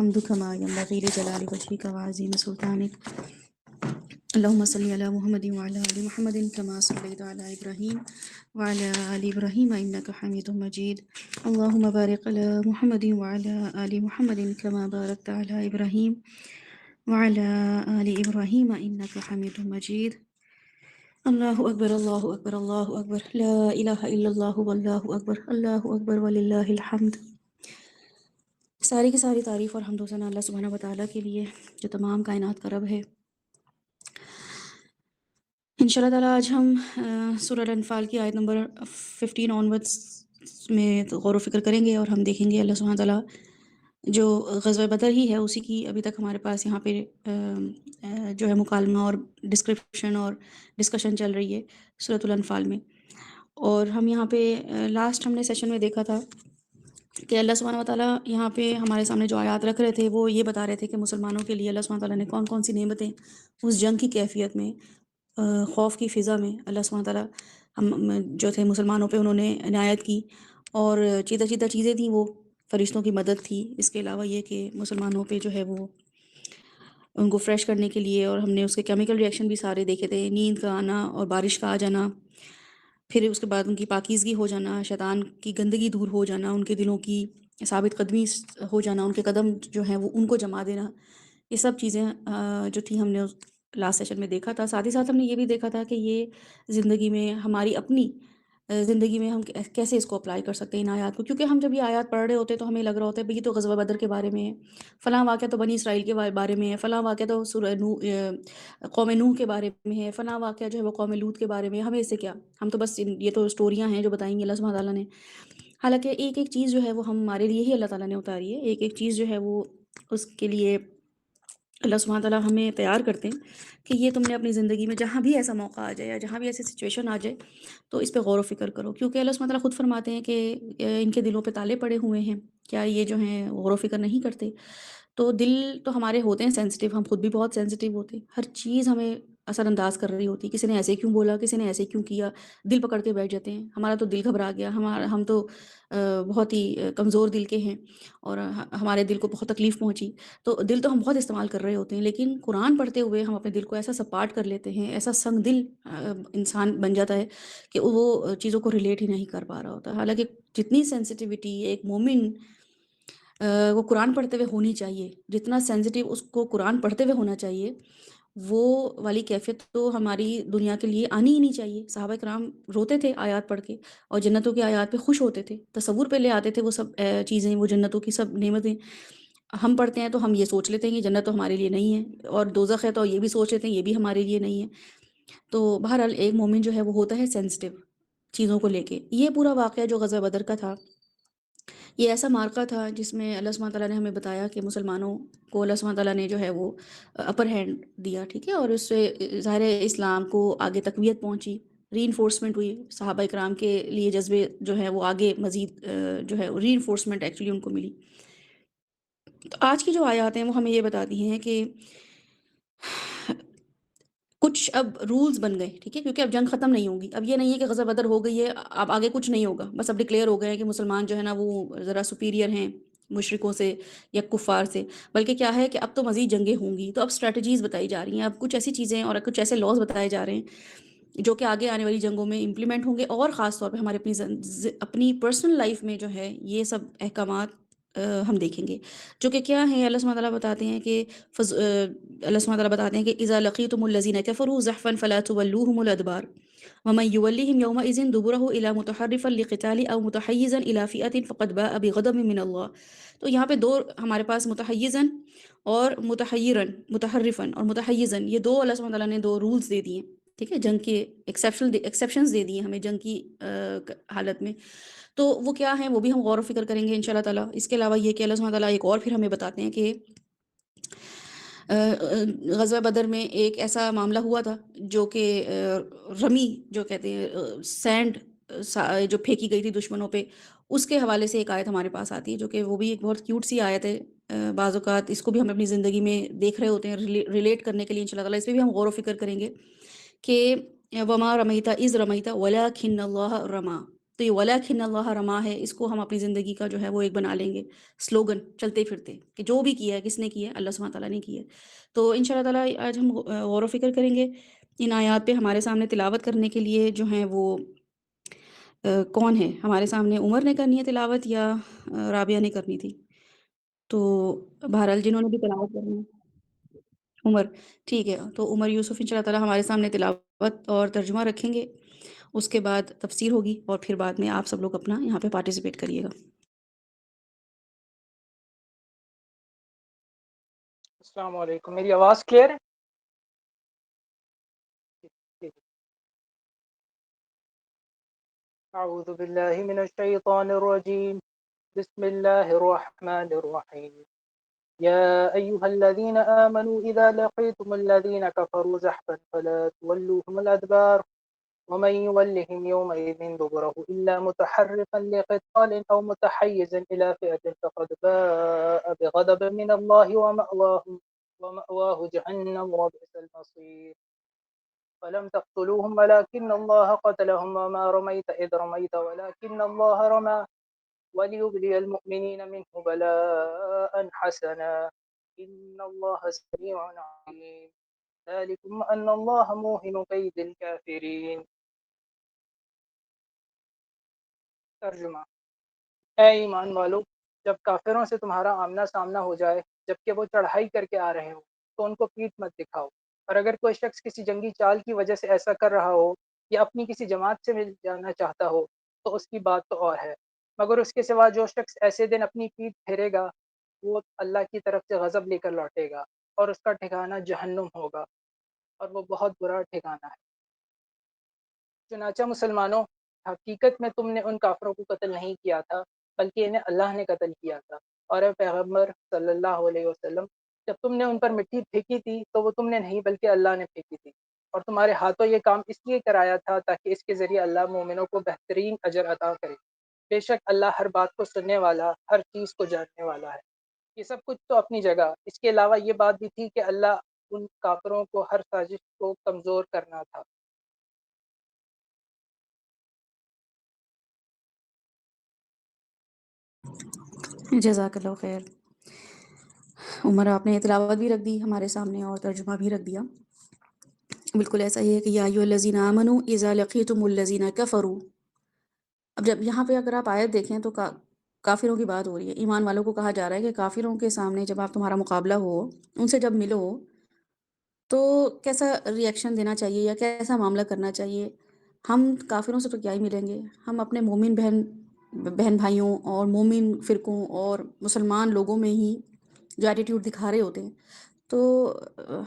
الحمد كما ينبغي لجلال وجهك وعظيم سلطانك. اللهم صل على محمد وعلى آل محمد كما صليت على إبراهيم وعلى آل إبراهيم إنك حميد مجيد. اللهم بارك على محمد وعلى آل محمد كما باركت على إبراهيم وعلى آل إبراهيم إنك حميد مجيد. اللہ اکبر اللہ اکبر اللہ اکبر لا الہ الا اللہ واللہ اکبر وللہ الحمد۔ ساری کی ساری تعریف اور حمد و ثنا اللہ سبحانہ وتعالیٰ کے لیے جو تمام کائنات کا رب ہے۔ انشاءاللہ تعالیٰ آج ہم سورہ الانفال کی آیت نمبر 15 آنورڈس میں غور و فکر کریں گے، اور ہم دیکھیں گے اللہ سبحانہ تعالیٰ جو غزوہ بدر ہی ہے اسی کی ابھی تک ہمارے پاس یہاں پہ جو ہے مکالمہ اور ڈسکرپشن اور ڈسکشن چل رہی ہے سورۃ الانفال میں۔ اور ہم یہاں پہ لاسٹ ہم نے سیشن میں دیکھا تھا کہ اللہ سبحانہ وتعالیٰ یہاں پہ ہمارے سامنے جو آیات رکھ رہے تھے وہ یہ بتا رہے تھے کہ مسلمانوں کے لیے اللہ سبحانہ تعالیٰ نے کون کون سی نعمتیں اس جنگ کی کیفیت میں، خوف کی فضا میں اللہ سبحانہ تعالیٰ ہم جو تھے مسلمانوں پہ انہوں نے عنایت کی، اور چیدہ چیدہ چیزیں تھیں، وہ فرشتوں کی مدد تھی، اس کے علاوہ یہ کہ مسلمانوں پہ جو ہے وہ ان کو فریش کرنے کے لیے، اور ہم نے اس کے کیمیکل ری ایکشن بھی سارے دیکھے تھے، نیند کا آنا اور بارش کا آ جانا، پھر اس کے بعد ان کی پاکیزگی ہو جانا، شیطان کی گندگی دور ہو جانا، ان کے دلوں کی ثابت قدمی ہو جانا، ان کے قدم جو ہیں وہ ان کو جما دینا، یہ سب چیزیں جو تھیں ہم نے لاسٹ سیشن میں دیکھا تھا۔ ساتھ ہی ساتھ ہم نے یہ بھی دیکھا تھا کہ یہ زندگی میں ہماری اپنی زندگی میں ہم کیسے اس کو اپلائی کر سکتے ہیں ان آیات کو، کیونکہ ہم جب یہ آیات پڑھ رہے ہوتے ہیں تو ہمیں لگ رہا ہوتا ہے بھئی یہ تو غزوہ بدر کے بارے میں ہے، فلاں واقعہ تو بنی اسرائیل کے بارے میں ہے، فلاں واقعہ تو سورہ قوم نوح کے بارے میں ہے، فلاں واقعہ جو ہے وہ قوم لوط کے بارے میں ہے، ہمیں اس سے کیا، ہم تو بس یہ تو اسٹوریاں ہیں جو بتائیں گے اللہ سبحانہ تعالیٰ نے۔ حالانکہ ایک ایک چیز جو ہے وہ ہمارے لیے ہی اللہ تعالیٰ نے اتاری ہے، ایک ایک چیز جو ہے وہ اس کے لیے اللہ سبحانہ تعالیٰ ہمیں تیار کرتے ہیں کہ یہ تم نے اپنی زندگی میں جہاں بھی ایسا موقع آ جائے یا جہاں بھی ایسی سچویشن آ جائے تو اس پہ غور و فکر کرو، کیونکہ اللہ سبحانہ تعالیٰ خود فرماتے ہیں کہ ان کے دلوں پہ تالے پڑے ہوئے ہیں، کیا یہ جو ہیں غور و فکر نہیں کرتے؟ تو دل تو ہمارے ہوتے ہیں سینسٹیو، ہم خود بھی بہت سینسٹیو ہوتے ہیں، ہر چیز ہمیں اثر انداز کر رہی ہوتی ہے، کسی نے ایسے کیوں بولا، کسی نے ایسے کیوں کیا، دل پکڑ کے بیٹھ جاتے ہیں، ہمارا تو دل گھبرا گیا، ہم تو بہت ہی کمزور دل کے ہیں اور ہمارے دل کو بہت تکلیف پہنچی، تو دل تو ہم بہت استعمال کر رہے ہوتے ہیں، لیکن قرآن پڑھتے ہوئے ہم اپنے دل کو ایسا سپاٹ کر لیتے ہیں، ایسا سنگ دل انسان بن جاتا ہے کہ وہ چیزوں کو ریلیٹ ہی نہیں کر پا رہا ہوتا۔ حالانکہ جتنی سینسٹیوٹی ایک مومن وہ قرآن پڑھتے ہوئے ہونی چاہیے، جتنا سینسٹیو اس کو قرآن پڑھتے ہوئے ہونا چاہیے، وہ والی کیفیت تو ہماری دنیا کے لیے آنی ہی نہیں چاہیے۔ صحابہ کرام روتے تھے آیات پڑھ کے اور جنتوں کی آیات پہ خوش ہوتے تھے، تصور پہ لے آتے تھے وہ سب چیزیں، وہ جنتوں کی سب نعمتیں۔ ہم پڑھتے ہیں تو ہم یہ سوچ لیتے ہیں کہ جنت تو ہمارے لیے نہیں ہے، اور دوزخ ہے تو یہ بھی سوچ لیتے ہیں یہ بھی ہمارے لیے نہیں ہے۔ تو بہرحال ایک مومن جو ہے وہ ہوتا ہے سینسٹیو چیزوں کو لے کے۔ یہ پورا واقعہ جو غزوہ بدر کا تھا، یہ ایسا معرکہ تھا جس میں اللہ سبحانہ تعالیٰ نے ہمیں بتایا کہ مسلمانوں کو اللہ سبحانہ تعالیٰ نے جو ہے وہ اپر ہینڈ دیا، ٹھیک ہے، اور اس سے ظاہر اسلام کو آگے تقویت پہنچی، ری انفورسمنٹ ہوئی، صحابہ کرام کے لیے جذبے جو ہے وہ آگے مزید جو ہے ری انفورسمنٹ ایکچولی ان کو ملی۔ تو آج کی جو آیات ہیں وہ ہمیں یہ بتاتی ہیں کہ کچھ اب رولز بن گئے، ٹھیک ہے، کیونکہ اب جنگ ختم نہیں ہوگی، اب یہ نہیں ہے کہ غزوہ بدر ہو گئی ہے اب آگے کچھ نہیں ہوگا، بس اب ڈکلیئر ہو گئے ہیں کہ مسلمان جو ہے نا وہ ذرا سپیریئر ہیں مشرکوں سے یا کفار سے، بلکہ کیا ہے کہ اب تو مزید جنگیں ہوں گی، تو اب اسٹریٹجیز بتائی جا رہی ہیں، اب کچھ ایسی چیزیں اور کچھ ایسے لاز بتائے جا رہے ہیں جو کہ آگے آنے والی جنگوں میں امپلیمنٹ ہوں گے، اور خاص طور پہ ہمارے اپنی پرسنل لائف میں جو ہے یہ سب احکامات ہم دیکھیں گے، جو کہ کیا ہیں۔ اللہ سبحانہ تعالیٰ بتاتے ہیں کہ اللہ سبحانہ تعالیٰ بتاتے ہیں کہ اذا لقیتم الذین کفروا زحفا فلا تولوهم الادبار ومن یولہم یومئذ دبرہ الی متحرفا لقتال او متحیزا الی فئة فقد باء بغضب من اللہ۔ تو یہاں پہ دو ہمارے پاس متحیزا اور متحرفا اور متحیزا، یہ دو اللہ سبحانہ تعالیٰ نے دو رولز دے دیے، ٹھیک ہے، جنگ کے ایکسیپشنز دے دیے ہمیں جنگ کی حالت میں، تو وہ کیا ہیں وہ بھی ہم غور و فکر کریں گے انشاءاللہ تعالیٰ۔ اس کے علاوہ یہ کہ اللہ سبحانہ تعالیٰ ایک اور پھر ہمیں بتاتے ہیں کہ غزوہ بدر میں ایک ایسا معاملہ ہوا تھا جو کہ رمی جو کہتے ہیں سینڈ جو پھینکی گئی تھی دشمنوں پہ، اس کے حوالے سے ایک آیت ہمارے پاس آتی ہے جو کہ وہ بھی ایک بہت کیوٹ سی آیت ہے۔ بعض اوقات اس کو بھی ہم اپنی زندگی میں دیکھ رہے ہوتے ہیں، ریلیٹ کرنے کے لیے انشاءاللہ تعالیٰ اس پہ بھی ہم غور و فکر کریں گے کہ وما رمیت اذ رمیت ولکن اللہ رما، تو یہ وَلَٰكِنَّ اللَّهَ رَمَا ہے، اس کو ہم اپنی زندگی کا جو ہے وہ ایک بنا لیں گے سلوگن چلتے پھرتے، کہ جو بھی کیا ہے کس نے کیا ہے، اللہ سبحانہ تعالیٰ نے کیا ہے۔ تو ان شاء اللہ تعالیٰ آج ہم غور و فکر کریں گے ان آیات پہ۔ ہمارے سامنے تلاوت کرنے کے لیے جو ہیں وہ کون ہے ہمارے سامنے؟ عمر نے کرنی ہے تلاوت یا رابعہ نے کرنی تھی؟ تو بہرحال جنہوں نے بھی تلاوت کرنی ہے، عمر، ٹھیک ہے، تو عمر یوسف ان شاء اللہ تعالیٰ ہمارے سامنے تلاوت اور ترجمہ رکھیں گے، اس کے بعد تفسیر ہوگی اور پھر بعد میں آپ سب لوگ اپنا یہاں پہ پارٹیسپیٹ کریے گا۔ السلام علیکم، میری آواز کلیئر ہے؟ ٹھیک۔ اعوذ باللہ من الشیطان الرجیم، بسم اللہ الرحمن الرحیم۔ یا ایہا الذین آمنوا اذا لقیتم الذین کفروا زحفا فلا تولوهم الادبار ومن يولهم يومئذ دبره إلا متحرفا لقتال أو متحيزا إلى فئة فقد باء بغضب من الله ومأواه جهنم وبئس المصير فلم تقتلوهم ولكن الله قتلهم وما رميت إذ رميت ولكن الله رمى وليبلي المؤمنين منه بلاء حسنا إن الله سميع عليم ذلكم أن الله موهن كيد الكافرين۔ ترجمہ: اے ایمان والو، جب کافروں سے تمہارا آمنا سامنا ہو جائے جبکہ وہ چڑھائی کر کے آ رہے ہوں تو ان کو پیٹھ مت دکھاؤ، اور اگر کوئی شخص کسی جنگی چال کی وجہ سے ایسا کر رہا ہو یا اپنی کسی جماعت سے مل جانا چاہتا ہو تو اس کی بات تو اور ہے، مگر اس کے سوا جو شخص ایسے دن اپنی پیٹھ پھیرے گا وہ اللہ کی طرف سے غضب لے کر لوٹے گا اور اس کا ٹھکانہ جہنم ہوگا اور وہ بہت برا ٹھکانہ ہے۔ چنانچہ مسلمانوں، حقیقت میں تم نے ان کافروں کو قتل نہیں کیا تھا بلکہ انہیں اللہ نے قتل کیا تھا، اور اے پیغمبر صلی اللہ علیہ وسلم، جب تم نے ان پر مٹی پھینکی تھی تو وہ تم نے نہیں بلکہ اللہ نے پھینکی تھی، اور تمہارے ہاتھوں یہ کام اس لیے کرایا تھا تاکہ اس کے ذریعے اللہ مومنوں کو بہترین اجر عطا کرے۔ بے شک اللہ ہر بات کو سننے والا، ہر چیز کو جاننے والا ہے۔ یہ سب کچھ تو اپنی جگہ، اس کے علاوہ یہ بات بھی تھی کہ اللہ ان کافروں کو ہر سازش کو کمزور کرنا تھا۔ جزاک اللہ خیر۔ عمر، آپ نے تلاوت بھی رکھ دی ہمارے سامنے اور ترجمہ بھی رکھ دیا۔ بالکل ایسا ہی ہے کہ یا ایھا الذین آمنوا اذا لقیتم الذین کفروا۔ اب جب یہاں پہ اگر آپ آیت دیکھیں تو کافروں کی بات ہو رہی ہے، ایمان والوں کو کہا جا رہا ہے کہ کافروں کے سامنے جب آپ تمہارا مقابلہ ہو، ان سے جب ملو تو کیسا ری ایکشن دینا چاہیے یا کیسا معاملہ کرنا چاہیے۔ ہم کافروں سے تو کیا ہی ملیں گے، ہم اپنے مومن بہن بھائیوں اور مومن فرقوں اور مسلمان لوگوں میں ہی جو ایٹیٹیوڈ دکھا رہے ہوتے ہیں۔ تو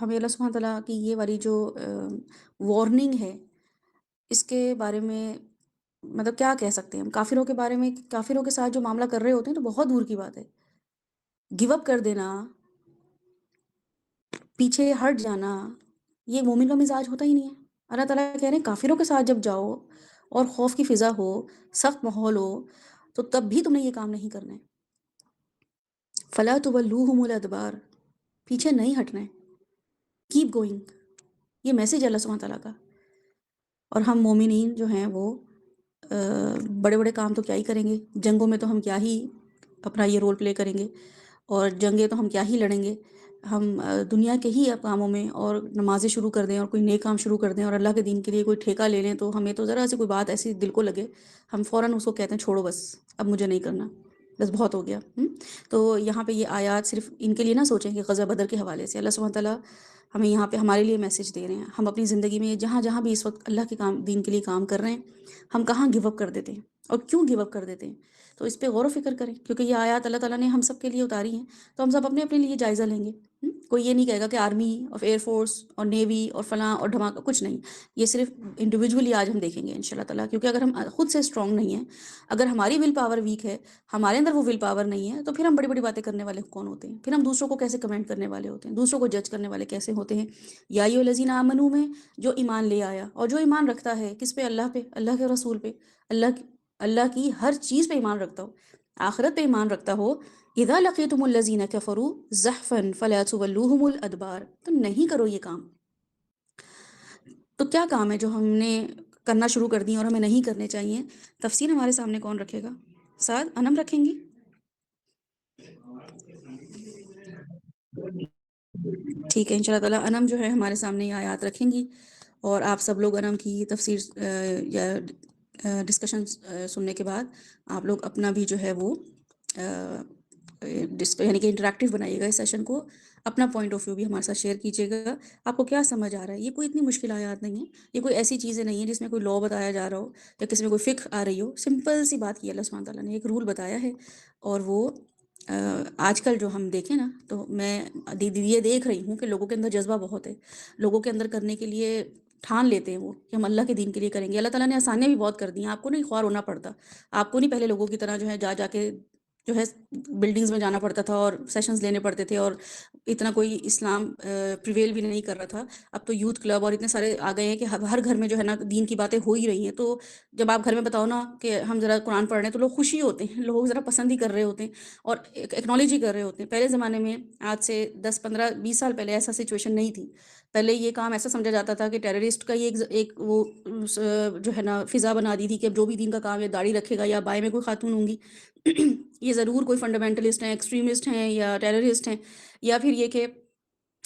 ہمیں اللہ سبحانہ تعالیٰ کی یہ والی جو وارننگ ہے، اس کے بارے میں مطلب کیا کہہ سکتے ہیں ہم کافروں کے بارے میں؟ کافروں کے ساتھ جو معاملہ کر رہے ہوتے ہیں تو بہت دور کی بات ہے، گیو اپ کر دینا، پیچھے ہٹ جانا، یہ مومن کا مزاج ہوتا ہی نہیں ہے۔ اللہ تعالیٰ کہہ رہے ہیں کافروں کے ساتھ جب جاؤ اور خوف کی فضا ہو، سخت ماحول ہو، تو تب بھی تم نے یہ کام نہیں کرنا ہے۔ فلا تولوہم الادبار، پیچھے نہیں ہٹنا ہے، کیپ گوئنگ، یہ میسج ہے اللہ سبحانہ تعالیٰ کا۔ اور ہم مومنین جو ہیں وہ بڑے بڑے کام تو کیا ہی کریں گے، جنگوں میں تو ہم کیا ہی اپنا یہ رول پلے کریں گے، اور جنگیں تو ہم کیا ہی لڑیں گے۔ ہم دنیا کے ہی کاموں میں اور نمازیں شروع کر دیں اور کوئی نیک کام شروع کر دیں اور اللہ کے دین کے لیے کوئی ٹھیکہ لے لیں تو ہمیں تو ذرا سی کوئی بات ایسی دل کو لگے، ہم فوراً اس کو کہتے ہیں چھوڑو بس، اب مجھے نہیں کرنا، بس بہت ہو گیا۔ تو یہاں پہ یہ آیات صرف ان کے لیے نہ سوچیں کہ غزوہ بدر کے حوالے سے اللہ سبحانہ تعالیٰ ہمیں یہاں پہ ہمارے لیے میسج دے رہے ہیں۔ ہم اپنی زندگی میں جہاں جہاں بھی اس وقت اللہ کے کام دین کے لیے کام کر رہے ہیں، ہم کہاں گیو اپ کر دیتے ہیں اور کیوں گیو اپ کر دیتے ہیں، تو اس پہ غور و فکر کریں، کیونکہ یہ آیات اللہ تعالیٰ نے ہم سب کے لیے اتاری ہیں، تو ہم سب اپنے اپنے لیے جائزہ لیں گے۔ کوئی یہ نہیں کہے گا کہ آرمی اور ایئر فورس اور نیوی اور فلاں اور دھماکہ، کچھ نہیں، یہ صرف انڈیویجولی آج ہم دیکھیں گے انشاءاللہ تعالیٰ، کیونکہ اگر ہم خود سے اسٹرانگ نہیں ہیں، اگر ہماری ول پاور ویک ہے، ہمارے اندر وہ ول پاور نہیں ہے، تو پھر ہم بڑی بڑی باتیں کرنے والے کون ہوتے ہیں؟ پھر ہم دوسروں کو کیسے کمنٹ کرنے والے ہوتے ہیں، دوسروں کو جج کرنے والے کیسے ہوتے ہیں؟ یا ایھا الذین آمنوا میں جو ایمان لے آیا اور جو ایمان رکھتا ہے کس پہ؟ اللہ پہ، اللہ کے رسول پہ، اللہ کی ہر چیز پہ ایمان رکھتا ہو، آخرت پہ ایمان رکھتا ہو۔ اذا لقیتم الذین کفروا زحفا فلا تولوہم الادبار، تو نہیں کرو یہ کام۔ تو کیا کام ہے جو ہم نے کرنا شروع کر دیں اور ہمیں نہیں کرنے چاہیے. تفسیر ہمارے سامنے کون رکھے گا؟ سعد انم رکھیں گی؟ ٹھیک ہے، انشاءاللہ تعالیٰ انم جو ہے ہمارے سامنے یہ آیات رکھیں گی اور آپ سب لوگ انم کی تفسیر یا ڈسکشن سننے کے بعد آپ لوگ اپنا بھی جو ہے وہ یعنی کہ انٹریکٹیو بنائیے گا اس سیشن کو، اپنا پوائنٹ آف ویو بھی ہمارے ساتھ شیئر کیجیے گا. آپ کو کیا سمجھ آ رہا ہے؟ یہ کوئی اتنی مشکل آیات نہیں ہے، یہ کوئی ایسی چیزیں نہیں ہیں جس میں کوئی لا بتایا جا رہا ہو یا کسی میں کوئی فقہ آ رہی ہو. سمپل سی بات کی اللہ سبحانہ تعالیٰ نے ایک رول بتایا ہے، اور وہ آج کل جو ہم دیکھیں نا تو میں یہ دیکھ رہی ہوں کہ لوگوں کے اندر جذبہ بہت ہے، لوگوں کے اندر کرنے کے لیے ٹھان لیتے ہیں وہ کہ ہم اللہ کے دین کے لیے کریں گے. اللہ تعالیٰ نے آسانیاں بھی بہت کر دی ہیں، آپ کو نہیں خوار ہونا پڑتا، آپ کو نہیں پہلے لوگوں کی طرح جو ہے جا کے جو ہے بلڈنگز میں جانا پڑتا تھا اور سیشنز لینے پڑتے تھے، اور اتنا کوئی اسلام پریویل بھی نہیں کر رہا تھا. اب تو یوتھ کلب اور اتنے سارے آ گئے ہیں کہ ہر گھر میں جو ہے نا دین کی باتیں ہو ہی رہی ہیں. تو جب آپ گھر میں بتاؤ نا کہ ہم ذرا قرآن پڑھ رہے ہیں تو لوگ خوشی ہوتے ہیں، لوگ ذرا پسند ہی کر رہے ہوتے ہیں اور ایکنالوجی کر رہے ہوتے ہیں. پہلے زمانے میں آج سے 10 15 20 سال پہلے ایسا سچویشن نہیں تھی. پہلے یہ کام ایسا سمجھا جاتا تھا کہ ٹیررسٹ کا یہ ایک وہ جو ہے نا فضا بنا دی تھی کہ جو بھی دین کا کام ہے داڑھی رکھے گا یا بائیں میں کوئی خاتون ہوں گی یہ ضرور کوئی فنڈامنٹلسٹ ہیں، ایکسٹریمسٹ ہیں یا ٹیررسٹ ہیں، یا پھر یہ کہ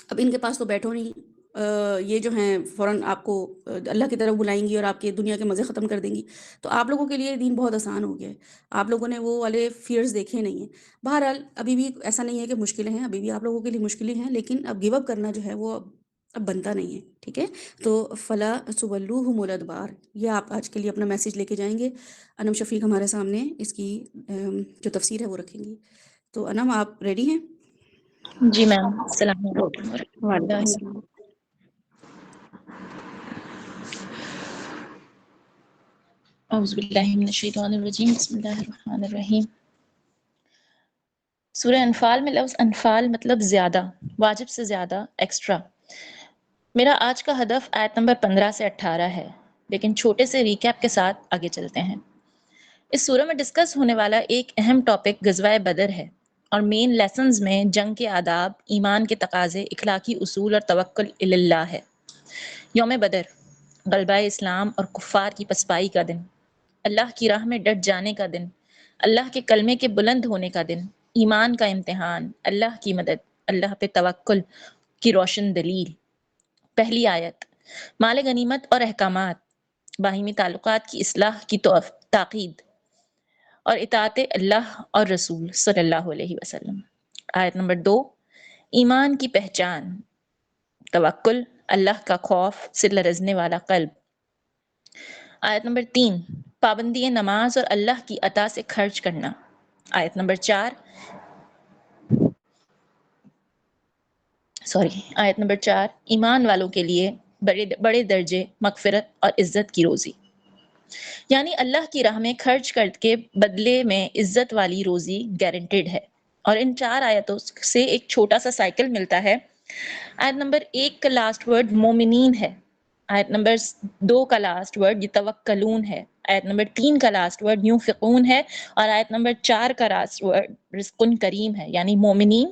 اب ان کے پاس تو بیٹھو نہیں، یہ جو ہیں فوراً آپ کو اللہ کی طرف بلائیں گی اور آپ کے دنیا کے مزے ختم کر دیں گی. تو آپ لوگوں کے لیے دین بہت آسان ہو گیا ہے، آپ لوگوں نے وہ والے فیئرز دیکھے نہیں ہیں. بہرحال ابھی بھی ایسا نہیں ہے کہ مشکلیں ہیں، ابھی بھی آپ لوگوں کے لیے مشکلیں ہیں، لیکن اب گیو اپ کرنا جو ہے وہ اب بنتا نہیں ہے. ٹھیک ہے، تو فلا تولوہم الادبار، یہ آپ آج کے لیے اپنا میسیج لے کے جائیں گے. انم شفیق ہمارے سامنے اس کی جو تفسیر ہے وہ رکھیں گی. تو انم آپ ریڈی ہیں؟ جی میم، السلام علیکم وعلیکم ورحمۃ اللہ. السلام. اعوذ باللہ من الشیطان الرجیم، بسم اللہ الرحمن الرحیم. سورہ انفال میں لفظ انفال مطلب زیادہ، واجب سے زیادہ، ایکسٹرا. میرا آج کا ہدف آیت نمبر 15 سے 18 ہے، لیکن چھوٹے سے ریکیپ کے ساتھ آگے چلتے ہیں. اس سورہ میں ڈسکس ہونے والا ایک اہم ٹاپک غزوہ بدر ہے، اور مین لیسنز میں جنگ کے آداب، ایمان کے تقاضے، اخلاقی اصول اور توکل اللہ ہے. یوم بدر، غلبہ اسلام اور کفار کی پسپائی کا دن، اللہ کی راہ میں ڈٹ جانے کا دن، اللہ کے کلمے کے بلند ہونے کا دن، ایمان کا امتحان، اللہ کی مدد، اللہ پہ توکل کی روشن دلیل. پہلی آیت، مال غنیمت اور احکامات، باہمی تعلقات کی اصلاح کی تاکید اور اطاعت اللہ اور رسول صلی اللہ علیہ وسلم. آیت نمبر 2، ایمان کی پہچان، توکل، اللہ کا خوف سے لرزنے والا قلب. آیت نمبر 3، پابندی نماز اور اللہ کی عطا سے خرچ کرنا. آیت نمبر 4، آیت نمبر 4، ایمان والوں کے لیے بڑے درجے، مغفرت اور عزت کی روزی. یعنی اللہ کی راہ میں خرچ کر کے بدلے میں عزت والی روزی گارنٹیڈ ہے. اور ان 4 آیتوں سے ایک چھوٹا سا سائیکل ملتا ہے. آیت نمبر 1 کا لاسٹ ورڈ مومنین ہے، آیت نمبر 2 کا لاسٹ ورڈ یتوکلون ہے، آیت نمبر 3 کا لاسٹ ورڈ یونفقون ہے، اور آیت نمبر 4 کا لاسٹ ورڈ رزق کریم ہے. یعنی مومنین،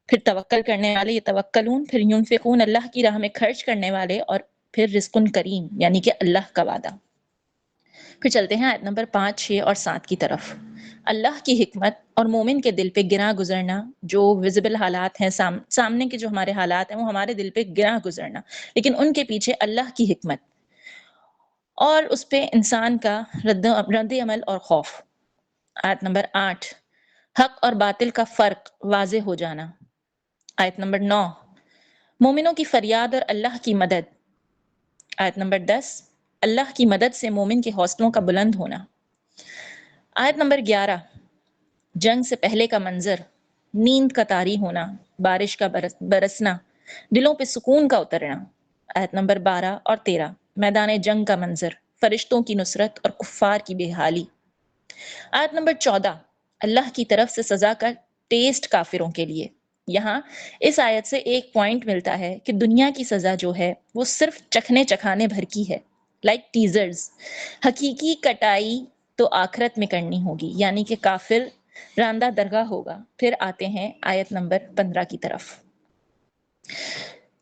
پھر توکل کرنے والے یتوکلون، پھر یونفقون اللہ کی راہ میں خرچ کرنے والے، اور پھر رزق کریم یعنی کہ اللہ کا وعدہ. پھر چلتے ہیں آیت نمبر 5، 6 اور 7 کی طرف. اللہ کی حکمت اور مومن کے دل پہ گراں گزرنا، جو ویزیبل حالات ہیں، سامنے کے جو ہمارے حالات ہیں وہ ہمارے دل پہ گراں گزرنا، لیکن ان کے پیچھے اللہ کی حکمت اور اس پہ انسان کا رد عمل اور خوف. آیت نمبر 8، حق اور باطل کا فرق واضح ہو جانا. آیت نمبر 9، مومنوں کی فریاد اور اللہ کی مدد. آیت نمبر 10، اللہ کی مدد سے مومن کے حوصلوں کا بلند ہونا. آیت نمبر 11، جنگ سے پہلے کا منظر، نیند کا طاری ہونا، بارش کا برسنا، دلوں پہ سکون کا اترنا. آیت نمبر 12 اور 13، میدان جنگ کا منظر، فرشتوں کی نصرت اور کفار کی بے حالی. آیت نمبر 14، اللہ کی طرف سے سزا کا ٹیسٹ کافروں کے لیے. یہاں اس آیت سے ایک پوائنٹ ملتا ہے کہ دنیا کی سزا جو ہے وہ صرف چکھنے چکھانے بھر کی ہے، لائک ٹیزرز. حقیقی کٹائی تو آخرت میں کرنی ہوگی، یعنی کہ کافر راندہ درگاہ ہوگا. پھر آتے ہیں آیت نمبر 15 کی طرف.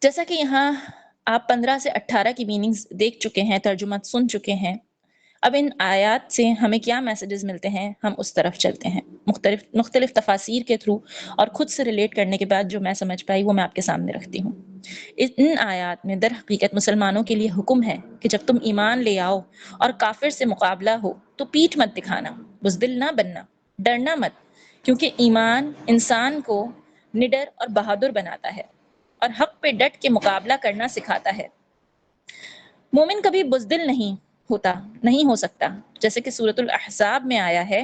جیسا کہ یہاں آپ 15 سے 18 کی میننگز دیکھ چکے ہیں، ترجمہ سن چکے ہیں۔ اب ان آیات سے ہمیں کیا میسیجز ملتے ہیں، ہم اس طرف چلتے ہیں مختلف تفاسیر کے تھرو، اور خود سے ریلیٹ کرنے کے بعد جو میں سمجھ پائی وہ میں آپ کے سامنے رکھتی ہوں۔ ان آیات میں در حقیقت مسلمانوں کے لیے حکم ہے کہ جب تم ایمان لے آؤ اور کافر سے مقابلہ ہو تو پیٹھ مت دکھانا، بزدل نہ بننا، ڈرنا مت، کیونکہ ایمان انسان کو نڈر اور بہادر بناتا ہے اور حق پہ ڈٹ کے مقابلہ کرنا سکھاتا ہے۔ مومن کبھی بزدل نہیں ہو سکتا، جیسے کہ سورۃ الاحزاب میں آیا ہے،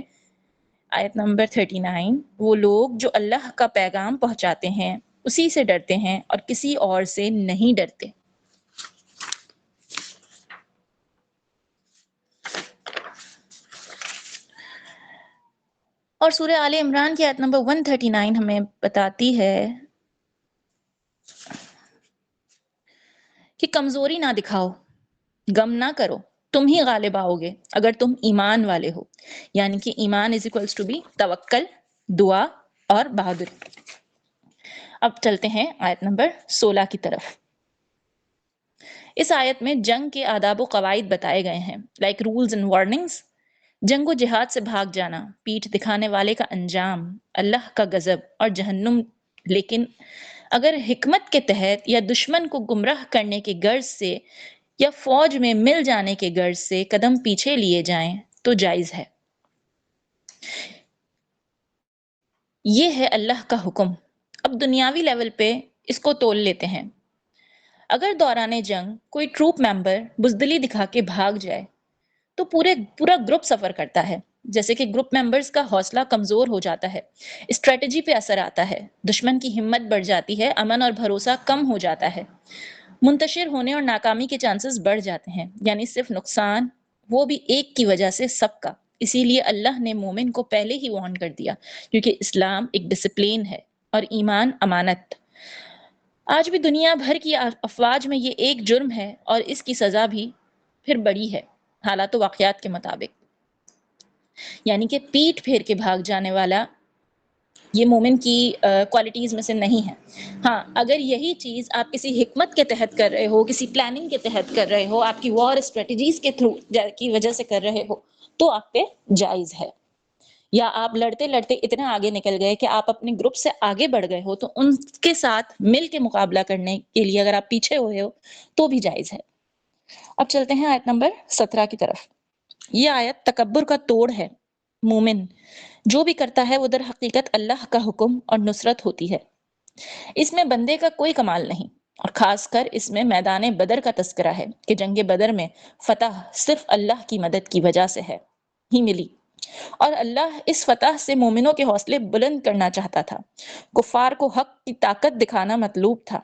آیت نمبر 39، وہ لوگ جو اللہ کا پیغام پہنچاتے ہیں اسی سے ڈرتے ہیں اور کسی اور سے نہیں ڈرتے۔ اور سورہ آل عمران کی آیت نمبر 139 ہمیں بتاتی ہے کہ کمزوری نہ دکھاؤ، غم نہ کرو، تم ہی غالب آؤ گے اگر تم ایمان والے ہو، یعنی کہ ایمان از اکولس ٹو بی توکل، دعا اور بہادری۔ اب چلتے ہیں آیت نمبر 16 کی طرف۔ اس آیت میں جنگ کے آداب و قواعد بتائے گئے ہیں، لائک رولز اینڈ وارننگز۔ جنگ و جہاد سے بھاگ جانا، پیٹھ دکھانے والے کا انجام، اللہ کا غضب اور جہنم۔ لیکن اگر حکمت کے تحت یا دشمن کو گمراہ کرنے کے غرض سے یا فوج میں مل جانے کے غرض سے قدم پیچھے لیے جائیں تو جائز ہے۔ یہ ہے اللہ کا حکم۔ اب دنیاوی لیول پہ اس کو تول لیتے ہیں۔ اگر دوران جنگ کوئی ٹروپ ممبر بزدلی دکھا کے بھاگ جائے تو پورا گروپ سفر کرتا ہے، جیسے کہ گروپ ممبرز کا حوصلہ کمزور ہو جاتا ہے، اسٹریٹجی پہ اثر آتا ہے، دشمن کی ہمت بڑھ جاتی ہے، امن اور بھروسہ کم ہو جاتا ہے، منتشر ہونے اور ناکامی کے چانسز بڑھ جاتے ہیں، یعنی صرف نقصان، وہ بھی ایک کی وجہ سے سب کا۔ اسی لیے اللہ نے مومن کو پہلے ہی وارن کر دیا، کیونکہ اسلام ایک ڈسپلین ہے اور ایمان امانت۔ آج بھی دنیا بھر کی افواج میں یہ ایک جرم ہے اور اس کی سزا بھی پھر بڑی ہے حالات و واقعات کے مطابق، یعنی کہ پیٹھ پھیر کے بھاگ جانے والا یہ مومن کی کوالٹیز میں سے نہیں ہے۔ ہاں، اگر یہی چیز آپ کسی حکمت کے تحت کر رہے ہو، کسی پلاننگ کے تحت کر رہے ہو، آپ کی وار اسٹریٹجیز کے تھرو کی وجہ سے کر رہے ہو تو آپ پہ جائز ہے۔ یا آپ لڑتے لڑتے اتنا آگے نکل گئے کہ آپ اپنے گروپ سے آگے بڑھ گئے ہو تو ان کے ساتھ مل کے مقابلہ کرنے کے لیے اگر آپ پیچھے ہوئے ہو تو بھی جائز ہے۔ اب چلتے ہیں آیت نمبر 17 کی طرف۔ یہ آیت تکبر کا توڑ ہے۔ مومن جو بھی کرتا ہے وہ در حقیقت اللہ کا حکم اور نصرت ہوتی ہے۔ اس میں بندے کا کوئی کمال نہیں، اور خاص کر اس میں میدان بدر کا تذکرہ ہے کہ جنگ بدر میں فتح صرف اللہ کی مدد کی وجہ سے ہی ملی، اور اللہ اس فتح سے مومنوں کے حوصلے بلند کرنا چاہتا تھا، کفار کو حق کی طاقت دکھانا مطلوب تھا۔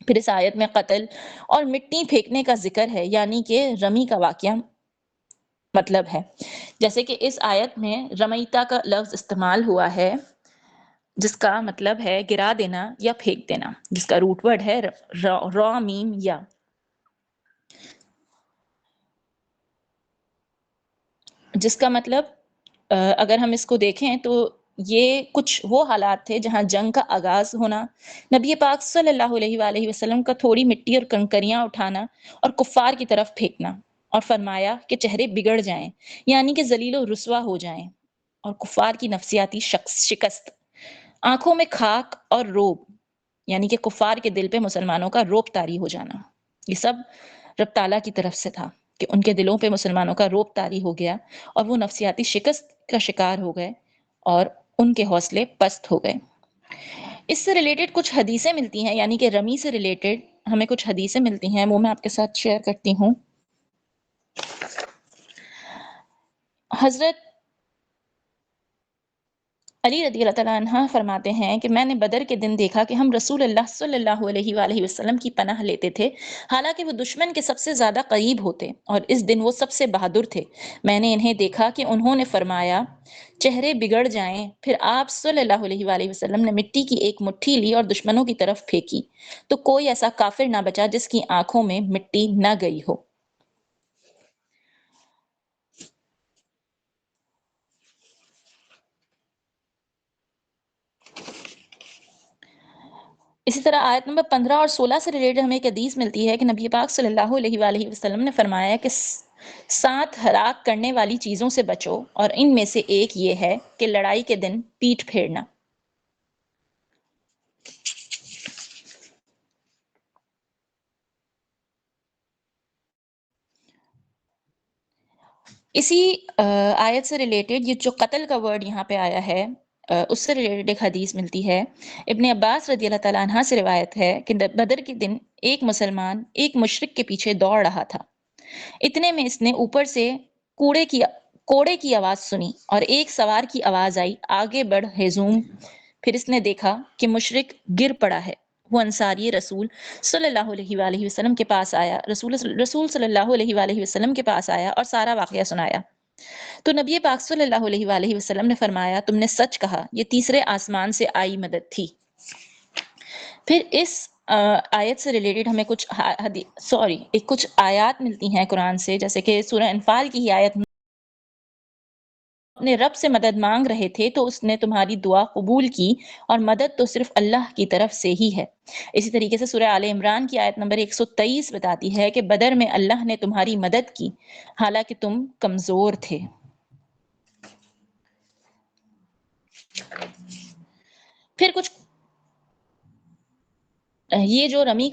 پھر اس آیت میں قتل اور مٹی پھینکنے کا ذکر ہے، یعنی کہ رمی کا واقعہ مطلب ہے، جیسے کہ اس آیت میں رمیتا کا لفظ استعمال ہوا ہے جس کا مطلب ہے گرا دینا یا پھینک دینا، جس کا روٹ ورڈ ہے را میم یا۔ جس کا مطلب اگر ہم اس کو دیکھیں تو یہ کچھ وہ حالات تھے جہاں جنگ کا آغاز ہونا، نبی پاک صلی اللہ علیہ وآلہ وسلم کا تھوڑی مٹی اور کنکریاں اٹھانا اور کفار کی طرف پھینکنا، اور فرمایا کہ چہرے بگڑ جائیں، یعنی کہ ذلیل و رسوا ہو جائیں، اور کفار کی نفسیاتی شکست، آنکھوں میں خاک اور روب، یعنی کہ کفار کے دل پہ مسلمانوں کا روب طاری ہو جانا۔ یہ سب رب تعالیٰ کی طرف سے تھا کہ ان کے دلوں پہ مسلمانوں کا روب طاری ہو گیا اور وہ نفسیاتی شکست کا شکار ہو گئے اور ان کے حوصلے پست ہو گئے۔ اس سے ریلیٹڈ کچھ حدیثیں ملتی ہیں، یعنی کہ رمی سے ریلیٹڈ ہمیں کچھ حدیثیں ملتی ہیں، وہ میں آپ کے ساتھ شیئر کرتی ہوں۔ حضرت علی رضی اللہ تعالیٰ عنہ فرماتے ہیں کہ میں نے بدر کے دن دیکھا کہ ہم رسول اللہ صلی اللہ علیہ وآلہ وسلم کی پناہ لیتے تھے، حالانکہ وہ دشمن کے سب سے زیادہ قریب ہوتے، اور اس دن وہ سب سے بہادر تھے۔ میں نے انہیں دیکھا کہ انہوں نے فرمایا چہرے بگڑ جائیں، پھر آپ صلی اللہ علیہ وآلہ وسلم نے مٹی کی ایک مٹھی لی اور دشمنوں کی طرف پھینکی تو کوئی ایسا کافر نہ بچا جس کی آنکھوں میں مٹی نہ گئی ہو۔ اسی طرح آیت نمبر 15 اور 16 سے ریلیٹڈ ہمیں ایک حدیث ملتی ہے کہ نبی پاک صلی اللہ علیہ وآلہ وسلم نے فرمایا کہ 7 ہلاک کرنے والی چیزوں سے بچو، اور ان میں سے ایک یہ ہے کہ لڑائی کے دن پیٹھ پھیرنا۔ اسی آیت سے ریلیٹڈ یہ جو قتل کا ورڈ یہاں پہ آیا ہے، اس سے ریلیٹڈ ایک حدیث ملتی ہے۔ ابن عباس رضی اللہ تعالیٰ عنہ سے روایت ہے کہ بدر کے دن ایک مسلمان ایک مشرک کے پیچھے دوڑ رہا تھا، اتنے میں اس نے اوپر سے کوڑے کی آواز سنی اور ایک سوار کی آواز آئی، آگے بڑھ ہیزوم۔ پھر اس نے دیکھا کہ مشرک گر پڑا ہے۔ وہ انصاری رسول صلی اللہ علیہ وآلہ وسلم کے پاس آیا، رسول صلی اللہ علیہ وآلہ وسلم کے پاس آیا اور سارا واقعہ سنایا۔ تو نبی پاک صلی اللہ علیہ وآلہ وسلم نے فرمایا، تم نے سچ کہا، یہ تیسرے آسمان سے آئی مدد تھی۔ پھر اس آیت سے ریلیٹڈ ہمیں کچھ آیات ملتی ہیں قرآن سے، جیسے کہ سورہ انفال کی ہی آیت میں اپنے رب سے مدد مانگ رہے تھے تو اس نے تمہاری دعا قبول کی، اور مدد تو صرف اللہ کی طرف سے ہی ہے۔ اسی طریقے سے سورہ آل عمران کی آیت نمبر 123 بتاتی ہے کہ بدر میں اللہ نے تمہاری مدد کی حالانکہ تم کمزور تھے۔ پھر کچھ یہ جو رمی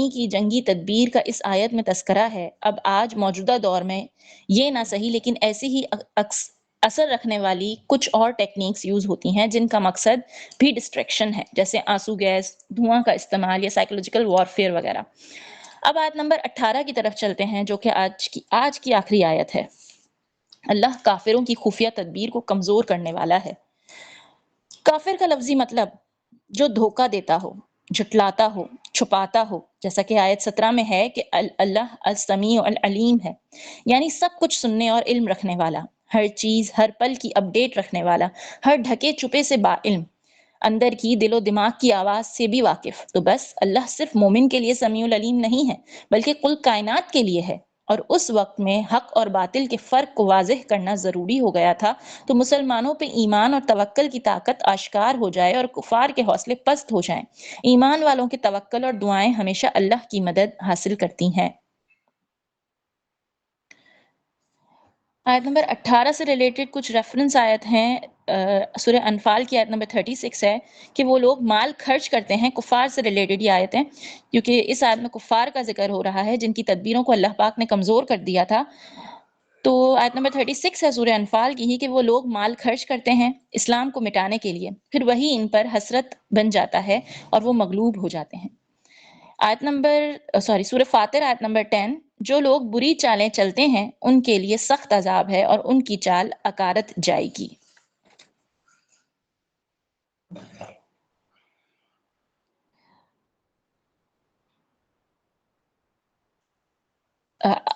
کی جنگی تدبیر کا اس آیت میں تذکرہ ہے، اب آج موجودہ دور میں یہ نہ صحیح لیکن ایسی ہی اثر رکھنے والی کچھ اور ٹیکنیکس یوز ہوتی ہیں جن کا مقصد بھی ڈسٹریکشن ہے، جیسے آنسو گیس، دھواں کا استعمال یا سائیکولوجیکل وارفیئر وغیرہ۔ اب آیت نمبر 18 کی طرف چلتے ہیں، جو کہ آج کی آخری آیت ہے۔ اللہ کافروں کی خفیہ تدبیر کو کمزور کرنے والا ہے۔ کافر کا لفظی مطلب جو دھوکہ دیتا ہو، جھٹلاتا ہو، چھپاتا ہو، جیسا کہ آیت 17 میں ہے کہ اللہ السمیع العلیم ہے، یعنی سب کچھ سننے اور علم رکھنے والا، ہر چیز ہر پل کی اپڈیٹ رکھنے والا، ہر ڈھکے چھپے سے با علم، اندر کی دل و دماغ کی آواز سے بھی واقف۔ تو بس اللہ صرف مومن کے لیے سمیع العلیم نہیں ہے بلکہ کل کائنات کے لیے ہے، اور اس وقت میں حق اور باطل کے فرق کو واضح کرنا ضروری ہو گیا تھا تو مسلمانوں پہ ایمان اور توکل کی طاقت آشکار ہو جائے اور کفار کے حوصلے پست ہو جائیں۔ ایمان والوں کے توکل اور دعائیں ہمیشہ اللہ کی مدد حاصل کرتی ہیں۔ آیت نمبر 18 سے ریلیٹڈ کچھ ریفرنس آیت ہیں۔ سورہ انفال کی آیت نمبر 36 ہے کہ وہ لوگ مال خرچ کرتے ہیں، کفار سے ریلیٹڈ یہ آیت ہے، کیونکہ اس آیت میں کفار کا ذکر ہو رہا ہے جن کی تدبیروں کو اللہ پاک نے کمزور کر دیا تھا۔ تو آیت نمبر 36 ہے سورہ انفال کی ہی کہ وہ لوگ مال خرچ کرتے ہیں اسلام کو مٹانے کے لیے، پھر وہی ان پر حسرت بن جاتا ہے اور وہ مغلوب ہو جاتے ہیں۔ سورہ فاطر آیت نمبر 10، جو لوگ بری چالیں چلتے ہیں ان کے لیے سخت عذاب ہے اور ان کی چال اکارت جائے گی۔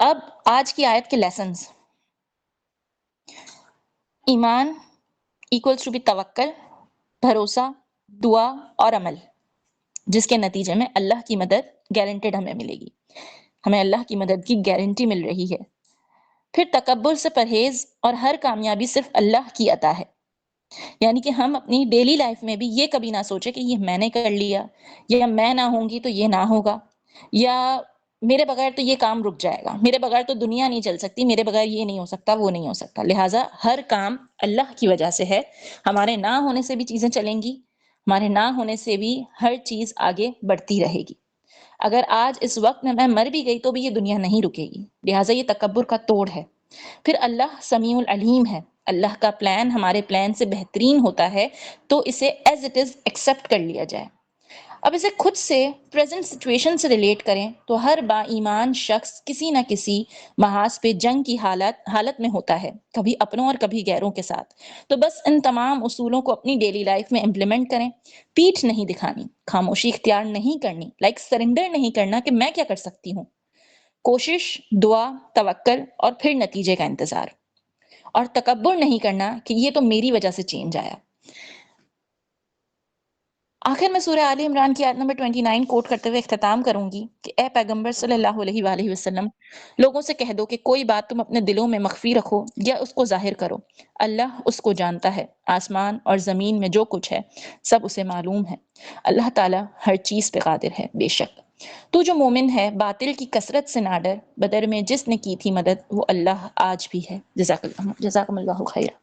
اب آج کی آیت کے لیسنز۔ ایمان ایکولز ٹو بی توکل، بھروسہ، دعا اور عمل، جس کے نتیجے میں اللہ کی مدد گارنٹیڈ ہمیں ملے گی، ہمیں اللہ کی مدد کی گارنٹی مل رہی ہے۔ پھر تکبر سے پرہیز، اور ہر کامیابی صرف اللہ کی عطا ہے، یعنی کہ ہم اپنی ڈیلی لائف میں بھی یہ کبھی نہ سوچیں کہ یہ میں نے کر لیا، یا میں نہ ہوں گی تو یہ نہ ہوگا، یا میرے بغیر تو یہ کام رک جائے گا، میرے بغیر تو دنیا نہیں چل سکتی، میرے بغیر یہ نہیں ہو سکتا، وہ نہیں ہو سکتا۔ لہٰذا ہر کام اللہ کی وجہ سے ہے، ہمارے نہ ہونے سے بھی چیزیں چلیں گی، ہمارے نہ ہونے سے بھی ہر چیز آگے بڑھتی رہے گی۔ اگر آج اس وقت میں مر بھی گئی تو بھی یہ دنیا نہیں رکے گی، لہٰذا یہ تکبر کا توڑ ہے۔ پھر اللہ سمیع العلیم ہے، اللہ کا پلان ہمارے پلان سے بہترین ہوتا ہے تو اسے ایز اٹ از ایکسیپٹ کر لیا جائے۔ اب اسے خود سے پریزنٹ سچویشن سے ریلیٹ کریں تو ہر با ایمان شخص کسی نہ کسی محاذ پہ جنگ کی حالت میں ہوتا ہے، کبھی اپنوں اور کبھی غیروں کے ساتھ۔ تو بس ان تمام اصولوں کو اپنی ڈیلی لائف میں امپلیمنٹ کریں۔ پیٹھ نہیں دکھانی، خاموشی اختیار نہیں کرنی، سرنڈر نہیں کرنا کہ میں کیا کر سکتی ہوں۔ کوشش، دعا، توکل اور پھر نتیجے کا انتظار، اور تکبر نہیں کرنا کہ یہ تو میری وجہ سے چینج آیا۔ آخر میں سورہ آل عمران کی آیت نمبر 29 کوٹ کرتے ہوئے اختتام کروں گی کہ اے پیغمبر صلی اللہ علیہ وآلہ وسلم، لوگوں سے کہہ دو کہ کوئی بات تم اپنے دلوں میں مخفی رکھو یا اس کو ظاہر کرو، اللہ اس کو جانتا ہے۔ آسمان اور زمین میں جو کچھ ہے سب اسے معلوم ہے۔ اللہ تعالیٰ ہر چیز پہ قادر ہے۔ بے شک تو جو مومن ہے باطل کی کثرت سے نہ ڈر، بدر میں جس نے کی تھی مدد وہ اللہ آج بھی ہے۔ جزاکم اللہ خیر۔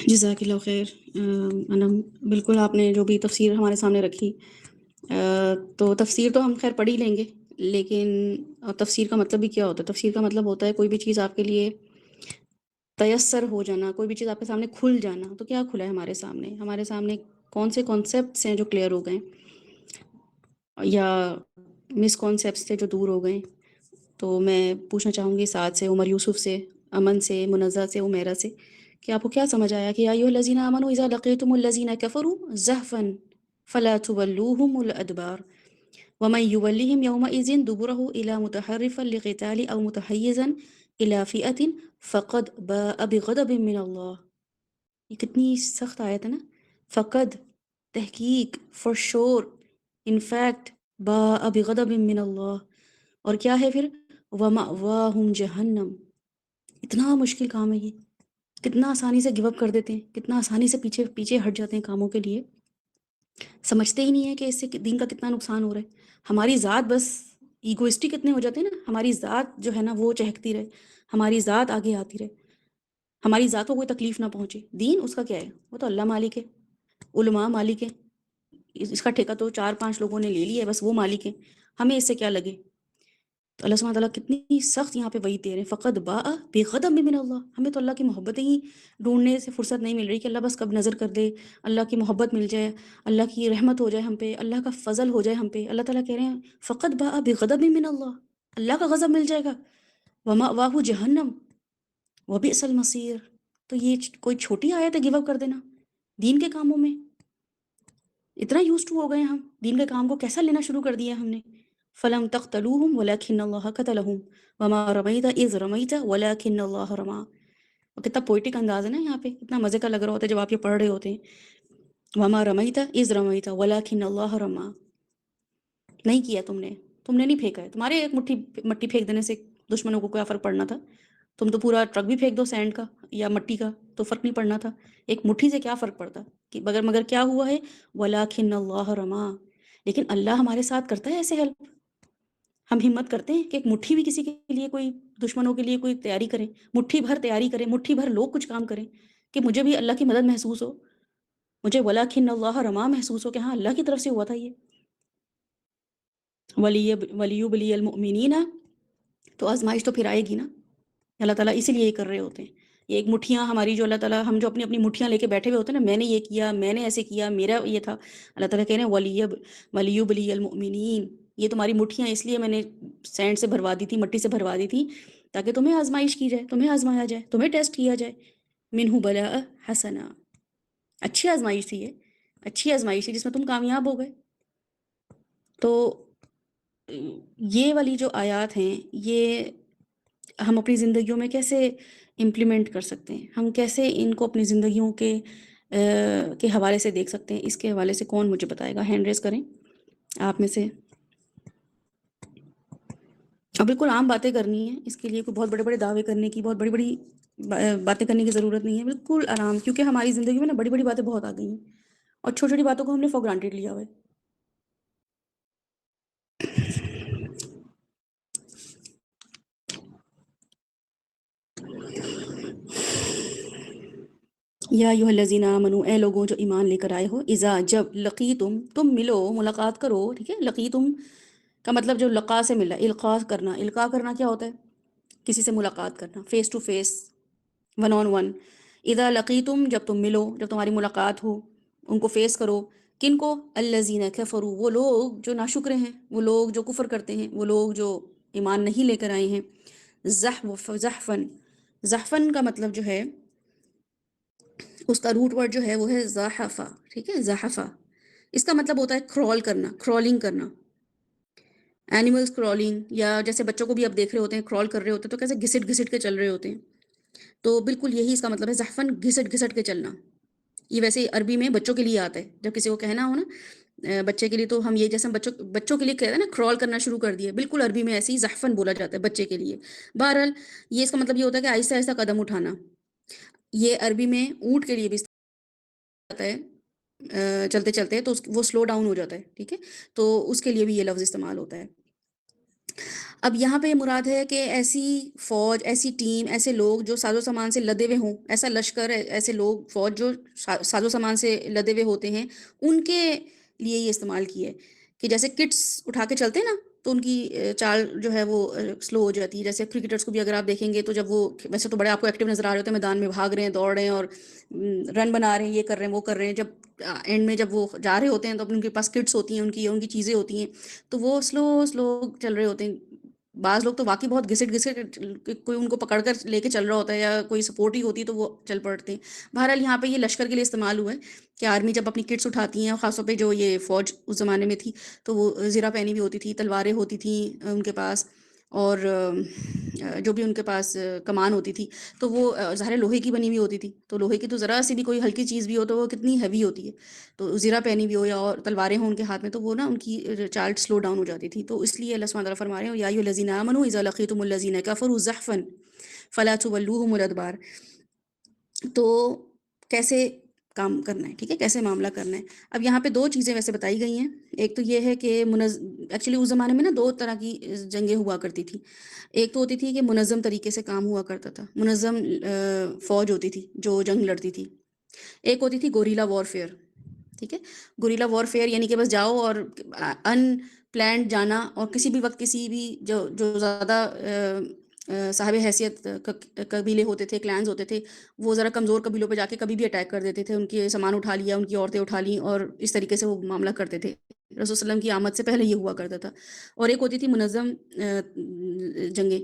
جزاک اللہ خیر انم، بالکل آپ نے جو بھی تفسیر ہمارے سامنے رکھی، تو تفسیر تو ہم خیر پڑھ ہی لیں گے، لیکن تفسیر کا مطلب بھی کیا ہوتا ہے؟ تفسیر کا مطلب ہوتا ہے کوئی بھی چیز آپ کے لیے تیسر ہو جانا، کوئی بھی چیز آپ کے سامنے کھل جانا۔ تو کیا کھلا ہے ہمارے سامنے؟ ہمارے سامنے کون سے کانسیپٹس ہیں جو کلیئر ہو گئے یا مس کانسیپٹس تھے جو دور ہو گئے؟ تو میں پوچھنا چاہوں گی سعد سے، عمر یوسف سے، امن سے، منزہ سے، عمیرہ سے کہ آپ کو کیا سمجھ آیا کہ یا ایھا الذین آمنوا اذا لقیتم الذین کفروا زحفا فلا تولوهم الادبار ومن یولہم یومئذ دبرہ الی متحرفا لقتال او متحیزا الی فئة فقد باء بغضب من اللہ۔ یہ کتنی سخت آیت ہے نا، فقد، تحقیق، فور شور، ان فیکٹ، باء بغضب من اللہ، اور کیا ہے پھر ومأواہم جہنم۔ اتنا مشکل کام ہے یہ، کتنا آسانی سے گیو اپ کر دیتے ہیں، کتنا آسانی سے پیچھے پیچھے ہٹ جاتے ہیں کاموں کے لیے، سمجھتے ہی نہیں ہے کہ اس سے دین کا کتنا نقصان ہو رہا ہے۔ ہماری ذات بس ایگوئسٹک کتنے ہو جاتے ہیں نا، ہماری ذات جو ہے نا وہ چہکتی رہے، ہماری ذات آگے آتی رہے، ہماری ذات کو کوئی تکلیف نہ پہنچے۔ دین اس کا کیا ہے؟ وہ تو اللہ مالک ہے، علماء مالک ہیں، اس کا ٹھیکہ تو 4-5 لوگوں نے لے لیا ہے، بس وہ مالک ہیں، ہمیں اس سے کیا لگے؟ تو اللہ سبحانہ تعالیٰ کتنی سخت یہاں پہ وعید دے رہے ہیں، فقد باء بغضب من اللہ۔ ہمیں تو اللہ کی محبتیں ہی ڈھونڈنے سے فرصت نہیں مل رہی کہ اللہ بس کب نظر کر دے، اللہ کی محبت مل جائے، اللہ کی رحمت ہو جائے ہم پہ، اللہ کا فضل ہو جائے ہم پہ۔ اللہ تعالیٰ کہہ رہے ہیں فقد باء بغضب من اللہ، اللہ کا غضب مل جائے گا، ومأواہ جہنم وبئس المصیر۔ تو یہ کوئی چھوٹی آیت ہے گیو اپ کر دینا دین کے کاموں میں؟ اتنا یوز ٹو ہو گئے ہم، دین کے کام کو کیسا لینا شروع کر دیا ہم نے۔ فلم تقتلوہم ولکن اللہ قتلہم وما رمیت اذ رمیت ولکن اللہ رما۔ اور کتنا پوئٹک انداز ہے نا یہاں پہ، اتنا مزے کا لگ رہا ہوتا ہے جب آپ یہ پڑھ رہے ہوتے ہیں۔ وما رمیت اذ رمیت ولکن اللہ رما، نہیں کیا تم نے نہیں پھینکا ہے، تمہارے ایک مٹھی مٹی پھینک دینے سے دشمنوں کو کیا فرق پڑنا تھا؟ تم تو پورا ٹرک بھی پھینک دو سینڈ کا یا مٹی کا تو فرق نہیں پڑنا تھا، ایک مٹھی سے کیا فرق پڑتا کہ مگر کیا ہوا ہے؟ وَلَٰكِنَّ اللَّهَ رَمَا۔ لیکن اللہ ہمارے ساتھ کرتا ہے ایسے ہیلپ، ہم ہمت کرتے ہیں کہ ایک مٹھی بھی کسی کے لیے، کوئی دشمنوں کے لیے کوئی تیاری کریں، مٹھی بھر تیاری کریں، مٹھی بھر لوگ کچھ کام کریں کہ مجھے بھی اللہ کی مدد محسوس ہو، مجھے وَلَٰكِنَّ اللَّهَ رَمَا محسوس ہو کہ ہاں اللہ کی طرف سے ہوا تھا یہ۔ وَلِيُبْلِيَ الْمُؤْمِنِينَ، تو آزمائش تو پھر آئے گی نا، اللہ تعالیٰ اسی لیے یہ کر رہے ہوتے ہیں۔ یہ ایک مٹھیاں ہماری جو اللہ تعالیٰ، ہم جو اپنی اپنی مٹھیاں لے کے بیٹھے ہوئے ہوتے ہیں نا، میں نے یہ کیا، میں نے ایسے کیا، میرا یہ تھا، اللہ تعالیٰ کہہ رہے ہیں وَلِيُبْلِيَ الْمُؤْمِنِينَ، یہ تمہاری مٹھیاں اس لیے میں نے سینڈ سے بھروا دی تھی، مٹی سے بھروا دی تھی تاکہ تمہیں آزمائش کی جائے، تمہیں آزمایا جائے، تمہیں ٹیسٹ کیا جائے۔ منہ بلاء حسنا، اچھی آزمائش تھی، یہ اچھی آزمائش تھی جس میں تم کامیاب ہو گئے۔ تو یہ والی جو آیات ہیں، یہ ہم اپنی زندگیوں میں کیسے امپلیمنٹ کر سکتے ہیں؟ ہم کیسے ان کو اپنی زندگیوں کے حوالے سے دیکھ سکتے ہیں؟ اس کے حوالے سے کون مجھے بتائے گا؟ ہینڈ ریز کریں آپ میں سے۔ اب بالکل عام باتیں کرنی ہیں، اس کے لیے کوئی بہت بڑے بڑے دعوے کرنے کی، بہت بڑی بڑی باتیں کرنے کی ضرورت نہیں ہے، بالکل آرام، کیونکہ ہماری زندگی میں نا بڑی بڑی باتیں بہت آ گئی ہیں اور چھوٹی چھوٹی باتوں کو ہم نے فار گرانٹیڈ لیا ہوا ہے۔ یا ایھا الذین آمنوا، اے لوگوں جو ایمان لے کر آئے ہو، اذا جب لقیتم، تم ملو، ملاقات کرو، ٹھیک ہے؟ لقیتم کا مطلب جو لقا سے ملا، القاء کرنا، القاء کرنا کیا ہوتا ہے؟ کسی سے ملاقات کرنا، face to face, one on one. اذا لقیتم، جب تم ملو، جب تمہاری ملاقات ہو، ان کو فیس کرو، کن کو؟ الذین کفروا، وہ لوگ جو ناشکرے ہیں، وہ لوگ جو کفر کرتے ہیں، وہ لوگ جو ایمان نہیں لے کر آئے ہیں۔ زحفن، زحفن کا مطلب جو ہے، اس کا روٹ ورڈ جو ہے وہ ہے زاحفہ، ٹھیک ہے؟ زاحفہ، اس کا مطلب ہوتا ہے کرال کرنا، کرالنگ کرنا، اینیملز کرالنگ، یا جیسے بچوں کو بھی آپ دیکھ رہے ہوتے ہیں کرال کر رہے ہوتے ہیں تو کیسے گھسٹ گھسٹ کے چل رہے ہوتے ہیں، تو بالکل یہی اس کا مطلب ہے، زحفن، گھسٹ گھسٹ کے چلنا، یہ ویسے عربی میں بچوں کے لیے آتا ہے، جب کسی کو کہنا ہو نا بچے کے لیے، تو ہم یہ جیسے ہم بچوں کے لیے کہتے ہیں نا کرال کرنا شروع کر دیا، بالکل عربی میں ایسے ہی زحفن بولا جاتا ہے بچے کے لیے. بہرحال یہ اس کا مطلب یہ ہوتا ہے کہ آہستہ آہستہ قدم اٹھانا. یہ عربی میں اونٹ کے لیے بھی جاتا ہے چلتے چلتے، تو وہ سلو ڈاؤن ہو جاتا ہے. ٹھیک ہے، تو اس کے لیے بھی یہ لفظ استعمال ہوتا ہے. اب یہاں پہ مراد ہے کہ ایسی فوج، ایسی ٹیم، ایسے لوگ جو ساز و سامان سے لدے ہوئے ہوں، ایسا لشکر، ایسے لوگ، فوج جو ساز و سامان سے لدے ہوئے ہوتے ہیں، ان کے لیے یہ استعمال کیا ہے. کہ جیسے کٹس اٹھا کے چلتے ہیں نا، تو ان کی چال جو ہے وہ سلو ہو جاتی ہے. جیسے کرکٹرز کو بھی اگر آپ دیکھیں گے تو جب وہ ویسے تو بڑے آپ کو ایکٹیو نظر آ رہے ہوتے ہیں، میدان میں بھاگ رہے ہیں، دوڑ رہے ہیں اور رن بنا رہے ہیں، یہ کر رہے ہیں، وہ کر رہے ہیں، جب اینڈ میں جب وہ جا رہے ہوتے ہیں تو ان کے پاس کٹس ہوتی ہیں، ان کی چیزیں ہوتی ہیں، تو وہ سلو چل رہے ہوتے ہیں. بعض لوگ تو واقعی بہت گھسٹ کوئی ان کو پکڑ کر لے کے چل رہا ہوتا ہے، یا کوئی سپورٹ ہی ہوتی ہے تو وہ چل پڑتے ہیں. بہرحال یہاں پہ یہ لشکر کے لیے استعمال ہوا ہے کہ آرمی جب اپنی کٹس اٹھاتی ہیں، خاص طور پہ جو یہ فوج اس زمانے میں تھی، تو وہ زرہ پہنی ہوئی ہوتی تھی، تلواریں ہوتی تھیں ان کے پاس، اور جو بھی ان کے پاس کمان ہوتی تھی، تو وہ ظاہر لوہے کی بنی ہوئی ہوتی تھی. تو لوہے کی تو ذرا سی بھی کوئی ہلکی چیز بھی ہو تو وہ کتنی ہیوی ہوتی ہے. تو زرہ پہنی ہوئی ہو یا اور تلواریں ہوں ان کے ہاتھ میں، تو وہ نا ان کی چال سلو ڈاؤن ہو جاتی تھی. تو اس لیے اللہ سبحانہ وتعالیٰ فرما رہے ہیں یا ایھا الذین آمنوا اذا لقیتم الذین کفروا زحفا فلا تولوهم الادبار. تو کیسے کام کرنا ہے، ٹھیک ہے، کیسے معاملہ کرنا ہے. اب یہاں پہ دو چیزیں ویسے بتائی گئی ہیں. ایک تو یہ ہے کہ ایکچولی اس زمانے میں نا دو طرح کی جنگیں ہوا کرتی تھی. ایک تو ہوتی تھی کہ منظم طریقے سے کام ہوا کرتا تھا، منظم فوج ہوتی تھی جو جنگ لڑتی تھی. ایک ہوتی تھی گوریلا وارفیئر. ٹھیک ہے، گوریلا وارفیئر یعنی کہ بس جاؤ اور ان پلانڈ جانا، اور کسی بھی وقت کسی بھی جو زیادہ صاحب حیثیت قبیلے ہوتے تھے، کلانز ہوتے تھے، وہ ذرا کمزور قبیلوں پہ جا کے کبھی بھی اٹیک کر دیتے تھے، ان کے سامان اٹھا لیا، ان کی عورتیں اٹھا لیں، اور اس طریقے سے وہ معاملہ کرتے تھے. رسول صلی اللہ علیہ وسلم کی آمد سے پہلے یہ ہوا کرتا تھا. اور ایک ہوتی تھی منظم جنگیں،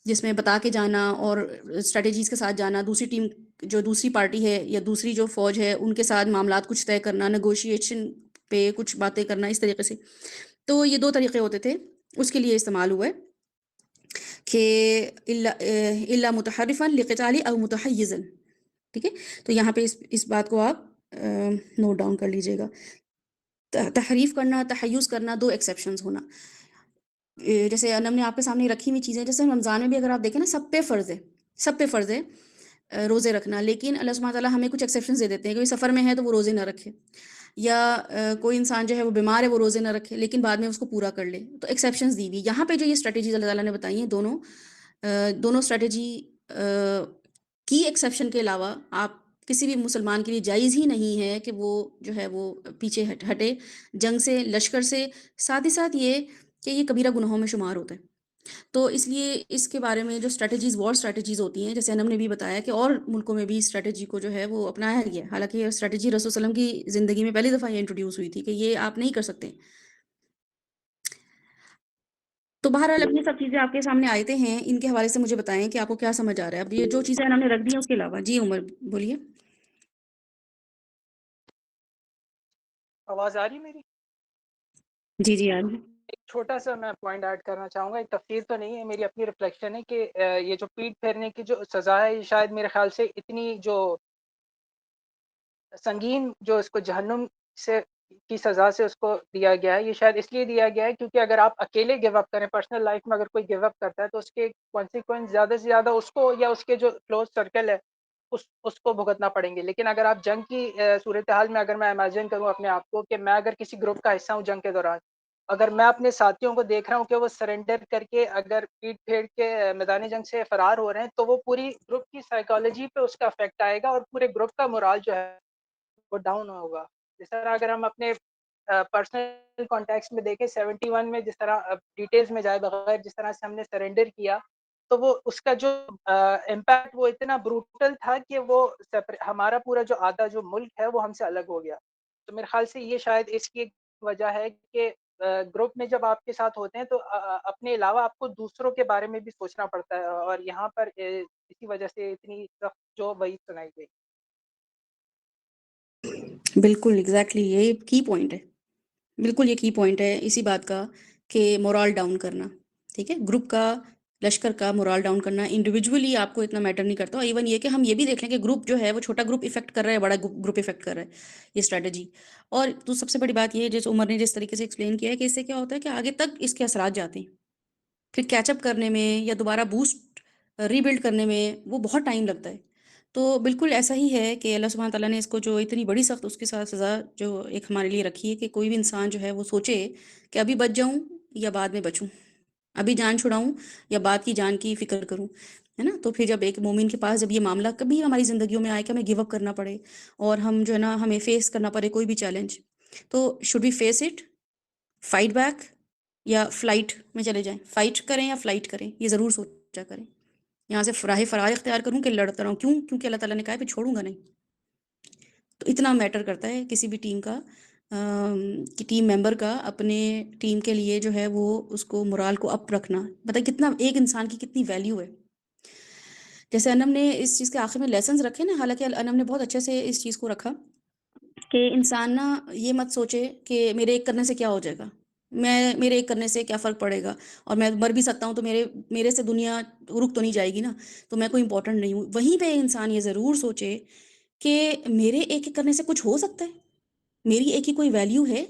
جس میں بتا کے جانا اور اسٹریٹجیز کے ساتھ جانا، دوسری ٹیم جو دوسری پارٹی ہے یا دوسری جو فوج ہے ان کے ساتھ معاملات کچھ طے کرنا، نیگوشیشن پہ کچھ باتیں کرنا، اس طریقے سے. تو یہ دو طریقے ہوتے تھے، اس کے لیے استعمال ہوا ہے کہ الا متحرفا لقتال او متحیزا. ٹھیک ہے، تو یہاں پہ اس بات کو آپ نوٹ ڈاؤن کر لیجئے گا. تحریف کرنا، تحیز کرنا، دو ایکسیپشنز ہونا. جیسے ہم نے آپ کے سامنے رکھی ہوئی چیزیں، جیسے رمضان میں بھی اگر آپ دیکھیں نا، سب پہ فرض ہے روزے رکھنا، لیکن اللہ سبحانہ تعالیٰ ہمیں کچھ ایکسیپشنز دے دیتے ہیں کہ سفر میں ہے تو وہ روزے نہ رکھے، یا کوئی انسان جو ہے وہ بیمار ہے وہ روزے نہ رکھے، لیکن بعد میں اس کو پورا کر لے. تو ایکسیپشنز دی ہوئی. یہاں پہ جو یہ اسٹریٹجیز اللہ تعالیٰ نے بتائی ہیں، دونوں اسٹریٹجی کی ایکسیپشن کے علاوہ آپ کسی بھی مسلمان کے لیے جائز ہی نہیں ہے کہ وہ جو ہے وہ پیچھے ہٹے جنگ سے، لشکر سے. ساتھ ہی ساتھ یہ کہ یہ کبیرہ گناہوں میں شمار ہوتا ہے. تو اس لیے اس کے بارے میں جو اسٹریٹجیز، وار اسٹریٹجیز ہوتی ہیں، جیسے انم نے بھی بتایا کہ اور ملکوں میں بھی اسٹریٹجی کو جو ہے وہ اپنایا گیا. حالانکہ یہ اسٹریٹجی رسول صلی اللہ علیہ وسلم کی زندگی میں پہلی دفعہ یہ انٹروڈیوس ہوئی تھی کہ یہ آپ نہیں کر سکتے. تو بہرحال اپنی سب چیزیں آپ کے سامنے آیتیں ہیں، ان کے حوالے سے مجھے بتائیں کہ آپ کو کیا سمجھ آ رہا ہے. اب یہ جو چیزیں انہوں نے رکھ دی ہیں اس کے علاوہ. جی عمر بولیے. آواز آ رہی میری؟ جی جی آ رہی ہے. ایک چھوٹا سا میں پوائنٹ ایڈ کرنا چاہوں گا. ایک تفسیر تو نہیں ہے، میری اپنی ریفلیکشن ہے کہ یہ جو پیٹ پھیرنے کی جو سزا ہے، یہ شاید میرے خیال سے اتنی جو سنگین جو اس کو جہنم سے کی سزا سے اس کو دیا گیا ہے، یہ شاید اس لیے دیا گیا ہے کیونکہ اگر آپ اکیلے گیو اپ کریں، پرسنل لائف میں اگر کوئی گیو اپ کرتا ہے تو اس کے کانسیکوینس زیادہ سے زیادہ اس کو یا اس کے جو کلوز سرکل ہے اس کو بھگتنا پڑیں گے. لیکن اگر آپ جنگ کی صورتحال میں اگر میں امیجن کروں اپنے آپ کو کہ میں اگر کسی گروپ کا حصہ ہوں جنگ کے دوران، اگر میں اپنے ساتھیوں کو دیکھ رہا ہوں کہ وہ سرنڈر کر کے اگر پیٹ پھیر کے میدان جنگ سے فرار ہو رہے ہیں، تو وہ پوری گروپ کی سائیکالوجی پہ اس کا افیکٹ آئے گا اور پورے گروپ کا مورال جو ہے وہ ڈاؤن ہوگا. جس طرح اگر ہم اپنے پرسنل کانٹیکس میں دیکھیں، 71 میں جس طرح ڈیٹیلز میں جائے بغیر جس طرح سے ہم نے سرنڈر کیا، تو وہ اس کا جو امپیکٹ وہ اتنا بروٹل تھا کہ وہ ہمارا پورا جو آدھا جو ملک ہے وہ ہم سے الگ ہو گیا. تو میرے خیال سے یہ شاید اس کی ایک وجہ ہے کہ گروپ میں جب آپ کے ساتھ ہوتے ہیں تو اپنے علاوہ آپ کو دوسروں کے بارے میں بھی سوچنا پڑتا ہے، اور یہاں پر اسی وجہ سے اتنی سخت جو وعید سنائی گئی. بالکل ایگزیکٹلی یہ کی پوائنٹ ہے. بالکل یہ کی پوائنٹ ہے اسی بات کا کہ مورال ڈاؤن کرنا. ٹھیک ہے، گروپ کا لشکر کا مورال ڈاؤن کرنا انڈیویجولی آپ کو اتنا میٹر نہیں کرتا. اور ایون یہ کہ ہم یہ بھی دیکھ لیں کہ گروپ جو ہے وہ چھوٹا گروپ افیکٹ کر رہا ہے، بڑا گروپ افیکٹ کر رہا ہے، یہ اسٹریٹجی. اور تو سب سے بڑی بات یہ ہے جس عمر نے جس طریقے سے ایکسپلین کیا ہے کہ اس سے کیا ہوتا ہے کہ آگے تک اس کے اثرات جاتے ہیں، پھر کیچ اپ کرنے میں یا دوبارہ بوسٹ ری بلڈ کرنے میں وہ بہت ٹائم لگتا ہے. تو بالکل ایسا ہی ہے کہ اللہ سبحانہ تعالیٰ نے اس کو جو اتنی بڑی سخت اس کے ساتھ سزا جو ایک ہمارے لیے رکھی ہے کہ کوئی بھی انسان جو ہے وہ سوچے کہ ابھی بچ جاؤں یا بعد میں بچوں، ابھی جان چھڑاؤں یا بعد کی جان کی فکر کروں، ہے نا. تو پھر جب ایک مومن کے پاس جب یہ معاملہ کبھی ہماری زندگیوں میں آئے کہ ہمیں گیو اپ کرنا پڑے اور ہم جو ہے نا ہمیں فیس کرنا پڑے کوئی بھی چیلنج، تو should we face it, fight back یا فلائٹ میں چلے جائیں، فائٹ کریں یا فلائٹ کریں، یہ ضرور سوچا کریں. یہاں سے راہ فرار اختیار کروں کہ لڑتا رہوں، کیونکہ اللہ تعالیٰ نے کہا ہے پھر چھوڑوں گا نہیں. تو اتنا میٹر کرتا ہے کسی بھی ٹیم کا کہ ٹیم ممبر کا اپنے ٹیم کے لیے جو ہے وہ اس کو مورال کو اپ رکھنا. بتائیں کتنا ایک انسان کی کتنی ویلیو ہے. جیسے انم نے اس چیز کے آخر میں لیسنز رکھے نا، حالانکہ انم نے بہت اچھے سے اس چیز کو رکھا کہ انسان نا یہ مت سوچے کہ میرے ایک کرنے سے کیا ہو جائے گا، میرے ایک کرنے سے کیا فرق پڑے گا، اور میں مر بھی سکتا ہوں تو میرے سے دنیا رک تو نہیں جائے گی نا، تو میں کوئی امپورٹنٹ نہیں ہوں. وہیں پہ انسان یہ ضرور سوچے کہ میرے ایک کرنے سے کچھ ہو سکتا ہے، میری ایک ہی کوئی ویلیو ہے.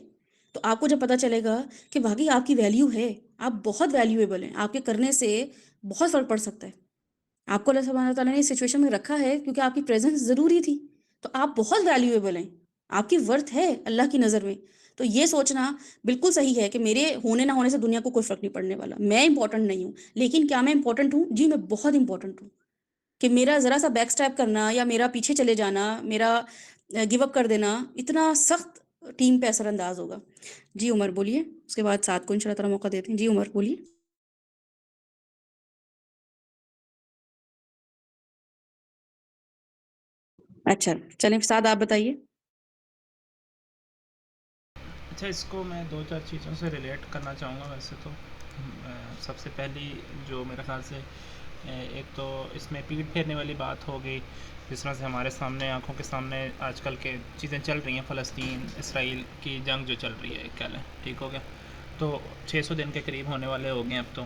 تو آپ کو جب پتہ چلے گا کہ واقعی آپ کی ویلیو ہے، آپ بہت ویلیویبل ہیں، آپ کے کرنے سے بہت فرق پڑ سکتا ہے. آپ کو اللہ سبحانہ تعالیٰ نے اس سچویشن میں رکھا ہے کیونکہ آپ کی پریزنس ضروری تھی، تو آپ بہت ویلیویبل ہیں، آپ کی ورتھ ہے اللہ کی نظر میں. تو یہ سوچنا بالکل صحیح ہے کہ میرے ہونے نہ ہونے سے دنیا کو کوئی فرق نہیں پڑنے والا، میں امپورٹنٹ نہیں ہوں. لیکن کیا میں امپورٹنٹ ہوں؟ جی میں بہت امپورٹنٹ ہوں. کہ میرا ذرا سا بیک سٹیپ کرنا یا میرا پیچھے چلے جانا، میرا گیو اپ کر دینا اتنا سخت ٹیم پہ اثر انداز ہوگا. جی عمر بولیے، اس کے بعد ساتھ کو ان شاء اللہ تعالیٰ موقع دیتے ہیں. جی عمر بولیے. اچھا چلیں ساتھ آپ بتائیے. اچھا، اس کو میں 2-4 چیزوں سے ریلیٹ کرنا چاہوں گا. ویسے تو سب سے پہلی جو میرے خیال سے ایک تو اس میں پیٹ پھیرنے والی بات ہو گئی، جس طرح سے ہمارے سامنے آنکھوں کے سامنے آج کل کے چیزیں چل رہی ہیں، فلسطین اسرائیل کی جنگ جو چل رہی ہے، کہہ لیں ٹھیک ہو گیا، تو 600 دن کے قریب ہونے والے ہو گئے اب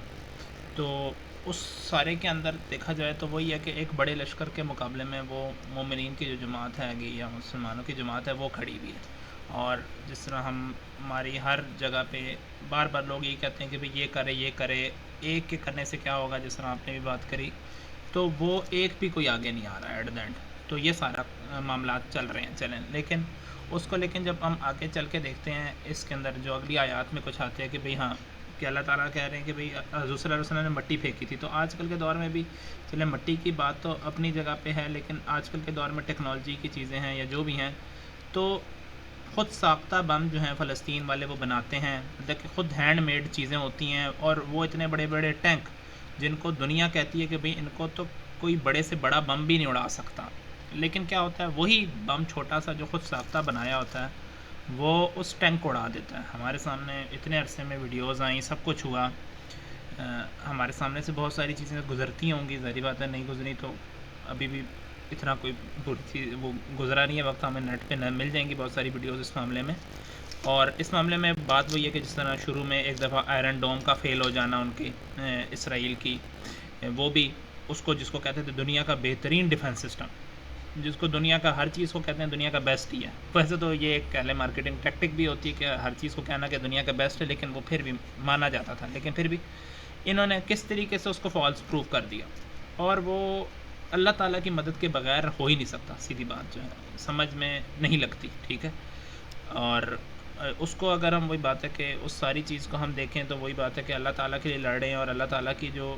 تو اس سارے کے اندر دیکھا جائے تو وہی ہے کہ ایک بڑے لشکر کے مقابلے میں وہ مومنین کی جو جماعت ہے گی یا مسلمانوں کی جماعت ہے وہ کھڑی ہوئی ہے. اور جس طرح ہماری ہر جگہ پہ بار بار لوگ یہ کہتے ہیں کہ بھئی یہ کرے، ایک کے کرنے سے کیا ہوگا، جس طرح آپ نے بھی بات کری، تو وہ ایک بھی کوئی آگے نہیں آ رہا ہے ایٹ دا اینڈ. تو یہ سارا معاملات چل رہے ہیں چلیں، لیکن جب ہم آگے چل کے دیکھتے ہیں اس کے اندر جو اگلی آیات میں کچھ آتے ہیں کہ بھئی ہاں کہ اللہ تعالیٰ کہہ رہے ہیں کہ بھئی حضور صلی اللہ علیہ وسلم نے مٹی پھینکی تھی. تو آج کل کے دور میں بھی چلیں مٹی کی بات تو اپنی جگہ پہ ہے، لیکن آج کل کے دور میں ٹیکنالوجی کی چیزیں ہیں یا جو بھی ہیں، تو خود ساختہ بم جو ہیں فلسطین والے وہ بناتے ہیں، کہ خود ہینڈ میڈ چیزیں ہوتی ہیں، اور وہ اتنے بڑے بڑے ٹینک جن کو دنیا کہتی ہے کہ بھئی ان کو تو کوئی بڑے سے بڑا بم بھی نہیں اڑا سکتا، لیکن کیا ہوتا ہے وہی بم چھوٹا سا جو خود ساختہ بنایا ہوتا ہے وہ اس ٹینک کو اڑا دیتا ہے. ہمارے سامنے اتنے عرصے میں ویڈیوز آئیں، سب کچھ ہوا، ہمارے سامنے سے بہت ساری چیزیں گزرتی ہوں گی، ظاہری بات ہے نہیں گزری تو ابھی بھی اتنا کوئی بری چیز وہ گزرا نہیں ہے وقت، ہمیں نیٹ پہ مل جائیں گی بہت ساری ویڈیوز اس معاملے میں. اور اس معاملے میں بات وہی ہے کہ جس طرح شروع میں ایک دفعہ آئرن ڈوم کا فیل ہو جانا ان کی اسرائیل کی، وہ بھی اس کو جس کو کہتے تھے دنیا کا بہترین ڈیفنس سسٹم، جس کو دنیا کا ہر چیز کو کہتے ہیں دنیا کا بیسٹ ہی ہے. ویسے تو یہ ایک کہہ لیں مارکیٹنگ ٹیکٹک بھی ہوتی ہے کہ ہر چیز کو کہنا کہ دنیا کا بیسٹ ہے، لیکن وہ پھر بھی مانا جاتا تھا، لیکن پھر بھی انہوں نے کس طریقے سے اس کو فالس پروف کر دیا. اور وہ اللہ تعالیٰ کی مدد کے بغیر ہو ہی نہیں سکتا، سیدھی بات جو ہے سمجھ میں نہیں لگتی، ٹھیک ہے. اور اس کو اگر ہم وہی بات ہے کہ اس ساری چیز کو ہم دیکھیں تو وہی بات ہے کہ اللہ تعالیٰ کے لیے لڑیں، اور اللہ تعالیٰ کی جو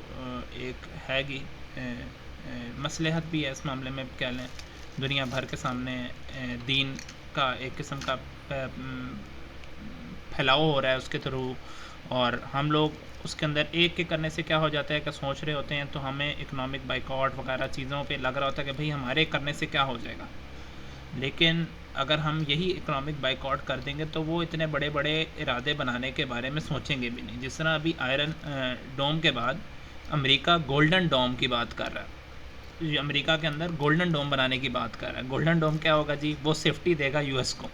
ایک ہے گی مصلحت بھی ہے اس معاملے میں، کہہ لیں دنیا بھر کے سامنے دین کا ایک قسم کا پھیلاؤ ہو رہا ہے اس کے تھرو، اور ہم لوگ اس کے اندر ایک کے کرنے سے کیا ہو جاتا ہے کہ سوچ رہے ہوتے ہیں تو ہمیں اکنامک بائیکاٹ وغیرہ چیزوں پہ لگ رہا ہوتا ہے کہ بھئی ہمارے کرنے سے کیا ہو جائے گا. لیکن اگر ہم یہی اکنامک بائیکاٹ کر دیں گے تو وہ اتنے بڑے بڑے ارادے بنانے کے بارے میں سوچیں گے بھی نہیں. جس طرح ابھی آئرن ڈوم کے بعد امریکہ گولڈن ڈوم کی بات کر رہا ہے، جی امریکہ کے اندر گولڈن ڈوم بنانے کی بات کر رہا ہے. گولڈن ڈوم کیا ہوگا جی؟ وہ سیفٹی دے گا یو ایس کو.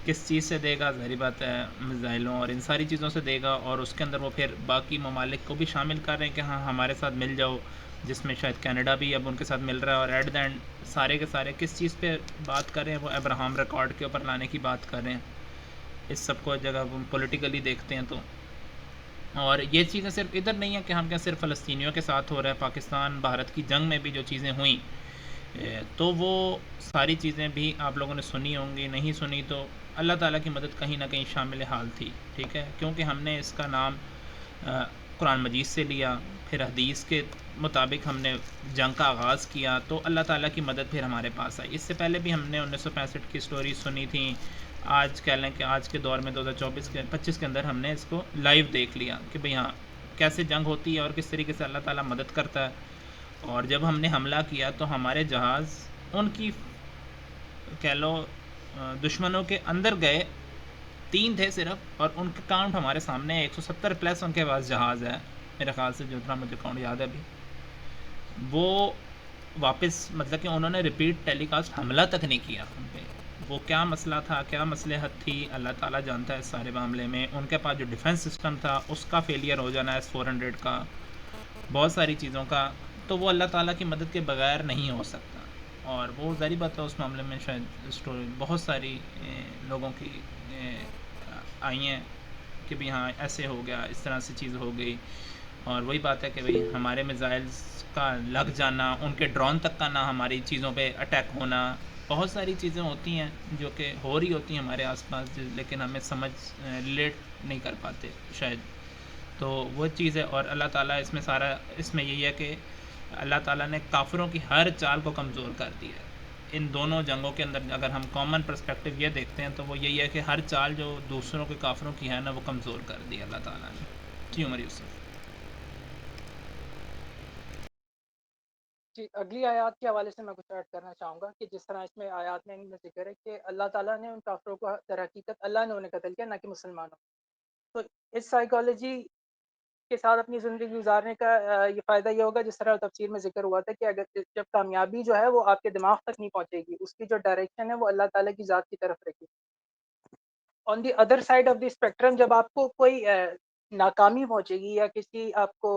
کس چیز سے دے گا؟ ظاہری بات ہے میزائلوں اور ان ساری چیزوں سے دے گا، اور اس کے اندر وہ پھر باقی ممالک کو بھی شامل کر رہے ہیں کہ ہاں ہمارے ساتھ مل جاؤ، جس میں شاید کینیڈا بھی اب ان کے ساتھ مل رہا ہے، اور ایٹ دا اینڈ سارے کے سارے کس چیز پہ بات کر رہے ہیں؟ وہ ابراہم ریکارڈ کے اوپر لانے کی بات کر رہے ہیں۔ اس سب کو جگہ پولیٹیکلی دیکھتے ہیں تو، اور یہ چیزیں صرف ادھر نہیں ہیں کہ ہم کیا صرف فلسطینیوں کے ساتھ ہو رہا ہے، پاکستان بھارت کی جنگ میں بھی جو چیزیں ہوئیں تو وہ ساری چیزیں بھی آپ لوگوں نے سنی ہوں گی، نہیں سنی تو اللہ تعالیٰ کی مدد کہیں نہ کہیں شامل حال تھی، ٹھیک ہے، کیونکہ ہم نے اس کا نام قرآن مجید سے لیا، پھر حدیث کے مطابق ہم نے جنگ کا آغاز کیا، تو اللہ تعالیٰ کی مدد پھر ہمارے پاس آئی۔ اس سے پہلے بھی ہم نے 1965 کی سٹوری سنی تھیں، آج کہہ لیں کہ آج کے دور میں 2024-25 کے اندر ہم نے اس کو لائیو دیکھ لیا کہ بھئی ہاں کیسے جنگ ہوتی ہے اور کس طریقے سے اللہ تعالیٰ مدد کرتا ہے۔ اور جب ہم نے حملہ کیا تو ہمارے جہاز ان کی کہہ لو دشمنوں کے اندر گئے، 3 تھے صرف، اور ان کا کاؤنٹ ہمارے سامنے 170 پلس ان کے پاس جہاز ہے میرے خیال سے، جتنا مجھے کاؤنٹ یاد ہے ابھی۔ وہ واپس مطلب کہ انہوں نے ریپیٹ ٹیلی کاسٹ حملہ تک نہیں کیا ان پہ۔ وہ کیا مسئلہ تھا، کیا مصلحت تھی، اللہ تعالیٰ جانتا ہے اس سارے معاملے میں۔ ان کے پاس جو ڈیفنس سسٹم تھا اس کا فیلئر ہو جانا ہے S-400 کا، بہت ساری چیزوں کا، تو وہ اللہ تعالیٰ کی مدد کے بغیر نہیں ہو سکتا۔ اور وہ ظاہری بات ہے اس معاملے میں شاید اسٹوری بہت ساری لوگوں کی آئی ہیں کہ بھی ہاں ایسے ہو گیا، اس طرح سے چیز ہو گئی۔ اور وہی بات ہے کہ بھئی ہمارے میزائلز کا لگ جانا، ان کے ڈرون تک کا نہ ہماری چیزوں پہ اٹیک ہونا، بہت ساری چیزیں ہوتی ہیں جو کہ ہو رہی ہوتی ہیں ہمارے آس پاس، لیکن ہمیں سمجھ ریلیٹ نہیں کر پاتے شاید۔ تو وہ چیز ہے، اور اللہ تعالیٰ اس میں سارا اس میں یہی ہے کہ اللہ تعالیٰ نے کافروں کی ہر چال کو کمزور کر دیا ہے۔ ان دونوں جنگوں کے اندر اگر ہم کامن پرسپیکٹو یہ دیکھتے ہیں تو وہ یہی ہے کہ ہر چال جو دوسروں کے کافروں کی ہے نا وہ کمزور کر دی ہے اللہ تعالیٰ نے۔ جی عمر یوسف۔ جی، اگلی آیات کے حوالے سے میں کچھ ایڈ کرنا چاہوں گا کہ جس طرح اس میں آیات میں ذکر ہے کہ اللہ تعالیٰ نے ان کافروں کو در حقیقت اللہ نے انہیں قتل کیا، نہ کہ مسلمانوں۔ تو اس سائیکالوجی کے ساتھ اپنی زندگی گزارنے کا یہ فائدہ یہ ہوگا، جس طرح تفسیر میں ذکر ہوا تھا کہ اگر جب کامیابی جو ہے وہ آپ کے دماغ تک نہیں پہنچے گی، اس کی جو ڈائریکشن ہے وہ اللہ تعالیٰ کی ذات کی طرف رکھے گی۔ On the other side of the spectrum جب آپ کو کوئی ناکامی پہنچے گی یا کسی آپ کو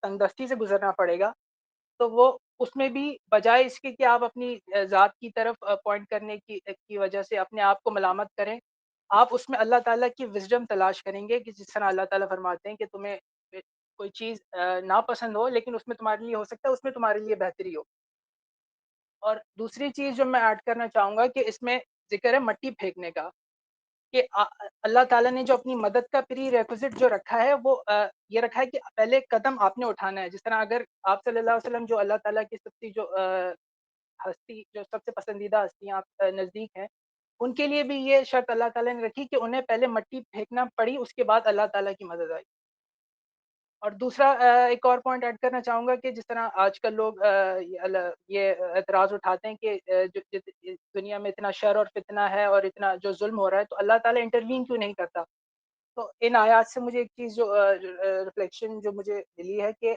تنگ دستی سے گزرنا پڑے گا، تو وہ اس میں بھی بجائے اس کے کہ آپ اپنی ذات کی طرف پوائنٹ کرنے کی وجہ سے اپنے آپ کو ملامت کریں، آپ اس میں اللہ تعالیٰ کی وزڈم تلاش کریں گے کہ جس طرح اللہ تعالیٰ فرماتے ہیں کہ تمہیں کوئی چیز ناپسند ہو لیکن اس میں تمہارے لیے ہو سکتا ہے اس میں تمہارے لیے بہتری ہو۔ اور دوسری چیز جو میں ایڈ کرنا چاہوں گا کہ اس میں ذکر ہے مٹی پھینکنے کا، کہ اللہ تعالیٰ نے جو اپنی مدد کا پری ریکوزٹ جو رکھا ہے وہ یہ رکھا ہے کہ پہلے قدم آپ نے اٹھانا ہے۔ جس طرح اگر آپ صلی اللہ علیہ وسلم جو اللہ تعالیٰ کی سب سے جو ہستی جو سب سے پسندیدہ ہستیاں آپ نزدیک ہیں، ان کے لیے بھی یہ شرط اللہ تعالیٰ نے رکھی کہ انہیں پہلے مٹی پھینکنا پڑی، اس کے بعد اللہ تعالیٰ کی مدد آئی۔ اور دوسرا ایک اور پوائنٹ ایڈ کرنا چاہوں گا کہ جس طرح آج کل لوگ یہ اعتراض اٹھاتے ہیں کہ دنیا میں اتنا شر اور فتنہ ہے اور اتنا جو ظلم ہو رہا ہے تو اللہ تعالیٰ انٹروین کیوں نہیں کرتا؟ تو ان آیات سے مجھے ایک چیز جو ریفلیکشن جو مجھے ملی ہے کہ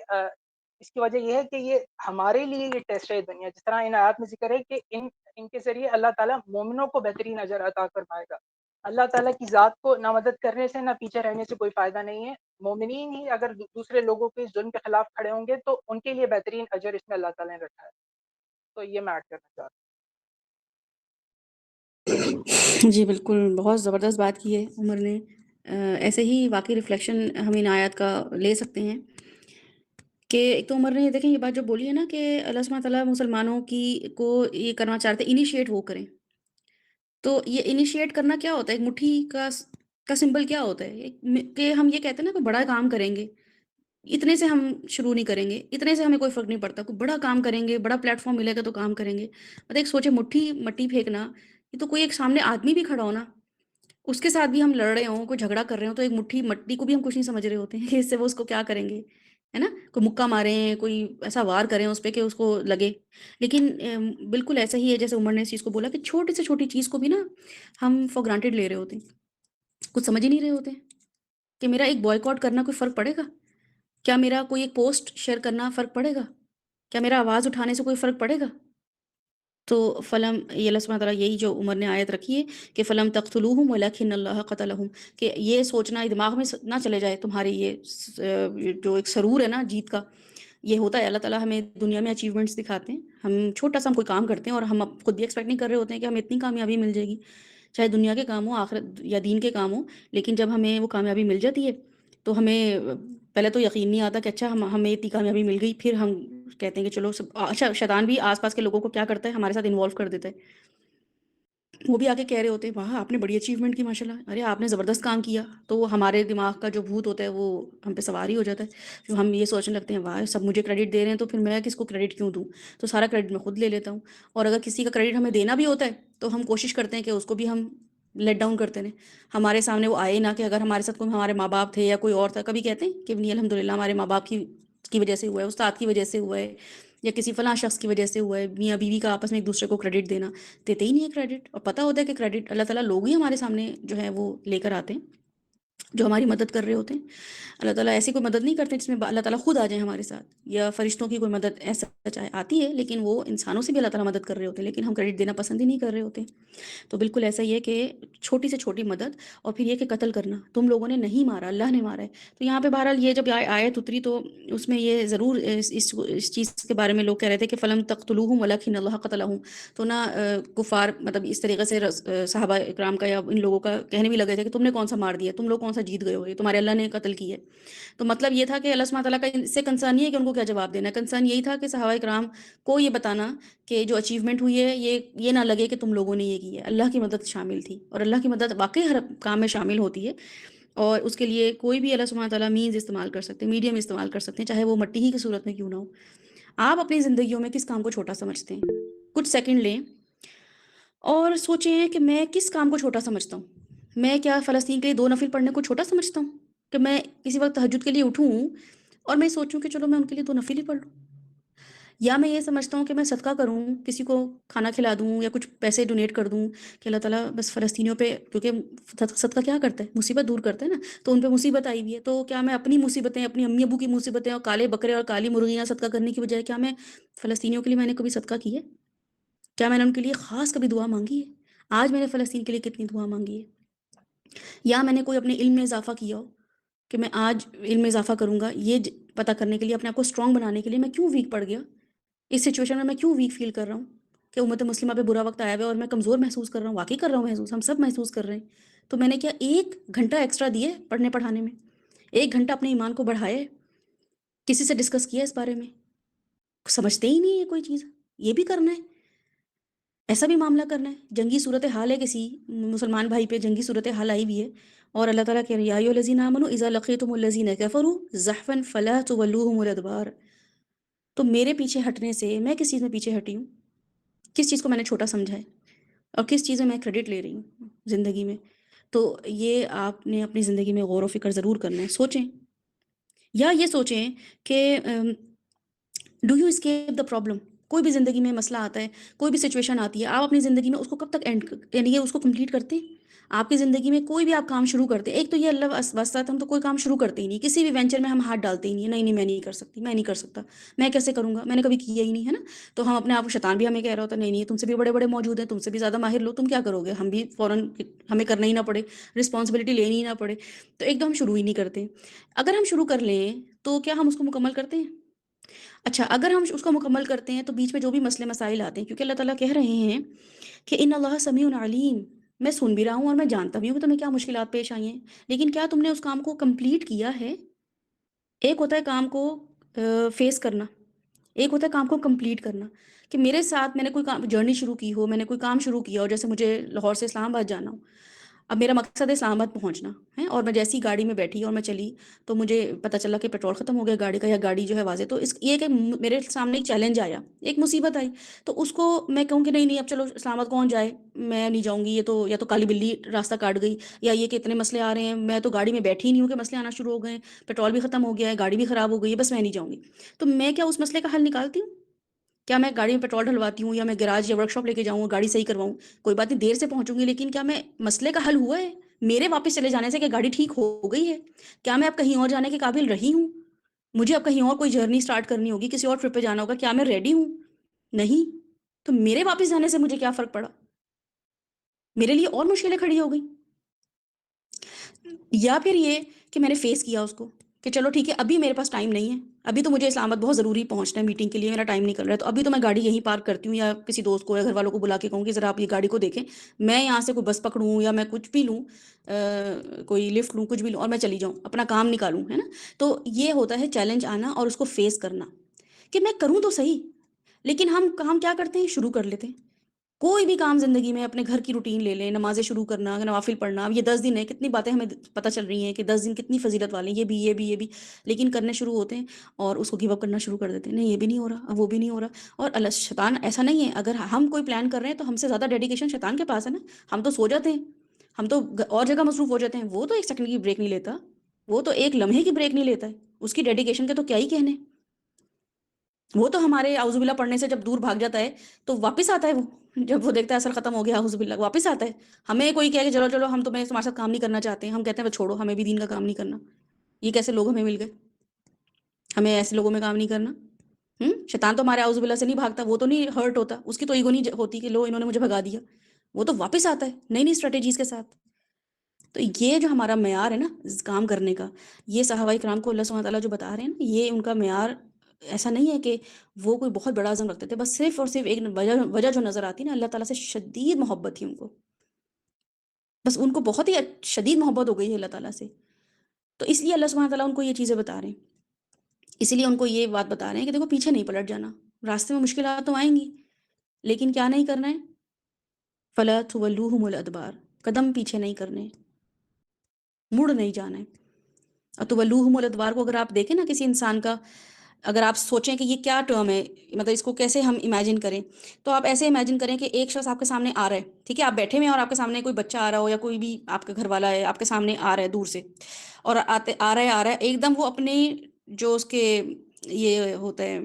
اس کی وجہ یہ ہے کہ یہ ہمارے لیے یہ ٹیسٹ ہے دنیا، جس طرح ان آیات میں ذکر ہے کہ ان کے ذریعے اللہ تعالیٰ مومنوں کو بہترین اجر عطا فرمائے گا۔ اللہ تعالیٰ کی ذات کو نہ مدد کرنے سے نہ پیچھے رہنے سے کوئی فائدہ نہیں ہے۔ مومنین ہی اگر دوسرے لوگوں کے ظلم کے خلاف کھڑے ہوں گے تو ان کے لیے بہترین اجر اس میں اللہ تعالیٰ نے رکھا ہے۔ تو یہ میں ایڈ کرنا چاہتا ہوں۔ جی بالکل، بہت زبردست بات کی ہے عمر نے۔ ایسے ہی واقعی ریفلیکشن ہم ان آیات کا لے سکتے ہیں کہ ایک تو عمر نے دیکھیں یہ بات جو بولی ہے نا کہ اللہ سبحانہ تعالیٰ مسلمانوں کو یہ کرنا چاہتے ہیں انیشیٹ وہ کریں، تو یہ انیشیٹ کرنا کیا ہوتا ہے؟ ایک مٹھی کا سمبل کیا ہوتا ہے کہ ہم یہ کہتے ہیں نا کہ بڑا کام کریں گے، اتنے سے ہم شروع نہیں کریں گے، اتنے سے ہمیں کوئی فرق نہیں پڑتا، کوئی بڑا کام کریں گے، بڑا پلیٹ فارم ملے گا تو کام کریں گے۔ مطلب ایک سوچے مٹی پھینکنا، یہ تو کوئی ایک سامنے آدمی بھی کھڑا ہونا، اس کے ساتھ بھی ہم لڑ رہے ہوں، کوئی جھگڑا کر رہے ہوں، تو ایک مٹھی مٹی کو بھی ہم کچھ نہیں سمجھ رہے ہوتے ہیں کہ اس سے وہ اس کو کیا کریں گے، ہے نا؟ کوئی مکہ ماریں، کوئی ایسا وار کریں اس پہ کہ اس کو لگے۔ لیکن بالکل ایسا ہی ہے جیسے عمر نے اس چیز کو بولا کہ چھوٹی سے چھوٹی چیز کو بھی نا ہم فار گرانٹیڈ لے رہے ہوتے ہیں، کچھ سمجھ ہی نہیں رہے ہوتے ہیں کہ میرا ایک بوائے کرنا کوئی فرق پڑے گا؟ کیا میرا کوئی ایک پوسٹ شیئر کرنا فرق پڑے گا؟ کیا میرا آواز اٹھانے سے کوئی فرق پڑے گا؟ تو فلم یہ اللہ سبحانہ تعالیٰ یہی جو عمر نے آیت رکھی ہے کہ فلم تقتلوہم ولکن اللہ قتلہم، کہ یہ سوچنا دماغ میں نہ چلے جائے تمہارے یہ جو ایک سرور ہے نا جیت کا، یہ ہوتا ہے اللہ تعالیٰ ہمیں دنیا میں اچیومنٹس دکھاتے ہیں، ہم چھوٹا سا ہم کوئی کام کرتے ہیں اور ہم خود بھی ایکسپیکٹ نہیں کر رہے ہوتے ہیں کہ ہمیں اتنی کامیابی مل جائے گی، چاہے دنیا کے کام ہو آخرت یا دین کے کام ہو، لیکن جب ہمیں وہ کامیابی مل جاتی ہے تو ہمیں پہلے تو یقین نہیں آتا کہ اچھا ہمیں اتنی کامیابی مل گئی، پھر ہم کہتے ہیں کہ چلو اچھا شیطان بھی آس پاس کے لوگوں کو کیا کرتا ہے ہمارے ساتھ انوالو کر دیتا ہے، وہ بھی آ کے کہہ رہے ہوتے ہیں واہ آپ نے بڑی اچیومنٹ کی ماشاءاللہ، ارے آپ نے زبردست کام کیا، تو وہ ہمارے دماغ کا جو بھوت ہوتا ہے وہ ہم پہ سوار ہی ہو جاتا ہے، جو ہم یہ سوچنے لگتے ہیں واہ سب مجھے کریڈٹ دے رہے ہیں تو پھر میں کس کو کریڈٹ کیوں دوں، تو سارا کریڈٹ میں خود لے لیتا ہوں، اور اگر کسی کا کریڈٹ ہمیں دینا بھی ہوتا ہے تو ہم کوشش کرتے ہیں کہ اس کو بھی ہم لیٹ ڈاؤن کرتے ہیں، ہمارے سامنے وہ آئے نہ، کہ اگر ہمارے ساتھ کوئی ہمارے ماں باپ تھے یا کوئی اور تھا، کبھی کہتے ہیں کہ نہیں الحمدللہ ہمارے ماں باپ کی وجہ سے ہوا ہے، استاد کی وجہ سے ہوا ہے، یا کسی فلاں شخص کی وجہ سے ہوا ہے، میاں بیوی کا آپس میں ایک دوسرے کو کریڈٹ دینا، دیتے ہی نہیں ہے کریڈٹ، اور پتہ ہوتا ہے کہ کریڈٹ اللہ تعالیٰ لوگ ہی ہمارے سامنے جو ہے وہ لے کر آتے ہیں جو ہماری مدد کر رہے ہوتے ہیں، اللہ تعالیٰ ایسی کوئی مدد نہیں کرتے جس میں اللہ تعالیٰ خود آ جائیں ہمارے ساتھ، یا فرشتوں کی کوئی مدد ایسا چاہے آتی ہے، لیکن وہ انسانوں سے بھی اللہ تعالیٰ مدد کر رہے ہوتے ہیں، لیکن ہم کریڈٹ دینا پسند ہی نہیں کر رہے ہوتے ہیں، تو بالکل ایسا ہی ہے کہ چھوٹی سے چھوٹی مدد، اور پھر یہ کہ قتل کرنا، تم لوگوں نے نہیں مارا اللہ نے مارا ہے، تو یہاں پہ بہرحال یہ جب آیت اتری تو اس میں یہ ضرور اس چیز کے بارے میں لوگ کہہ رہے تھے کہ فلم تقتلوہم ولکن اللہ قتلہم، تو نہ کفار مطلب اس طریقے سے صحابہ اکرام کا یا ان لوگوں کا کہنے بھی لگے تھے کہ تم نے کون سا مار دیا، تم لوگ کون سا جیت گئے ہو، یہ تمہارے اللہ نے قتل کی ہے، تو مطلب یہ تھا کہ اللہ سبحانہ تعالیٰ کا اس سے کنسرن نہیں ہے کہ ان کو کیا جواب دینا ہے، کنسرن یہی تھا کہ صحابہ اکرام کو یہ بتانا کہ جو اچیومنٹ ہوئی ہے یہ نہ لگے کہ تم لوگوں نے یہ کی ہے، اللہ کی مدد شامل تھی، اور اللہ کی مدد واقعی ہر کام میں شامل ہوتی ہے، اور اس کے لیے کوئی بھی اللہ سبحانہ تعالیٰ مینز استعمال کر سکتے ہیں، میڈیم استعمال کر سکتے ہیں، چاہے وہ مٹی ہی کی صورت میں کیوں نہ ہو۔ آپ اپنی زندگیوں میں کس کام کو چھوٹا سمجھتے ہیں؟ کچھ سیکنڈ لیں اور سوچیں کہ میں کس کام کو چھوٹا سمجھتا ہوں، میں کیا فلسطین کے لیے 2 نفل پڑھنے کو چھوٹا سمجھتا ہوں کہ میں کسی وقت تہجد کے لیے اٹھوں اور میں سوچوں کہ چلو میں ان کے لیے 2 نفل ہی پڑھ لوں، یا میں یہ سمجھتا ہوں کہ میں صدقہ کروں، کسی کو کھانا کھلا دوں یا کچھ پیسے ڈونیٹ کر دوں کہ اللہ تعالیٰ بس فلسطینیوں پہ، کیونکہ صدقہ کیا کرتا ہے مصیبت دور کرتا ہے نا، تو ان پہ مصیبت آئی ہوئی ہے، تو کیا میں اپنی مصیبتیں، اپنی امی ابو کی مصیبتیں اور کالے بکرے اور کالی مرغیاں صدقہ کرنے کی بجائے کیا میں فلسطینیوں کے لیے میں نے کبھی صدقہ کی ہے؟ کیا میں نے ان کے لیے خاص کبھی دعا مانگی ہے؟ آج میں نے فلسطین کے لیے کتنی دعا مانگی ہے؟ یا میں نے کوئی اپنے علم میں اضافہ کیا ہو کہ میں آج علم میں اضافہ کروں گا، یہ پتہ کرنے کے لیے، اپنے آپ کو اسٹرانگ بنانے کے لیے میں کیوں ویک پڑ گیا، اس سچویشن میں کیوں ویک فیل کر رہا ہوں کہ امت مسلمہ پہ برا وقت آیا ہوا ہے اور میں کمزور محسوس کر رہا ہوں، واقعی کر رہا ہوں محسوس، ہم سب محسوس کر رہے ہیں، تو میں نے کیا 1 گھنٹہ ایکسٹرا دیے پڑھنے پڑھانے میں، 1 گھنٹہ اپنے ایمان کو بڑھائے، کسی سے ڈسکس کیا اس بارے میں؟ سمجھتے ہی نہیں ہے کوئی چیز، یہ بھی کرنا ہے، ایسا بھی معاملہ کرنا ہے، جنگی صورتحال ہے، کسی مسلمان بھائی پہ جنگی صورتحال آئی ہوئی ہے، اور اللہ تعالیٰ کہہ رہے ہیں یا ایھا الذین آمنوا اذا لقیتم الذین کفروا زحفا فلا تولوهم الادبار، تو میرے پیچھے ہٹنے سے میں کس چیز میں پیچھے ہٹی ہوں، کس چیز کو میں نے چھوٹا سمجھا ہے، اور کس چیز میں کریڈٹ لے رہی ہوں زندگی میں، تو یہ آپ نے اپنی زندگی میں غور و فکر ضرور کرنا ہے، سوچیں، یا یہ سوچیں کہ do you escape the problem, کوئی بھی زندگی میں مسئلہ آتا ہے، کوئی بھی سچویشن آتی ہے، آپ اپنی زندگی میں اس کو کب تک یعنی کہ اس کو کمپلیٹ کرتے ہیں؟ آپ کی زندگی میں کوئی بھی آپ کام شروع کرتے ہیں، ایک تو یہ اللہ واسطہ ہم تو کوئی کام شروع کرتے ہی نہیں، کسی بھی وینچر میں ہم ہاتھ ڈالتے ہی نہیں، نہیں میں نہیں کر سکتی، میں نہیں کر سکتا، میں کیسے کروں گا، میں نے کبھی کیا ہی نہیں ہے نا، تو ہم اپنے آپ کو، شیطان بھی ہمیں کہہ رہا ہوتا ہے نہیں تم سے بھی بڑے بڑے موجود ہیں، تم سے بھی زیادہ ماہر لو، تم کیا کرو گے، ہم بھی فوراً ہمیں کرنا ہی نہ پڑے، رسپانسبلٹی لینی ہی نہ پڑے، تو ایک دم ہم شروع ہی نہیں کرتے، اگر ہم شروع کر لیں تو کیا ہم اس کو مکمل کرتے ہیں؟ اچھا اگر ہم اس کو مکمل کرتے ہیں تو بیچ میں جو بھی مسئلے مسائل آتے ہیں، کیونکہ اللہ تعالیٰ کہہ رہے ہیں کہ ان اللہ سمیع علیم، میں سن بھی رہا ہوں اور میں جانتا بھی ہوں کہ تمہیں کیا مشکلات پیش آئی ہیں، لیکن کیا تم نے اس کام کو کمپلیٹ کیا ہے؟ ایک ہوتا ہے کام کو فیس کرنا، ایک ہوتا ہے کام کو کمپلیٹ کرنا، کہ میرے ساتھ میں نے کوئی کام جرنی شروع کی ہو، میں نے کوئی کام شروع کیا ہو، جیسے مجھے لاہور سے اسلام آباد جانا ہو، اب میرا مقصد ہے اسلام آباد پہنچنا ہے، اور میں جیسی گاڑی میں بیٹھی اور میں چلی تو مجھے پتہ چلا کہ پیٹرول ختم ہو گیا گاڑی کا، یا گاڑی جو ہے واضح، تو یہ کہ میرے سامنے ایک چیلنج آیا، ایک مصیبت آئی، تو اس کو میں کہوں کہ نہیں اب چلو اسلام آباد کون جائے، میں نہیں جاؤں گی، یہ تو یا تو کالی بلی راستہ کاٹ گئی، یا یہ کہ اتنے مسئلے آ رہے ہیں، میں تو گاڑی میں بیٹھی ہی نہیں ہوں کہ مسئلے آنا شروع ہو گئے ہیں، پیٹرول بھی ختم ہو گیا ہے، گاڑی بھی خراب ہو گئی ہے، بس میں نہیں جاؤں گی، تو میں کیا اس مسئلے کا حل نکالتی ہوں؟ کیا میں گاڑی میں پیٹرول ڈلواتی ہوں، یا میں گراج یا ورک شاپ لے کے جاؤں گاڑی صحیح کرواؤں، کوئی بات نہیں دیر سے پہنچوں گی، لیکن کیا میں مسئلے کا حل ہوا ہے میرے واپس چلے جانے سے کہ گاڑی ٹھیک ہو گئی ہے؟ کیا میں اب کہیں اور جانے کے قابل رہی ہوں؟ مجھے اب کہیں اور کوئی جرنی سٹارٹ کرنی ہوگی، کسی اور ٹرپ پہ جانا ہوگا، کیا میں ریڈی ہوں؟ نہیں، تو میرے واپس جانے سے مجھے کیا فرق پڑا؟ میرے لیے اور مشکلیں کھڑی ہو گئی. یا پھر یہ کہ میں نے فیس کیا اس کو کہ چلو ٹھیک ہے ابھی میرے پاس ٹائم نہیں ہے, ابھی تو مجھے اسلام آباد بہت ضروری پہنچنا ہے میٹنگ کے لیے, میرا ٹائم نکل رہا ہے, تو ابھی تو میں گاڑی یہیں پارک کرتی ہوں یا کسی دوست کو یا گھر والوں کو بلا کے کہوں کہ ذرا آپ یہ گاڑی کو دیکھیں, میں یہاں سے کوئی بس پکڑوں یا میں کچھ بھی لوں, کوئی لفٹ لوں, کچھ بھی لوں اور میں چلی جاؤں, اپنا کام نکالوں, ہے نا. تو یہ ہوتا ہے چیلنج آنا اور اس کو فیس کرنا کہ میں کروں تو صحیح, لیکن ہم کام کیا کرتے ہیں, شروع کر لیتے ہیں. کوئی بھی کام زندگی میں, اپنے گھر کی روٹین لے لیں, نمازیں شروع کرنا, نوافل پڑھنا, اب یہ 10 دن ہے, کتنی باتیں ہمیں پتہ چل رہی ہیں کہ 10 دن کتنی فضیلت والے ہیں, یہ بھی, لیکن کرنے شروع ہوتے ہیں اور اس کو گیو اپ کرنا شروع کر دیتے ہیں, نہیں یہ بھی نہیں ہو رہا, اب وہ بھی نہیں ہو رہا. اور اللہ شیطان ایسا نہیں ہے, اگر ہم کوئی پلان کر رہے ہیں تو ہم سے زیادہ ڈیڈیکیشن شیطان کے پاس ہے نا. ہم تو سو جاتے ہیں, ہم تو اور جگہ مصروف ہو جاتے ہیں, وہ تو ایک سیکنڈ کی بریک نہیں لیتا, وہ تو ایک لمحے کی بریک نہیں لیتا ہے, اس کی ڈیڈیکیشن کے تو کیا ہی کہنے. وہ تو ہمارے اعوذ باللہ پڑھنے سے جب دور بھاگ جاتا ہے تو واپس آتا ہے, وہ جب وہ دیکھتا ہے اثر ختم ہو گیا اعوذ باللہ واپس آتا ہے. ہمیں کوئی کہے کہ چلو چلو ہم تمہیں تمہارے ساتھ کام نہیں کرنا چاہتے ہیں, ہم کہتے ہیں چھوڑو ہمیں بھی دین کا کام نہیں کرنا. یہ کیسے لوگ ہمیں مل گئے, ہمیں ایسے لوگوں میں کام نہیں کرنا. شیطان تو ہمارے اعوذ باللہ سے نہیں بھاگتا, وہ تو نہیں ہرٹ ہوتا, اس کی تو ایگو نہیں ہوتی کہ لو انہوں نے مجھے بھگا دیا, وہ تو واپس آتا ہے نئی نئی اسٹریٹجیز کے ساتھ. تو یہ جو ہمارا معیار ہے نا کام کرنے کا, یہ صحابہ کرام کو اللہ سبحانہ تعالیٰ جو بتا رہے ہیں نا, یہ ان کا معیار ایسا نہیں ہے کہ وہ کوئی بہت بڑا عزم رکھتے تھے, بس صرف اور صرف ایک وجہ جو نظر آتی ہے نا, اللہ تعالیٰ سے شدید محبت تھی ان کو, بس ان کو بہت ہی شدید محبت ہو گئی ہے اللہ تعالیٰ سے. تو اس لیے اللہ سبحانہ تعالیٰ ان کو یہ چیزیں بتا رہے ہیں, اسی لیے ان کو یہ بات بتا رہے ہیں کہ دیکھو پیچھے نہیں پلٹ جانا, راستے میں مشکلات تو آئیں گی لیکن کیا نہیں کرنا ہے, فَلَا تُوَلُّوهُمُ الْأَدْبَارَ, قدم پیچھے نہیں کرنے, مڑ نہیں جانا ہے. اور تُوَلُّوهُمُ الْأَدْبَارَ کو اگر آپ دیکھیں نا کسی انسان کا, اگر آپ سوچیں کہ یہ کیا ٹرم ہے, مطلب اس کو کیسے ہم امیجن کریں, تو آپ ایسے امیجن کریں کہ ایک شخص آپ کے سامنے آ رہا ہے, ٹھیک ہے, آپ بیٹھے ہوئے ہیں اور آپ کے سامنے کوئی بچہ آ رہا ہو یا کوئی بھی آپ کا گھر والا ہے آپ کے سامنے آ رہا ہے دور سے, اور آ رہا ہے ایک دم وہ اپنے جو اس کے یہ ہوتا ہے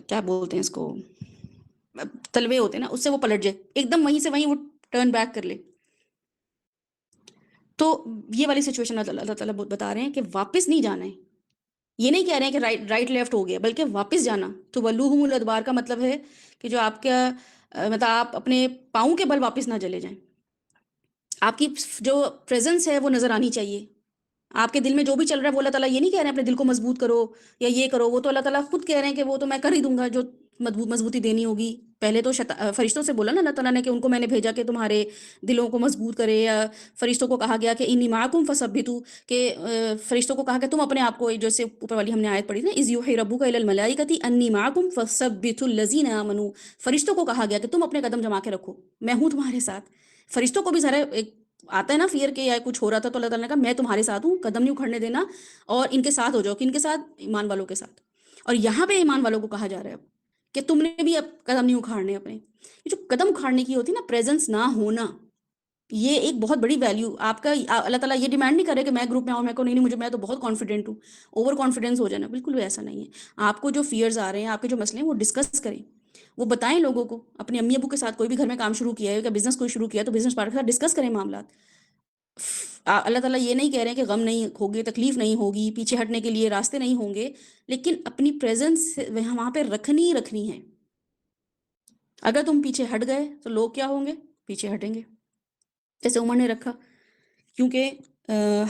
کیا بولتے ہیں اس کو, تلوے ہوتے ہیں نا, اس سے وہ پلٹ جائے ایک دم, وہیں سے وہیں وہ ٹرن بیک کر لے. تو یہ والی سچویشن اللہ تعالیٰ بتا رہے ہیں کہ واپس نہیں جانا ہے. یہ نہیں کہہ رہے ہیں کہ رائٹ لیفٹ ہو گیا, بلکہ واپس جانا. تو وَلُّوهُمُ الْأَدْبَارَ کا مطلب ہے کہ جو آپ کا مطلب آپ اپنے پاؤں کے بل واپس نہ چلے جائیں, آپ کی جو پریزنس ہے وہ نظر آنی چاہیے. آپ کے دل میں جو بھی چل رہا ہے وہ اللہ تعالیٰ یہ نہیں کہہ رہے ہیں اپنے دل کو مضبوط کرو یا یہ کرو, وہ تو اللہ تعالیٰ خود کہہ رہے ہیں کہ وہ تو میں کر ہی دوں گا جو مضبوطی دینی ہوگی. پہلے تو فرشتوں سے بولا نا اللہ تعالیٰ نے کہ ان کو میں نے بھیجا کہ تمہارے دلوں کو مضبوط کرے, یا فرشتوں کو کہا گیا کہ انی معکم فثبتوا, کہ فرشتوں کو کہا کہ تم اپنے آپ کو, جیسے اوپر والی ہم نے آیت پڑھی نا, اذ یوحی ربک الی الملائکۃ انی معکم فثبتوا الذین آمنوا, فرشتوں کو کہا گیا کہ تم اپنے قدم جما کے رکھو, میں ہوں تمہارے ساتھ. فرشتوں کو بھی ذرا ایک آتا ہے نا فیئر کہ یا کچھ ہو رہا تھا, تو اللہ تعالیٰ نے کہا میں تمہارے ساتھ ہوں, قدم نہیں اکھڑنے دینا, اور ان کے ساتھ ہو جاؤ. کن کے ساتھ؟ ایمان والوں کے ساتھ. اور یہاں پہ ایمان والوں کو کہا جا رہا ہے کہ تم نے بھی اب قدم نہیں اکھاڑنے اپنے. یہ جو قدم اکھاڑنے کی ہوتی ہے نا, پریزنس نہ ہونا, یہ ایک بہت بڑی ویلیو آپ کا. اللہ تعالیٰ یہ ڈیمانڈ نہیں کرے کہ میں گروپ میں آؤں, میں کو نہیں مجھے, میں تو بہت کانفیڈنٹ ہوں, اوور کانفیڈنس ہو جانا, بالکل بھی ایسا نہیں ہے. آپ کو جو فیئرز آ رہے ہیں, آپ کے جو مسئلے ہیں, وہ ڈسکس کریں, وہ بتائیں لوگوں کو. اپنے امی ابو کے ساتھ کوئی بھی گھر میں کام شروع کیا ہے, بزنس کوئی شروع کیا ہے, تو بزنس پارٹنر کے ساتھ ڈسکس کریں معاملات. اللہ تعالیٰ یہ نہیں کہہ رہے ہیں کہ غم نہیں ہوگی, تکلیف نہیں ہوگی, پیچھے ہٹنے کے لیے راستے نہیں ہوں گے, لیکن اپنی پریزنس وہاں پہ رکھنی ہے. اگر تم پیچھے ہٹ گئے تو لوگ کیا ہوں گے, پیچھے ہٹیں گے, جیسے عمر نے رکھا. کیونکہ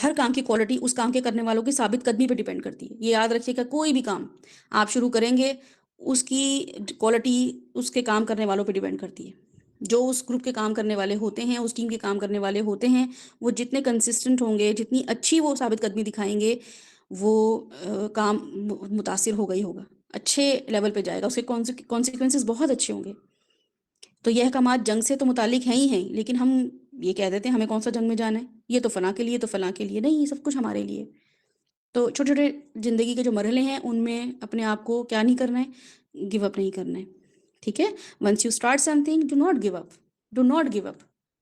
ہر کام کی کوالٹی اس کام کے کرنے والوں کی ثابت قدمی پہ ڈیپینڈ کرتی ہے. یہ یاد رکھیے کہ کوئی بھی کام آپ شروع کریں گے, اس کی کوالٹی اس کے کام کرنے والوں پہ ڈیپینڈ کرتی ہے. جو اس گروپ کے کام کرنے والے ہوتے ہیں, اس ٹیم کے کام کرنے والے ہوتے ہیں, وہ جتنے کنسسٹنٹ ہوں گے, جتنی اچھی وہ ثابت قدمی دکھائیں گے, وہ کام متاثر ہوگا ہی ہوگا, اچھے لیول پہ جائے گا, اس کے کانسیکوینسز بہت اچھے ہوں گے. تو یہ احکامات جنگ سے تو متعلق ہیں ہی ہیں, لیکن ہم یہ کہہ دیتے ہیں ہمیں کون سا جنگ میں جانا ہے, یہ تو فلاں کے لیے, تو فلاں کے لیے نہیں, یہ سب کچھ ہمارے لیے. تو چھوٹے چھوٹے زندگی کے جو مرحلے ہیں ان میں اپنے آپ کو کیا نہیں کرنا ہے, گیو اپ نہیں کرنا ہے. ٹھیک ہے, once you start something, do not give up, do not give up,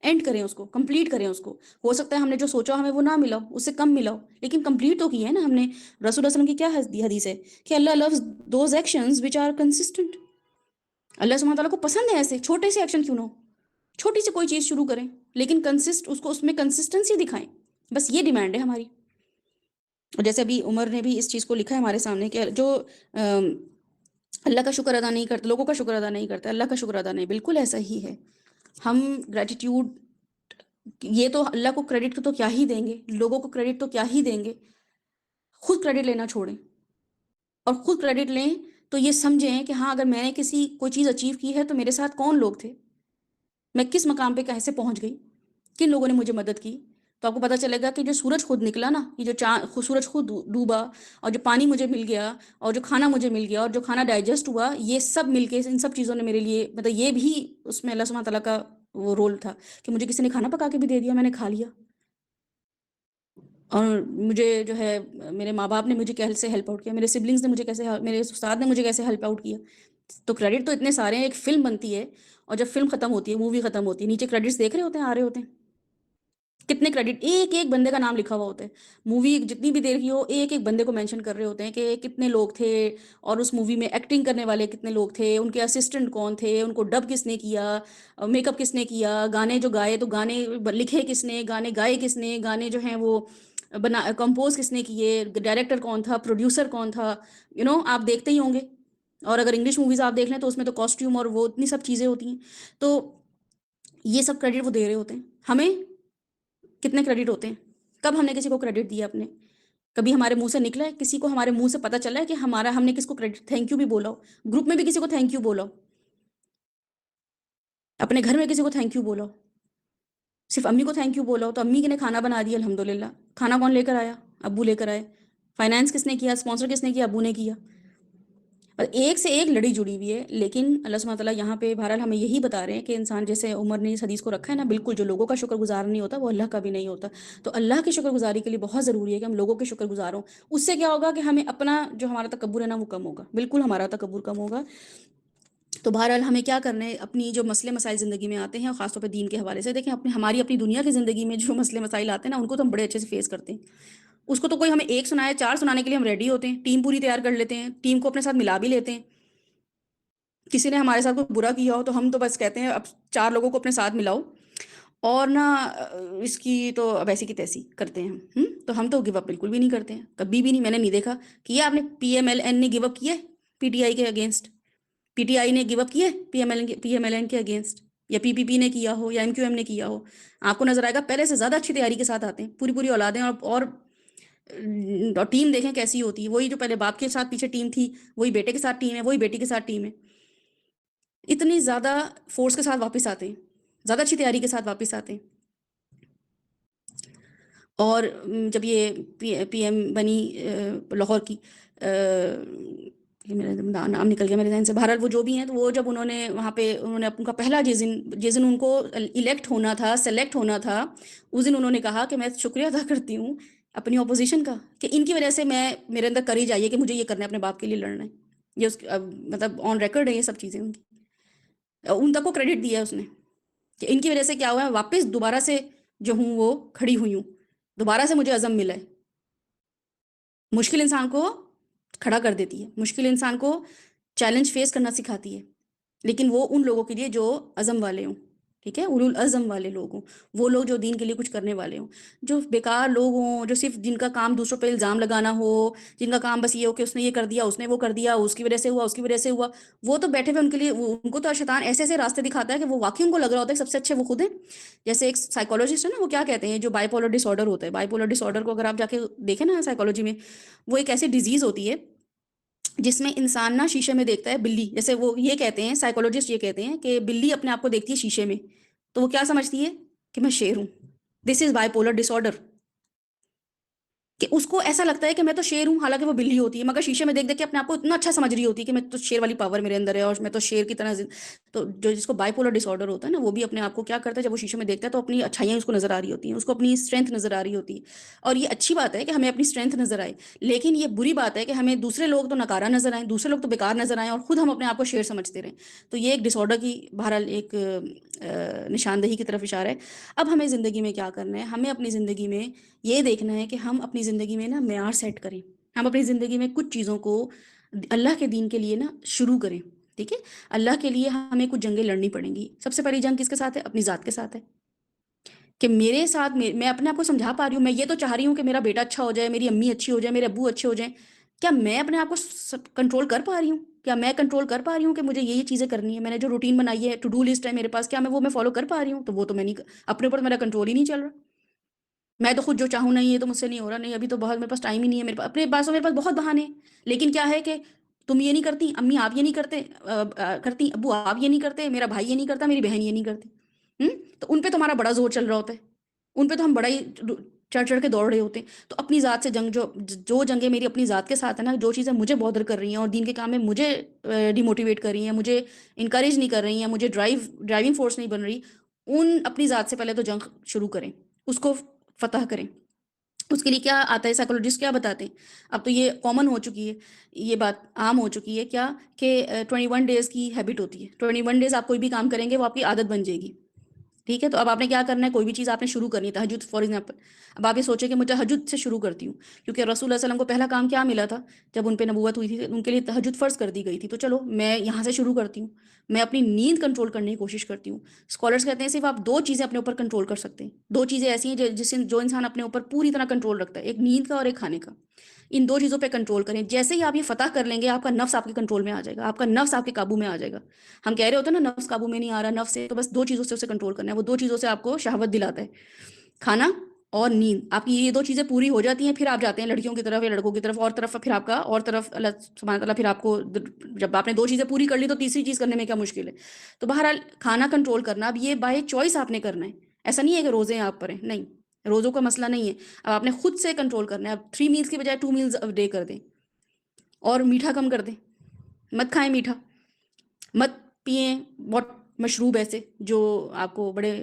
and کریں اس کو, کمپلیٹ کریں اس کو. ہو سکتا ہے ہم نے جو سوچا ہمیں وہ نہ ملا, اس سے کم ملا, لیکن کمپلیٹ تو کی ہے نا ہم نے. رسول اللہ علیہ وسلم کی کیا حدیث ہے کہ اللہ loves those actions which are consistent. اللہ سبحانہ تعالیٰ کو پسند ہے ایسے چھوٹے سے ایکشن کیوں نہ ہو, چھوٹی سے کوئی چیز شروع کریں, لیکن اس میں کنسسٹنسی دکھائیں. بس یہ ڈیمانڈ ہے ہماری. اور جیسے ابھی عمر نے بھی اس چیز کو لکھا ہے ہمارے سامنے کہ جو اللہ کا شکر ادا نہیں کرتے، لوگوں کا شکر ادا نہیں کرتے، اللہ کا شکر ادا نہیں، بالکل ایسا ہی ہے. ہم گریٹیٹیوڈ، یہ تو اللہ کو کریڈٹ تو کیا ہی دیں گے، لوگوں کو کریڈٹ تو کیا ہی دیں گے. خود کریڈٹ لینا چھوڑیں اور خود کریڈٹ لیں تو یہ سمجھیں کہ ہاں اگر میں نے کوئی چیز اچیو کی ہے تو میرے ساتھ کون لوگ تھے، میں کس مقام پہ کیسے پہنچ گئی، کن لوگوں نے مجھے مدد کی. تو آپ کو پتہ چلے گا کہ جو سورج خود نکلا نا، یہ جو سورج خود ڈوبا، اور جو پانی مجھے مل گیا، اور جو کھانا مجھے مل گیا، اور جو کھانا ڈائجسٹ ہوا، یہ سب مل کے ان سب چیزوں نے میرے لیے، مطلب یہ بھی اس میں اللہ سبحانہ تعالیٰ کا وہ رول تھا کہ مجھے کسی نے کھانا پکا کے بھی دے دیا، میں نے کھا لیا. اور مجھے جو ہے میرے ماں باپ نے مجھے کیسے ہیلپ آؤٹ کیا، میرے سبلنگس نے مجھے کیسے، میرے استاد نے مجھے کیسے ہیلپ آؤٹ کیا. تو کریڈٹ تو اتنے سارے ہیں. ایک فلم بنتی ہے اور جب فلم ختم ہوتی ہے، مووی ختم ہوتی ہے، نیچے کریڈٹس دیکھ رہے ہوتے ہیں، آ رہے ہوتے ہیں، کتنے کریڈٹ، ایک ایک بندے کا نام لکھا ہوا ہوتا ہے. مووی جتنی بھی دیکھ ہو، ایک ایک بندے کو مینشن کر رہے ہوتے ہیں کہ کتنے لوگ تھے، اور اس مووی میں ایکٹنگ کرنے والے کتنے لوگ تھے، ان کے اسسٹنٹ کون تھے، ان کو ڈب کس نے کیا، میک اپ کس نے کیا، گانے جو گائے تو گانے لکھے کس نے، گانے گائے کس نے، گانے جو ہیں وہ کمپوز کس نے کیے، ڈائریکٹر کون تھا، پروڈیوسر کون تھا. آپ دیکھتے ہی ہوں گے. اور اگر انگلش موویز آپ دیکھ لیں تو اس میں تو کاسٹیوم اور وہ اتنی سب چیزیں ہوتی ہیں. تو یہ سب کریڈٹ وہ دے رہے ہوتے ہیں. ہمیں کتنے کریڈٹ ہوتے ہیں؟ کب ہم نے کسی کو کریڈٹ دیا اپنے؟ کبھی ہمارے منہ سے نکلا ہے، کسی کو ہمارے منہ سے پتہ چلا ہے کہ ہم نے کس کو کریڈٹ، تھینک یو بھی بولا ہو، گروپ میں بھی کسی کو تھینک یو بولا ہو، اپنے گھر میں کسی کو تھینک یو بولا ہو، صرف امی کو تھینک یو بولا ہو تو امی نے کھانا بنا دیا الحمدللہ. کھانا کون لے کر آیا؟ ابو لے کر آئے. فائنانس کس نے کیا، اسپانسر کس نے کیا؟ ابو نے کیا. اور ایک سے ایک لڑی جڑی ہوئی ہے. لیکن اللہ سبحانہ تعالیٰ یہاں پہ بہرحال ہمیں یہی بتا رہے ہیں کہ انسان، جیسے عمر نے اس حدیث کو رکھا ہے نا، بالکل جو لوگوں کا شکر گزار نہیں ہوتا وہ اللہ کا بھی نہیں ہوتا. تو اللہ کی شکر گزاری کے لیے بہت ضروری ہے کہ ہم لوگوں کے شکر گزار ہوں. اس سے کیا ہوگا کہ ہمیں اپنا جو ہمارا تکبر ہے نا وہ کم ہوگا، بالکل ہمارا تکبر کم ہوگا. تو بہرحال ہمیں کیا کرنا ہے، اپنی جو مسئلے مسائل زندگی میں آتے ہیں، اور خاص طور پہ دین کے حوالے سے دیکھیں، ہماری اپنی دنیا کی زندگی میں جو مسئلے مسائل آتے ہیں نا، ان کو تو ہم بڑے اچھے سے فیس کرتے ہیں. اس کو تو کوئی ہمیں ایک سنائے، 4 سنانے کے لیے ہم ریڈی ہوتے ہیں، ٹیم پوری تیار کر لیتے ہیں، ٹیم کو اپنے ساتھ ملا بھی لیتے ہیں. کسی نے ہمارے ساتھ کوئی برا کیا ہو تو ہم تو بس کہتے ہیں اب 4 لوگوں کو اپنے ساتھ ملاؤ، اور نہ اس کی تو اب ایسی کی تیسی کرتے ہیں ہم. تو ہم تو گیو اپ بالکل بھی نہیں کرتے ہیں، کبھی بھی نہیں. میں نے نہیں دیکھا کیا آپ نے PMLN نے گیو اپ کیا ہے PTI کے اگینسٹ، PTI نے گیو اپ کیا ہے PMLN کے اگینسٹ، یا PPP نے کیا ہو، یا MQM نے کیا ہو. آپ کو نظر آئے گا پہلے سے زیادہ اچھی تیاری کے ساتھ آتے ہیں، پوری اولادیں. اور ٹیم دیکھیں کیسی ہوتی ہے، وہی جو پہلے باپ کے ساتھ پیچھے ٹیم تھی، وہی بیٹے کے ساتھ ٹیم ہے، وہی بیٹی کے ساتھ ٹیم ہے. اتنی زیادہ فورس کے ساتھ واپس آتے ہیں، زیادہ اچھی تیاری کے ساتھ واپس آتے ہیں. اور جب یہ PM بنی لاہور کی، یہ میرا نام نکل گیا میرے ذہن سے، بہرحال وہ جو بھی ہیں، تو وہ جب انہوں نے وہاں پہ انہوں نے ان کا پہلا جس دن ان کو الیکٹ ہونا تھا، سلیکٹ ہونا تھا، اس دن انہوں نے کہا کہ میں شکریہ ادا کرتی ہوں اپنی اپوزیشن کا کہ ان کی وجہ سے میرے اندر کری جائیے کہ مجھے یہ کرنا ہے، اپنے باپ کے لیے لڑنا ہے. یہ مطلب آن ریکارڈ ہے یہ سب چیزیں ان کی. ان تک کو کریڈٹ دیا ہے اس نے کہ ان کی وجہ سے کیا ہوا ہے، واپس دوبارہ سے جو ہوں وہ کھڑی ہوئی ہوں، دوبارہ سے مجھے عزم ملا ہے. مشکل انسان کو کھڑا کر دیتی ہے، مشکل انسان کو چیلنج فیس کرنا سکھاتی ہے، لیکن وہ ان لوگوں کے لیے جو عزم والے ہوں، ٹھیک ہے، اولو العزم والے لوگ ہوں، وہ لوگ جو دین کے لیے کچھ کرنے والے ہوں. جو بیکار لوگ ہوں، جو صرف جن کا کام دوسروں پہ الزام لگانا ہو، جن کا کام بس یہ ہو کہ اس نے یہ کر دیا، اس نے وہ کر دیا، اس کی وجہ سے ہوا، اس کی وجہ سے ہوا، وہ تو بیٹھے ہوئے ان کے لیے ان کو تو شیطان ایسے ایسے راستے دکھاتا ہے کہ وہ واقعی ان کو لگ رہا ہوتا ہے کہ سب سے اچھے وہ خود ہیں. جیسے ایک سائیکالوجسٹ ہے نا، وہ کیا کہتے ہیں، جو بائی پولر ڈس آرڈر ہوتا ہے، بائی پولر ڈس آرڈر کو اگر آپ جا کے دیکھیں نا سائیکالوجی میں، وہ ایک ایسی ڈیزیز ہوتی ہے جس میں انسان نا شیشے میں دیکھتا ہے بلی. جیسے وہ یہ کہتے ہیں، سائیکالوجسٹ یہ کہتے ہیں کہ بلی اپنے آپ کو دیکھتی ہے شیشے میں تو وہ کیا سمجھتی ہے کہ میں شیر ہوں. This is bipolar disorder, کہ اس کو ایسا لگتا ہے کہ میں تو شیر ہوں، حالانکہ وہ بلی ہوتی ہے، مگر شیشے میں دیکھ دیکھ کے اپنے آپ کو اتنا اچھا سمجھ رہی ہوتی ہے کہ میں تو شیر والی پاور میرے اندر ہے، اور میں تو شیر کی طرح تو جو جس کو بائی پولر ڈس آرڈر ہوتا ہے نا، وہ بھی اپنے آپ کو کیا کرتا ہے، جب وہ شیشے میں دیکھتا ہے تو اپنی اچھائیاں اس کو نظر آ رہی ہوتی ہیں، اس کو اپنی اسٹرینتھ نظر آ رہی ہوتی ہے. اور یہ اچھی بات ہے کہ ہمیں اپنی اسٹرینتھ نظر آئے، لیکن یہ بری بات ہے کہ ہمیں دوسرے لوگ تو نکارا نظر آئیں، دوسرے لوگ تو بیکار نظر آئیں، اور خود ہم اپنے آپ کو شیر سمجھتے رہیں. تو یہ ایک ڈس آرڈر کی بہرحال ایک نشاندہی کی طرف اشارہ ہے. اب ہمیں زندگی میں کیا کرنا ہے، ہمیں اپنی زندگی میں یہ دیکھنا ہے کہ ہم اپنی زندگی میں نا معیار سیٹ کریں. ہم اپنی زندگی میں کچھ چیزوں کو اللہ کے دین کے لیے نا شروع کریں. ٹھیک ہے، اللہ کے لیے ہمیں کچھ جنگیں لڑنی پڑیں گی. سب سے پہلی جنگ کس کے ساتھ ہے؟ اپنی ذات کے ساتھ ہے، کہ میرے ساتھ میں اپنے آپ کو سمجھا پا رہی ہوں، میں یہ تو چاہ رہی ہوں کہ میرا بیٹا اچھا ہو جائے، میری امی اچھی ہو جائے، میرے ابو اچھے ہو جائیں، کیا میں اپنے آپ کو کنٹرول کر پا رہی ہوں؟ کیا میں کنٹرول کر پا رہی ہوں کہ مجھے یہ چیزیں کرنی ہے؟ میں نے جو روٹین بنائی ہے، ٹو ڈو لسٹ ہے میرے پاس، کیا میں وہ فالو کر پا رہی ہوں؟ تو وہ تو میں نہیں، اپنے اوپر میرا کنٹرول ہی نہیں چل رہا. میں تو خود جو چاہوں نہیں، یہ تو مجھ سے نہیں ہو رہا، نہیں ابھی تو بہت میرے پاس ٹائم ہی نہیں ہے، میرے پاس اپنے پاس، میرے پاس بہت بہانے ہیں. لیکن کیا ہے کہ تم یہ نہیں کرتی، امی آپ یہ نہیں کرتے کرتی، ابو آپ یہ نہیں کرتے، میرا بھائی یہ نہیں کرتا، میری بہن یہ نہیں کرتی. تو ان پہ تمہارا بڑا زور چل رہا ہوتا ہے، ان پہ تو ہم بڑا ہی چڑھ چڑھ کے دوڑ رہے ہوتے ہیں. تو اپنی ذات سے جنگ، جو جنگیں میری اپنی ذات کے ساتھ ہیں نا، جو چیزیں مجھے بادر کر رہی ہیں اور دین کے کام میں مجھے ڈیموٹیویٹ کر رہی ہیں، مجھے انکریج نہیں کر رہی ہیں، مجھے ڈرائیونگ فورس نہیں بن رہی، ان اپنی ذات سے پہلے تو جنگ شروع کریں، اس کو فتح کریں. اس کے لیے کیا آتا ہے، سائیکولوجسٹ کیا بتاتے ہیں؟ اب تو یہ کامن ہو چکی ہے، یہ بات عام ہو چکی ہے کیا، کہ 21 ڈیز کی ہیبٹ ہوتی ہے. 21 ڈیز آپ کوئی بھی کام کریں گے وہ آپ کی عادت بن جائے گی. ٹھیک ہے، تو اب آپ نے کیا کرنا ہے، کوئی بھی چیز آپ نے شروع کرنی ہے، تہجد فار ایگزامپل. اب آپ یہ سوچیں کہ میں تہجد سے شروع کرتی ہوں، کیونکہ رسول اللہ صلی اللہ علیہ وسلم کو پہلا کام کیا ملا تھا جب ان پہ نبوت ہوئی تھی، ان کے لیے تہجد فرض کر دی گئی تھی. تو چلو میں یہاں سے شروع کرتی ہوں، میں اپنی نیند کنٹرول کرنے کی کوشش کرتی ہوں. اسکالرس کہتے ہیں صرف آپ 2 چیزیں اپنے اوپر کنٹرول کر سکتے ہیں. 2 چیزیں ایسی ہیں جو انسان اپنے اوپر پوری طرح کنٹرول رکھتا ہے، ایک نیند کا اور ایک کھانے کا. ان 2 چیزوں پہ کنٹرول کریں. جیسے ہی آپ یہ فتح کر لیں گے، آپ کا نفس آپ کے کنٹرول میں آ جائے گا، آپ کا نفس آپ کے قابو میں آ جائے گا. ہم کہہ رہے ہوتے ہیں نا نفس قابو میں نہیں آ رہا، نفس سے تو بس 2 چیزوں سے اسے کنٹرول کرنا ہے. وہ 2 چیزوں سے آپ کو شہوت دلاتا ہے، کھانا اور نیند. آپ کی یہ 2 چیزیں پوری ہو جاتی ہیں، پھر آپ جاتے ہیں لڑکیوں کی طرف یا لڑکوں کی طرف، اور طرف پھر آپ کا اور طرف اللہ سبحانہ تعالیٰ پھر آپ کو، جب آپ نے 2 چیزیں پوری کر لی تو تیسری چیز کرنے میں کیا مشکل ہے. تو بہرحال کھانا کنٹرول کرنا، اب یہ بائی چوائس آپ نے کرنا ہے. ایسا نہیں ہے کہ روزے آپ پر ہیں، نہیں، روزوں کا مسئلہ نہیں ہے. اب آپ نے خود سے کنٹرول کرنا ہے. اب 3 میلز کی بجائے 2 میلز ڈے کر دیں، اور میٹھا کم کر دیں، مت کھائیں میٹھا، مت پئیں بہت مشروب ایسے جو آپ کو بڑے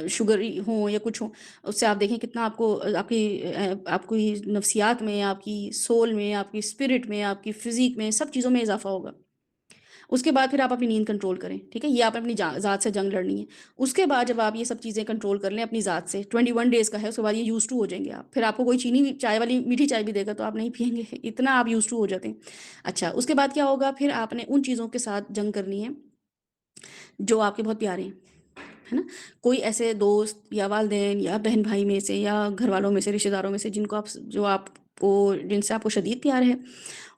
شوگر ہوں یا کچھ ہوں. اس سے آپ دیکھیں کتنا آپ کو آپ کی نفسیات میں، آپ کی سول میں، آپ کی اسپرٹ میں، آپ کی فزیک میں، سب چیزوں میں اضافہ ہوگا. اس کے بعد پھر آپ اپنی نیند کنٹرول کریں. ٹھیک ہے، یہ آپ اپنی ذات سے جنگ لڑنی ہے. اس کے بعد جب آپ یہ سب چیزیں کنٹرول کر لیں اپنی ذات سے، 21 ڈیز کا ہے، اس کے بعد یہ یوز ٹو ہو جائیں گے آپ. پھر آپ کو کوئی چینی چائے والی میٹھی چائے بھی دے گا تو آپ نہیں پئیں گے، اتنا آپ یوز ٹو ہو جاتے ہیں. اچھا، اس کے بعد کیا ہوگا، پھر آپ نے ان چیزوں کے ساتھ جنگ کرنی ہے جو آپ کے بہت پیارے ہیں، ہے نا. کوئی ایسے دوست یا والدین یا بہن بھائی میں سے یا گھر والوں میں سے، رشتہ داروں میں سے، جن سے آپ کو شدید پیار ہے،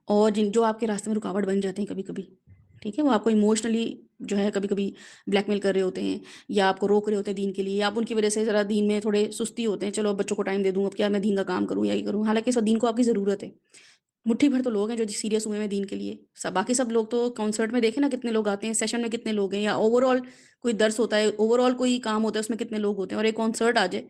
اور جو آپ کے راستے میں رکاوٹ بن جاتے ہیں کبھی کبھی. ٹھیک ہے، وہ آپ کو ایموشنلی جو ہے کبھی کبھی بلیک میل کر رہے ہوتے ہیں، یا آپ کو روک رہے ہوتے ہیں دین کے لیے، آپ ان کی وجہ سے ذرا دین میں تھوڑے سستی ہوتے ہیں. چلو بچوں کو ٹائم دے دوں، اب کیا میں دین کا کام کروں یا یہ کروں، حالانکہ اس دین کو آپ کی ضرورت ہے. مٹھی بھر تو لوگ ہیں جو سیریس ہوئے ہیں دین کے لیے، باقی سب لوگ تو کنسرٹ میں دیکھیں نا کتنے لوگ آتے ہیں، سیشن میں کتنے لوگ ہیں، یا اوور آل کوئی درس ہوتا ہے، اوور آل کوئی کام ہوتا ہے، اس میں کتنے لوگ ہوتے ہیں. اور ایک کنسرٹ آ جائے،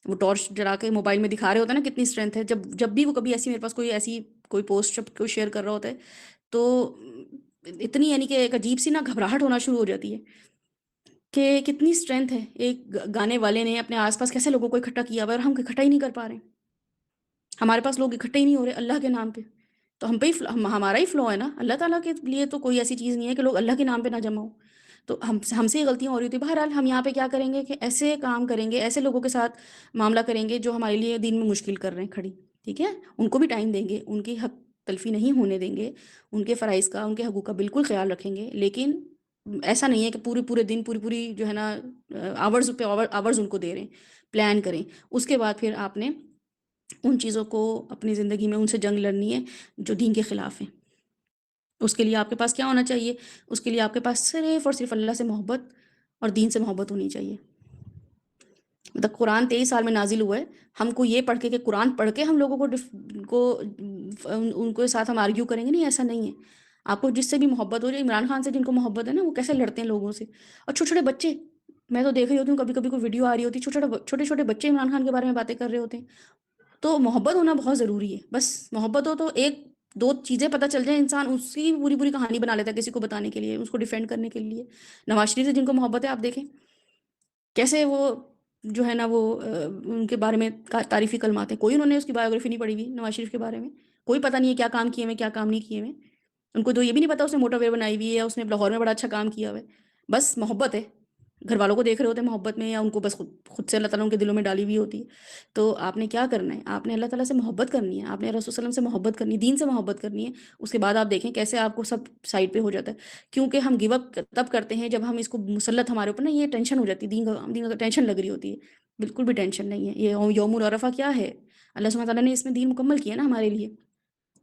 وہ ٹارچ جلا کے موبائل میں دکھا رہے ہوتے ہیں نا کتنی اسٹرینتھ ہے. جب بھی وہ کبھی ایسی میرے پاس کوئی پوسٹ جب کوئی شیئر کر رہا ہوتا ہے تو اتنی یعنی کہ ایک عجیب سی نا گھبراہٹ ہونا شروع ہو جاتی ہے کہ کتنی اسٹرینتھ ہے ایک گانے والے نے اپنے آس پاس کیسے لوگوں کو اکٹھا کیا ہوا ہے، اور ہم اکٹھا ہی نہیں کر پا رہے ہیں. ہمارے پاس لوگ اکٹھے ہی نہیں ہو رہے اللہ کے نام پہ. تو ہم پہ ہی ہمارا ہی فلو ہے نا. اللہ تعالیٰ کے لیے تو کوئی ایسی چیز نہیں ہے کہ لوگ اللہ کے نام پہ نہ جمع ہوں. تو ہم سے ہی غلطیاں ہو رہی تھیں. بہرحال ہم یہاں پہ کیا کریں گے کہ ایسے کام کریں گے، ایسے لوگوں کے ساتھ معاملہ کریں گے جو ہمارے لیے دین میں مشکل کر رہے ہیں کھڑی. ٹھیک ہے، ان کو بھی ٹائم دیں گے، ان کی حق تلفی نہیں ہونے دیں گے، ان کے فرائض کا، ان کے حقوق کا بالکل خیال رکھیں گے. لیکن ایسا نہیں ہے کہ پورے دن پوری جو ہے نا آورز پہ آورز ان کو دے رہے ہیں. پلان کریں. اس کے بعد پھر آپ نے ان چیزوں کو اپنی زندگی میں ان سے جنگ لڑنی ہے جو دین کے خلاف ہیں. اس کے لیے آپ کے پاس کیا ہونا چاہیے؟ اس کے لیے آپ کے پاس صرف اور صرف اللہ سے محبت اور دین سے محبت ہونی چاہیے. مطلب قرآن 23 سال میں نازل ہوا ہے، ہم کو یہ پڑھ کے کہ قرآن پڑھ کے ہم لوگوں کو ان کے ساتھ ہم آرگیو کریں گے، نہیں، ایسا نہیں ہے. آپ کو جس سے بھی محبت ہو جائے، عمران خان سے جن کو محبت ہے نا، وہ کیسے لڑتے ہیں لوگوں سے. اور چھوٹے چھوٹے بچے، میں تو دیکھ رہی ہوتی ہوں کبھی کبھی کوئی ویڈیو آ رہی ہوتی ہے، چھوٹے چھوٹے بچے عمران خان کے بارے میں باتیں کر رہے ہوتے ہیں. تو محبت ہونا بہت ضروری ہے. بس محبت ہو تو 1-2 چیزیں پتہ چل جائیں، انسان اس کی پوری کہانی بنا لیتا ہے کسی کو بتانے کے لیے، اس کو ڈیفینڈ کرنے کے لیے. نواز شریف سے جن کو محبت ہے، آپ دیکھیں کیسے وہ جو ہے نا وہ ان کے بارے میں تعریفی کلمات ہیں. کوئی انہوں نے اس کی بایوگرافی نہیں پڑھی ہوئی نواز شریف کے بارے میں، کوئی پتہ نہیں ہے کیا کام کیے ہوئے، کیا کام نہیں کیے ہوئے. ان کو تو یہ بھی نہیں پتا اس نے موٹر وے بنائی ہوئی ہے یا اس نے لاہور میں بڑا اچھا کام کیا ہوا ہے. بس محبت ہے، گھر والوں کو دیکھ رہے ہوتے ہیں محبت میں، یا ان کو بس خود سے اللہ تعالیٰ ان کے دلوں میں ڈالی ہوئی ہوتی ہے. تو آپ نے کیا کرنا ہے، آپ نے اللہ تعالیٰ سے محبت کرنی ہے، آپ نے رسول صلی اللہ علیہ وسلم سے محبت کرنی ہے، دین سے محبت کرنی ہے. اس کے بعد آپ دیکھیں کیسے آپ کو سب سائڈ پہ ہو جاتا ہے. کیونکہ ہم گیو اپ تب کرتے ہیں جب ہم اس کو مسلط ہمارے اوپر نا یہ ٹینشن ہو جاتی ہے، دین کا ٹینشن لگ رہی ہوتی ہے. بالکل بھی ٹینشن نہیں ہے. یہ یوم العرفہ کیا ہے، اللہ سبحانہ تعالیٰ نے اس میں دین مکمل کیا نا ہمارے لیے.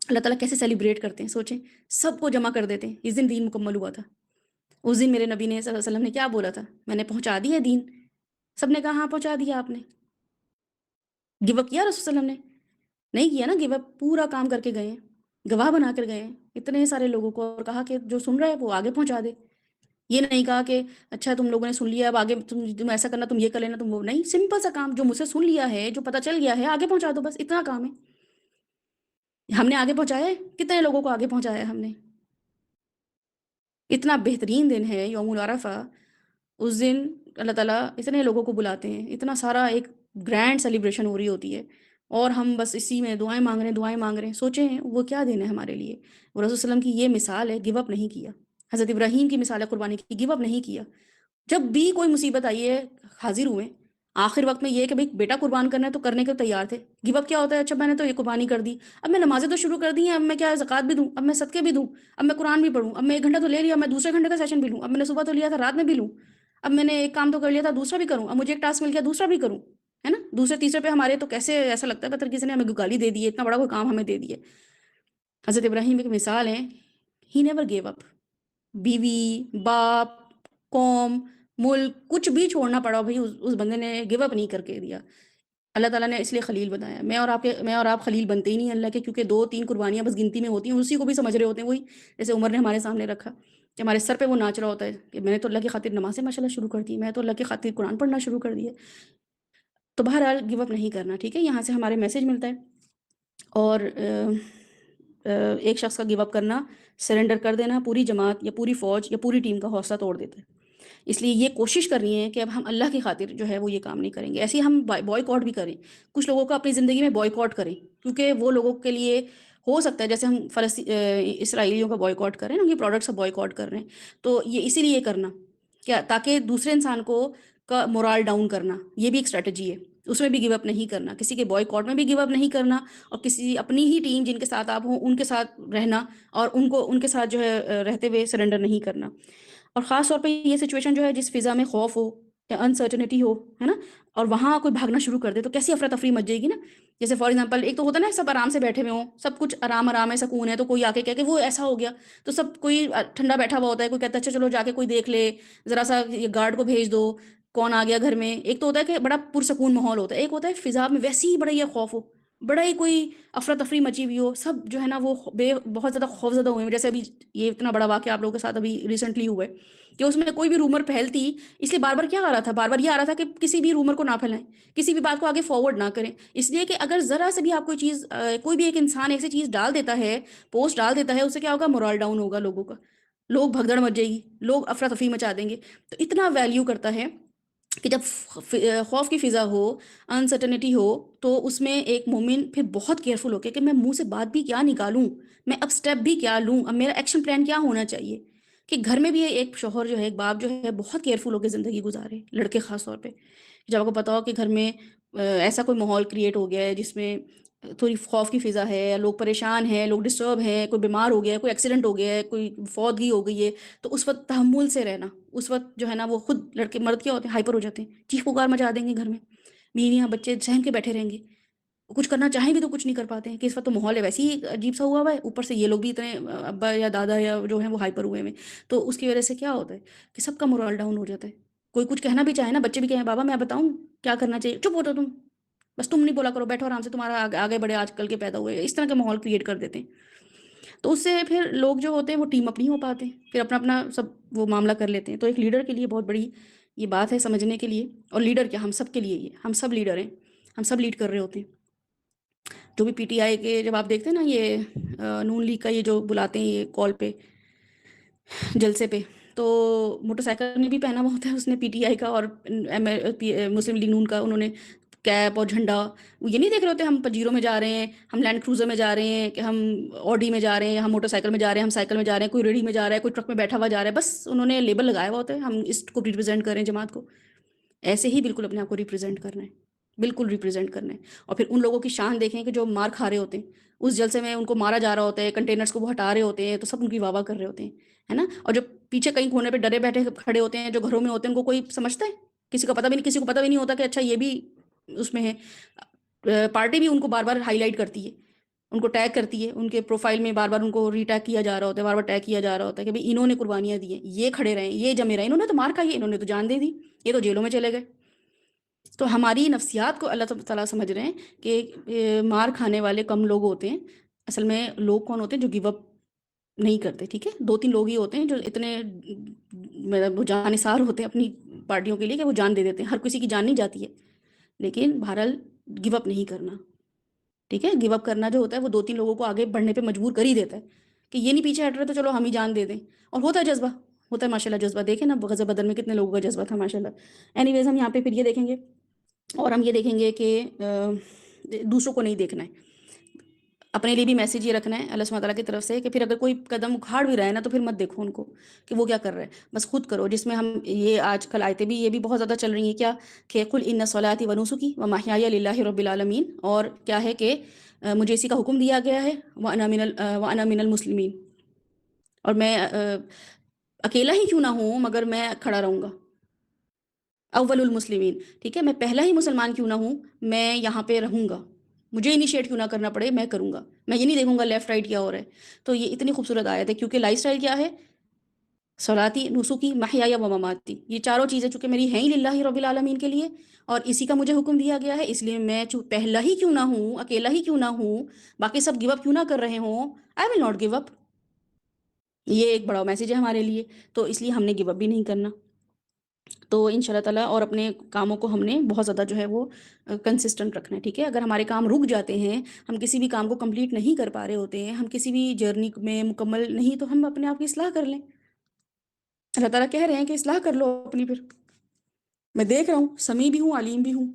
اللہ تعالیٰ کیسے سیلیبریٹ کرتے ہیں، سوچیں، سب کو جمع کر دیتے ہیں جس دن دین مکمل ہوا تھا۔ اس دن میرے نبی نے صلی اللہ علیہ وسلم نے کیا بولا تھا؟ میں نے پہنچا دیا دین۔ سب نے کہا ہاں پہنچا دیا آپ نے۔ گیو اپ کیا رسول صلی اللہ علیہ وسلم نے؟ نہیں کیا نا گیو اپ، پورا کام کر کے گئے ہیں، گواہ بنا کر گئے ہیں اتنے سارے لوگوں کو، اور کہا کہ جو سن رہا ہے وہ آگے پہنچا دے۔ یہ نہیں کہا کہ اچھا تم لوگوں نے سن لیا اب آگے تم ایسا کرنا، تم یہ کر لینا، تم وہ نہیں، سمپل سا کام جو مجھ سے سن لیا ہے، جو پتہ چل گیا ہے، آگے پہنچا دو، بس اتنا کام ہے۔ ہم نے آگے پہنچایا ہے، کتنے لوگوں کو آگے پہنچایا ہے ہم نے۔ اتنا بہترین دن ہے یوم العرفہ، اس دن اللہ تعالیٰ اتنے لوگوں کو بلاتے ہیں، اتنا سارا ایک گرینڈ سیلیبریشن ہو رہی ہوتی ہے، اور ہم بس اسی میں دعائیں مانگ رہے ہیں، دعائیں مانگ رہے ہیں۔ سوچیں وہ کیا دن ہے ہمارے لیے۔ وہ رسول صلی اللہ علیہ وسلم کی یہ مثال ہے، گیو اپ نہیں کیا۔ حضرت ابراہیم کی مثال ہے قربانی کی، گیو اپ نہیں کیا۔ جب بھی کوئی مصیبت آئی ہے حاضر ہوئے، آخر وقت میں یہ کہ بھئی بیٹا قربان کرنا ہے تو کرنے کے تیار تھے۔ گیو اپ کیا ہوتا ہے؟ اچھا میں نے تو یہ قربانی کر دی، اب میں نمازیں تو شروع کر دی ہیں، اب میں کیا زکوٰۃ بھی دوں، اب میں صدقے بھی دوں، اب میں قرآن بھی پڑھوں، اب میں 1 گھنٹہ تو لے لیا، میں دوسرے گھنٹے کا سیشن بھی لوں، اب میں نے صبح تو لیا تھا رات میں بھی لوں، اب میں نے ایک کام تو کر لیا تھا دوسرا بھی کروں، اب مجھے ایک ٹاسک مل گیا دوسرا بھی کروں، ہے نا؟ دوسرے تیسرے پہ ہمارے تو کیسے ایسا لگتا ہے پتہ کسی نے ہمیں گالی دے دی ہے، اتنا بڑا کوئی کام ہمیں دے دی ہے۔ حضرت ابراہیم ایک مثال ہے، ہی نیور گیو اپ۔ بیوی، باپ، قوم، ملک، کچھ بھی چھوڑنا پڑا بھائی، اس بندے نے گیو اپ نہیں کر کے دیا۔ اللہ تعالیٰ نے اس لیے خلیل بنایا۔ میں اور آپ خلیل بنتے ہی نہیں اللہ کے، کیونکہ 2-3 قربانیاں بس گنتی میں ہوتی ہیں، اسی کو بھی سمجھ رہے ہوتے ہیں، وہی جیسے عمر نے ہمارے سامنے رکھا کہ ہمارے سر پہ وہ ناچ رہا ہوتا ہے کہ میں نے تو اللہ کی خاطر نمازیں ماشاءاللہ شروع کر دی، میں تو اللہ کی خاطر قرآن پڑھنا شروع کر دیا۔ تو بہرحال گیو اپ نہیں کرنا، ٹھیک ہے؟ یہاں سے ہمارے میسیج ملتا ہے۔ اور ایک شخص کا گیو اپ کرنا، سرنڈر کر دینا، پوری جماعت یا پوری فوج یا پوری ٹیم کا حوصلہ توڑ دیتا ہے۔ اس لیے یہ کوشش کرنی ہے کہ اب ہم اللہ کی خاطر جو ہے وہ یہ کام نہیں کریں گے۔ ایسے ہی ہم بوائے بھی کریں، کچھ لوگوں کو اپنی زندگی میں بوائے کریں، کیونکہ وہ لوگوں کے لیے ہو سکتا ہے جیسے ہم اسرائیلیوں کا بوائے کریں نا، ان کی پروڈکٹس کا بوائے کر رہے ہیں، تو یہ اسی لیے کرنا کیا، تاکہ دوسرے انسان کو کا مورال ڈاؤن کرنا، یہ بھی ایک اسٹریٹجی ہے، اس میں بھی گیو اپ نہیں کرنا، کسی کے بوائے میں بھی گیو اپ نہیں کرنا، اور کسی اپنی ہی ٹیم جن کے ساتھ آپ ہوں ان کے ساتھ رہنا، اور ان کے ساتھ جو ہے رہتے ہوئے سرنڈر نہیں کرنا۔ اور خاص طور پہ یہ سچویشن جو ہے جس فضا میں خوف ہو یا انسرٹنٹی ہو، ہے نا، اور وہاں کوئی بھاگنا شروع کر دے تو کیسی افراتفری مچ جائے گی نا۔ جیسے فار ایگزامپل ایک تو ہوتا ہے نا سب آرام سے بیٹھے ہوئے ہوں، سب کچھ آرام ہے، سکون ہے، تو کوئی آ کے کہہ کہ وہ ایسا ہو گیا، تو سب کوئی ٹھنڈا بیٹھا ہوا ہوتا ہے، کوئی کہتا ہے اچھا چلو جا کے کوئی دیکھ لے، ذرا سا گارڈ کو بھیج دو، کون آ گیا گھر میں۔ ایک تو ہوتا ہے کہ بڑا پرسکون ماحول ہوتا ہے، ایک ہوتا ہے فضا میں ویسے ہی بڑا یہ خوف ہو، بڑا ہی کوئی افراتفری مچی ہوئی ہو، سب جو ہے نا وہ بہت زیادہ خوف زدہ ہوئے ہیں۔ جیسے ابھی یہ اتنا بڑا واقعہ آپ لوگوں کے ساتھ ابھی ریسنٹلی ہوا ہے کہ اس میں کوئی بھی رومر پھیلتی، اس لیے بار بار کیا آ رہا تھا، بار بار یہ آ رہا تھا کہ کسی بھی رومر کو نہ پھیلائیں، کسی بھی بات کو آگے فارورڈ نہ کریں، اس لیے کہ اگر ذرا سے بھی آپ کوئی چیز، کوئی بھی ایک انسان ایسی چیز ڈال دیتا ہے، پوسٹ ڈال دیتا ہے، اس سے کیا ہوگا، مورال ڈاؤن ہوگا لوگوں کا، لوگ بھگدڑ مچ جائے گی، لوگ افراتفری مچا دیں گے۔ تو اتنا ویلیو کرتا ہے کہ جب خوف کی فضا ہو، انسرٹنٹی ہو، تو اس میں ایک مومن پھر بہت کیئرفل ہو کے کہ میں منہ سے بات بھی کیا نکالوں، میں اب سٹیپ بھی کیا لوں، اب میرا ایکشن پلان کیا ہونا چاہیے۔ کہ گھر میں بھی ایک شوہر جو ہے، ایک باپ جو ہے، بہت کیئرفل ہو کے زندگی گزارے، لڑکے خاص طور پہ، جب آپ کو پتا ہو کہ گھر میں ایسا کوئی ماحول کریٹ ہو گیا ہے جس میں تھوڑی خوف کی فضا ہے، لوگ پریشان ہیں، لوگ ڈسٹرب ہیں، کوئی بیمار ہو گیا ہے، کوئی ایکسیڈنٹ ہو گیا ہے، کوئی فوتگی ہو گئی ہے، تو اس وقت تحمل سے رہنا، اس وقت جو ہے نا وہ خود لڑکے مرد کیا ہوتے ہیں، ہائپر ہو جاتے ہیں، چیخ پکار مچا دیں گے گھر میں، بیویاں بچے سہم کے بیٹھے رہیں گے، کچھ کرنا چاہیں بھی تو کچھ نہیں کر پاتے ہیں کہ اس وقت تو ماحول ویسے ہی عجیب سا ہوا ہے، اوپر سے یہ لوگ بھی اتنے ابا یا دادا یا جو ہیں وہ ہائپر ہوئے ہیں، تو اس کی وجہ سے کیا ہوتا ہے کہ سب کا مورال ڈاؤن ہو جاتا ہے۔ کوئی کچھ کہنا بھی چاہے نا، بچے بھی کہیں بابا میں بتاؤں کیا کرنا چاہیے، چپ ہوتا تم، بس تم نہیں بولا کرو، بیٹھو آرام سے، تمہارا آگے بڑے آج کل کے پیدا ہوئے، اس طرح کے ماحول کریٹ کر دیتے ہیں۔ تو اس سے پھر لوگ جو ہوتے ہیں وہ ٹیم اپ نہیں ہو پاتے، پھر اپنا سب وہ معاملہ کر لیتے ہیں۔ تو ایک لیڈر کے لیے بہت بڑی یہ بات ہے سمجھنے کے لیے، اور لیڈر کیا، ہم سب کے لیے، یہ ہم سب لیڈر ہیں، ہم سب لیڈ کر رہے ہوتے ہیں۔ جو بھی پی ٹی آئی کے جب آپ دیکھتے ہیں نا یہ نون لیگ کا یہ جو بلاتے ہیں یہ کال پہ جلسے پہ، تو موٹر سائیکل نے بھی پہنا ہوا ہوتا ہے اس نے پی ٹی آئی کا اور مسلم لیگ نون کا، انہوں نے کیپ اور جھنڈا، وہ یہ نہیں دیکھ رہے ہوتے ہم پجیروں میں جا رہے ہیں، ہم لینڈ کروزر میں جا رہے ہیں، کہ ہم آڈی میں جا رہے ہیں، ہم موٹر سائیکل میں جا رہے ہیں، ہم سائیکل میں جا رہے ہیں، کوئی ریڑھی میں جا رہا ہے، کوئی ٹرک میں بیٹھا ہوا جا رہا ہے، بس انہوں نے لیبل لگایا ہوا ہوتا ہے ہم اس کو ریپرزینٹ کر رہے ہیں جماعت کو۔ ایسے ہی بالکل اپنے آپ کو ریپرزینٹ کرنا ہے، بالکل ریپرزینٹ کرنا ہے۔ اور پھر ان لوگوں کی شان دیکھیں کہ جو مار کھا رہے ہوتے ہیں اس جلسے میں، ان کو مارا جا رہا ہوتا ہے، کنٹینرز کو وہ ہٹا رہے ہوتے ہیں، تو سب ان کی واہ واہ کر رہے ہوتے ہیں، ہے نا۔ اور جو پیچھے کہیں کونے پہ ڈرے بیٹھے کھڑے ہوتے ہیں، جو گھروں میں ہوتے ہیں، ان کو کوئی سمجھتا ہے؟ کسی کو پتہ بھی نہیں ہوتا کہ اچھا یہ بھی اس میں ہے، پارٹی بھی ان کو بار بار ہائی لائٹ کرتی ہے ان کو ٹیگ کرتی ہے، ان کے پروفائل میں بار بار ان کو ری ٹیگ کیا جا رہا ہوتا ہے، بار بار ٹیگ کیا جا رہا ہوتا ہے کہ بھئی انہوں نے قربانیاں دی ہیں، یہ کھڑے رہے، یہ جمے رہے، انہوں نے تو مار کھائی ہے، انہوں نے تو جان دے دی، یہ تو جیلوں میں چلے گئے۔ تو ہماری نفسیات کو اللہ تعالیٰ سمجھ رہے ہیں کہ مار کھانے والے کم لوگ ہوتے ہیں، اصل میں لوگ کون ہوتے ہیں جو گیو اپ نہیں کرتے، ٹھیک ہے؟ 2-3 لوگ ہی ہوتے ہیں جو اتنے مطلب جاں نثار ہوتے ہیں اپنی پارٹیوں کے لیے کہ وہ جان دے دیتے ہیں، ہر کسی کی جان نہیں جاتی ہے، لیکن بہرحال گیو اپ نہیں کرنا، ٹھیک ہے؟ گیو اپ کرنا جو ہوتا ہے وہ 2-3 لوگوں کو آگے بڑھنے پہ مجبور کر ہی دیتا ہے کہ یہ نہیں پیچھے ہٹ رہے تو چلو ہم ہی جان دے دیں، اور ہوتا ہے جذبہ، ہوتا ہے ماشاء اللہ جذبہ، دیکھیں نا غزوہ بدر میں کتنے لوگوں کا جذبہ تھا ماشاء اللہ۔ اینی ویز ہم یہاں پہ پھر یہ دیکھیں گے، اور ہم یہ دیکھیں گے کہ دوسروں کو نہیں دیکھنا ہے، اپنے لیے بھی میسیج یہ رکھنا ہے اللہ سبحانہ تعالیٰ کی طرف سے کہ پھر اگر کوئی قدم اکھاڑ بھی رہا ہے نا تو پھر مت دیکھو ان کو کہ وہ کیا کر رہے ہیں، بس خود کرو، جس میں ہم یہ آج کل آیتیں بھی یہ بھی بہت زیادہ چل رہی ہیں کیا کہ قل ان صلاتی و نسکی و محیای للہ رب العالمین، اور کیا ہے کہ مجھے اسی کا حکم دیا گیا ہے وانا من المسلمین، اور میں اکیلا ہی کیوں نہ ہوں مگر میں کھڑا رہوں گا، اول المسلمین، ٹھیک ہے؟ میں پہلا ہی مسلمان کیوں نہ ہوں، میں یہاں پہ رہوں گا، مجھے انیشیٹ کیوں نہ کرنا پڑے، میں کروں گا، میں یہ نہیں دیکھوں گا لیفٹ رائٹ کیا ہو رہا ہے۔ تو یہ اتنی خوبصورت آیت ہے کیونکہ لائف سٹائل کیا ہے، صلاتی، نسکی، محیایا و مماتی، یہ چاروں چیزیں چونکہ میری ہیں ہی للہ رب العالمین کے لیے، اور اسی کا مجھے حکم دیا گیا ہے، اس لیے میں پہلا ہی کیوں نہ ہوں، اکیلا ہی کیوں نہ ہوں، باقی سب گیو اپ کیوں نہ کر رہے ہوں، آئی ول ناٹ گیو اپ۔ یہ ایک بڑا میسیج ہے ہمارے لیے، تو اس لیے ہم نے گیو اپ بھی نہیں کرنا۔ تو ان شاء اللہ تعالیٰ اور اپنے کاموں کو ہم نے بہت زیادہ جو ہے وہ کنسسٹنٹ رکھنا ہے، ٹھیک ہے؟ اگر ہمارے کام رک جاتے ہیں، ہم کسی بھی کام کو کمپلیٹ نہیں کر پا رہے ہوتے ہیں، ہم کسی بھی جرنی میں مکمل نہیں، تو ہم اپنے آپ کی اصلاح کر لیں۔ اللہ تعالیٰ کہہ رہے ہیں کہ اصلاح کر لو اپنی، پھر میں دیکھ رہا ہوں، سمیع بھی ہوں، علیم بھی ہوں،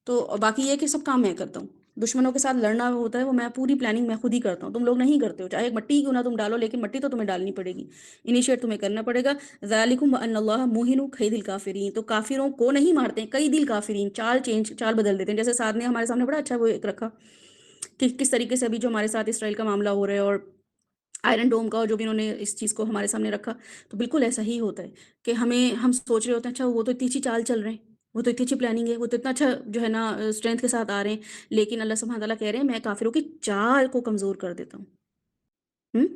تو باقی یہ کہ سب کام میں کرتا ہوں، دشمنوں کے ساتھ لڑنا ہوتا ہے وہ میں پوری پلاننگ میں خود ہی کرتا ہوں، تم لوگ نہیں کرتے ہو، چاہے ایک مٹی کیوں نہ تم ڈالو، لیکن مٹی تو تمہیں ڈالنی پڑے گی، انیشیٹ تمہیں کرنا پڑے گا۔ ذالکم وان اللہ موہن کید الکافرین، تو کافروں کو نہیں مارتے ہیں، کئی دل کافرین، چال بدل دیتے ہیں، جیسے سعد نے ہمارے سامنے بڑا اچھا وہ ایک رکھا کہ کس طریقے سے ابھی جو ہمارے ساتھ اسرائیل کا معاملہ ہو رہا ہے، اور آئرن ڈوم کا، اور جو بھی انہوں نے اس چیز کو ہمارے سامنے رکھا، تو بالکل ایسا ہی ہوتا ہے کہ ہم سوچ رہے ہوتے ہیں اچھا وہ تو اتنی اچھی چال چل رہے ہیں، وہ تو اتنی اچھی پلاننگ ہے، وہ تو اتنا اچھا جو ہے نا اسٹرینتھ کے ساتھ آ رہے ہیں، لیکن اللہ سبحانہ تعالیٰ کہہ رہے ہیں میں کافروں کی چال کو کمزور کر دیتا ہوں۔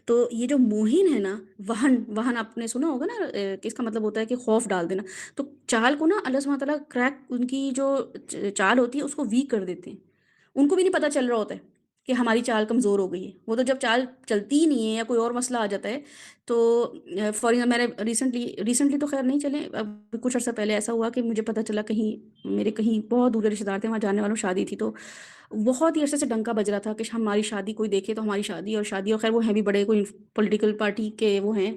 تو یہ جو موہن ہے نا، وہن آپ نے سنا ہوگا نا کہ اس کا مطلب ہوتا ہے کہ خوف ڈال دینا، تو چال کو نا اللہ سبحانہ تعالیٰ کریک، ان کی جو چال ہوتی ہے اس کو ویک کر دیتے ہیں، ان کو بھی نہیں پتہ چل رہا ہوتا ہے کہ ہماری چال کمزور ہو گئی ہے، وہ تو جب چال چلتی ہی نہیں ہے یا کوئی اور مسئلہ آ جاتا ہے تو فار ایگزامپل میں نے ریسنٹلی تو خیر نہیں چلے، اب کچھ عرصہ پہلے ایسا ہوا کہ مجھے پتہ چلا میرے کہیں بہت دور رشتے دار تھے، وہاں جانے والوں شادی تھی، تو بہت ہی عرصے سے ڈنکا بج رہا تھا کہ ہماری شادی کوئی دیکھے تو ہماری شادی، اور خیر وہ ہیں بھی بڑے کوئی پولیٹیکل پارٹی کے وہ ہیں،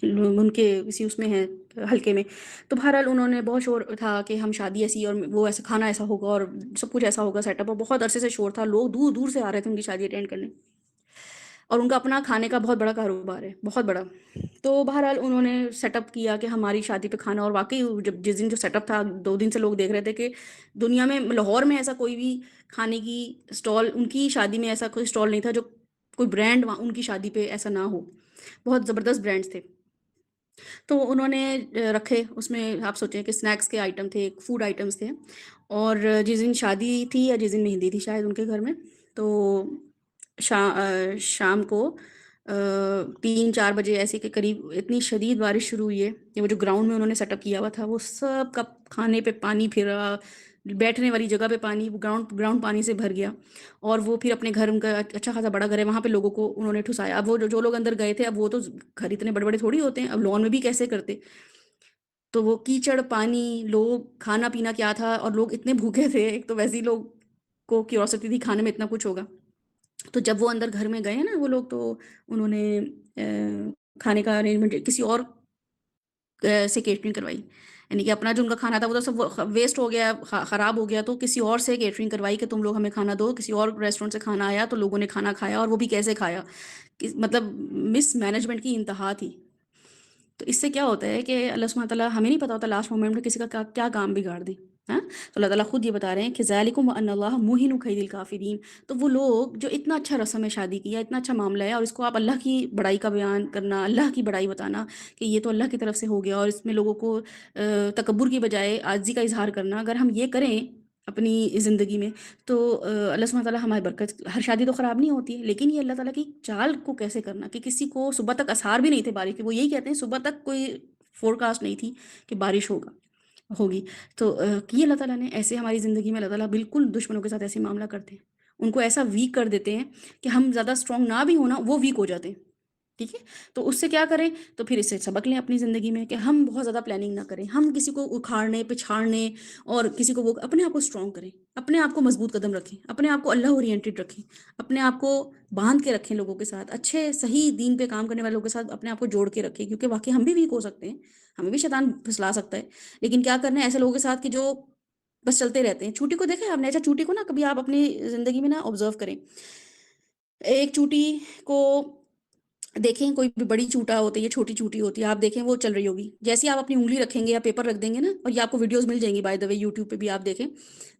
ان کے کسی اس میں ہیں حلقے میں، تو بہرحال انہوں نے بہت شور تھا کہ ہم شادی ایسی اور وہ ایسا کھانا ایسا ہوگا اور سب کچھ ایسا ہوگا سیٹ اپ، اور بہت عرصے سے شور تھا، لوگ دور دور سے آ رہے تھے ان کی شادی اٹینڈ کرنے، اور ان کا اپنا کھانے کا بہت بڑا کاروبار ہے، بہت بڑا۔ تو بہرحال انہوں نے سیٹ اپ کیا کہ ہماری شادی پہ کھانا، اور واقعی جس دن جو سیٹ اپ تھا 2 دن سے لوگ دیکھ رہے تھے کہ دنیا میں، لاہور میں ایسا کوئی بھی کھانے کی اسٹال، ان کی شادی میں ایسا کوئی اسٹال نہیں تھا جو کوئی برانڈ ان کی شادی پہ ایسا نہ ہو، بہت زبردست برانڈس تھے۔ تو انہوں نے رکھے، اس میں آپ سوچیں کہ سنیکس کے آئٹم تھے، فوڈ آئٹمس تھے، اور جس دن شادی تھی یا جس دن مہندی تھی شاید ان کے گھر میں، تو شام کو 3-4 بجے ایسے کے قریب اتنی شدید بارش شروع ہوئی ہے کہ وہ جو گراؤنڈ میں انہوں نے سیٹ اپ کیا ہوا تھا وہ سب کا کھانے پہ پانی پھرا، بیٹھنے والی جگہ پہ پانی، گراؤنڈ پانی سے بھر گیا، اور وہ پھر اپنے گھر، ان کا اچھا خاصا بڑا گھر ہے، وہاں پہ لوگوں کو انہوں نے ٹھسایا۔ اب وہ جو لوگ اندر گئے تھے، اب وہ تو گھر اتنے بڑے بڑے تھوڑی ہوتے ہیں، اب لان میں بھی کیسے کرتے، تو وہ کیچڑ، پانی، لوگ، کھانا پینا کیا تھا، اور لوگ اتنے بھوکے تھے، ایک تو ویسے ہی لوگ کو کیوریوسٹی تھی کھانے میں اتنا کچھ ہوگا، تو جب وہ اندر گھر میں گئے نا وہ لوگ، تو انہوں نے کھانے کا ارینجمنٹ کسی اور سے کیٹرنگ کروائی، یعنی کہ اپنا جو ان کا کھانا تھا وہ تو سب ویسٹ ہو گیا، خراب ہو گیا، تو کسی اور سے کیٹرنگ کروائی کہ تم لوگ ہمیں کھانا دو، کسی اور ریسٹورینٹ سے کھانا آیا تو لوگوں نے کھانا کھایا، اور وہ بھی کیسے کھایا، مطلب مس مینجمنٹ کی انتہا تھی۔ تو اس سے کیا ہوتا ہے کہ اللہ سبحانہ تعالیٰ، ہمیں نہیں پتہ ہوتا لاسٹ مومنٹ میں کسی کا کیا کام بگاڑ دے، ہاں؟ تو اللہ تعالیٰ خود یہ بتا رہے ہیں کہ ذالکم وان اللہ موہن کید الکافرین، تو وہ لوگ جو اتنا اچھا رسم ہے شادی کیا، اتنا اچھا معاملہ ہے، اور اس کو آپ اللہ کی بڑائی کا بیان کرنا، اللہ کی بڑائی بتانا کہ یہ تو اللہ کی طرف سے ہو گیا، اور اس میں لوگوں کو تکبر کی بجائے عاجزی کا اظہار کرنا، اگر ہم یہ کریں اپنی زندگی میں، تو اللہ سبحانہ تعالیٰ ہماری برکت، ہر شادی تو خراب نہیں ہوتی ہے، لیکن یہ اللہ تعالیٰ کی چال کو کیسے کرنا کہ کسی کو صبح تک آثار بھی نہیں تھے بارش کے، وہ یہی کہتے ہیں صبح تک کوئی فور کاسٹ نہیں تھی کہ بارش ہوگی، تو یہ اللہ تعالیٰ نے ایسے ہماری زندگی میں اللہ تعالیٰ بالکل دشمنوں کے ساتھ ایسے معاملہ کرتے ہیں، ان کو ایسا ویک کر دیتے ہیں کہ ہم زیادہ اسٹرانگ نہ بھی ہونا، وہ ویک ہو جاتے ہیں، ٹھیک ہے؟ تو اس سے کیا کریں، تو پھر اس سے سبق لیں اپنی زندگی میں کہ ہم بہت زیادہ پلاننگ نہ کریں، ہم کسی کو اکھاڑنے پچھاڑنے اور کسی کو وہ، اپنے آپ کو اسٹرانگ کریں، اپنے آپ کو مضبوط قدم رکھیں، اپنے آپ کو اللہ اورینٹڈ رکھیں، اپنے آپ کو باندھ کے رکھیں لوگوں کے ساتھ، اچھے صحیح دین پہ کام کرنے والے لوگوں کے ساتھ اپنے آپ کو جوڑ کے رکھیں، کیونکہ واقعی ہم بھی ویک ہو سکتے ہیں، ہمیں بھی شیطان پھسلا سکتا ہے، لیکن کیا کرنا ہے ایسے لوگوں کے ساتھ کہ جو بس چلتے رہتے ہیں۔ چوٹی کو دیکھیں آپ نے، اچھا چوٹی کو نا کبھی آپ اپنی زندگی میں نا آبزرو کریں، ایک چوٹی کو دیکھیں، کوئی بھی بڑی چوٹا ہوتی ہے، چھوٹی چوٹی ہوتی ہے، آپ دیکھیں وہ چل رہی ہوگی، جیسے ہی آپ اپنی انگلی رکھیں گے یا پیپر رکھ دیں گے نا، اور یہ آپ کو ویڈیوز مل جائیں گی بائی دا وے، یوٹیوب پہ بھی آپ دیکھیں،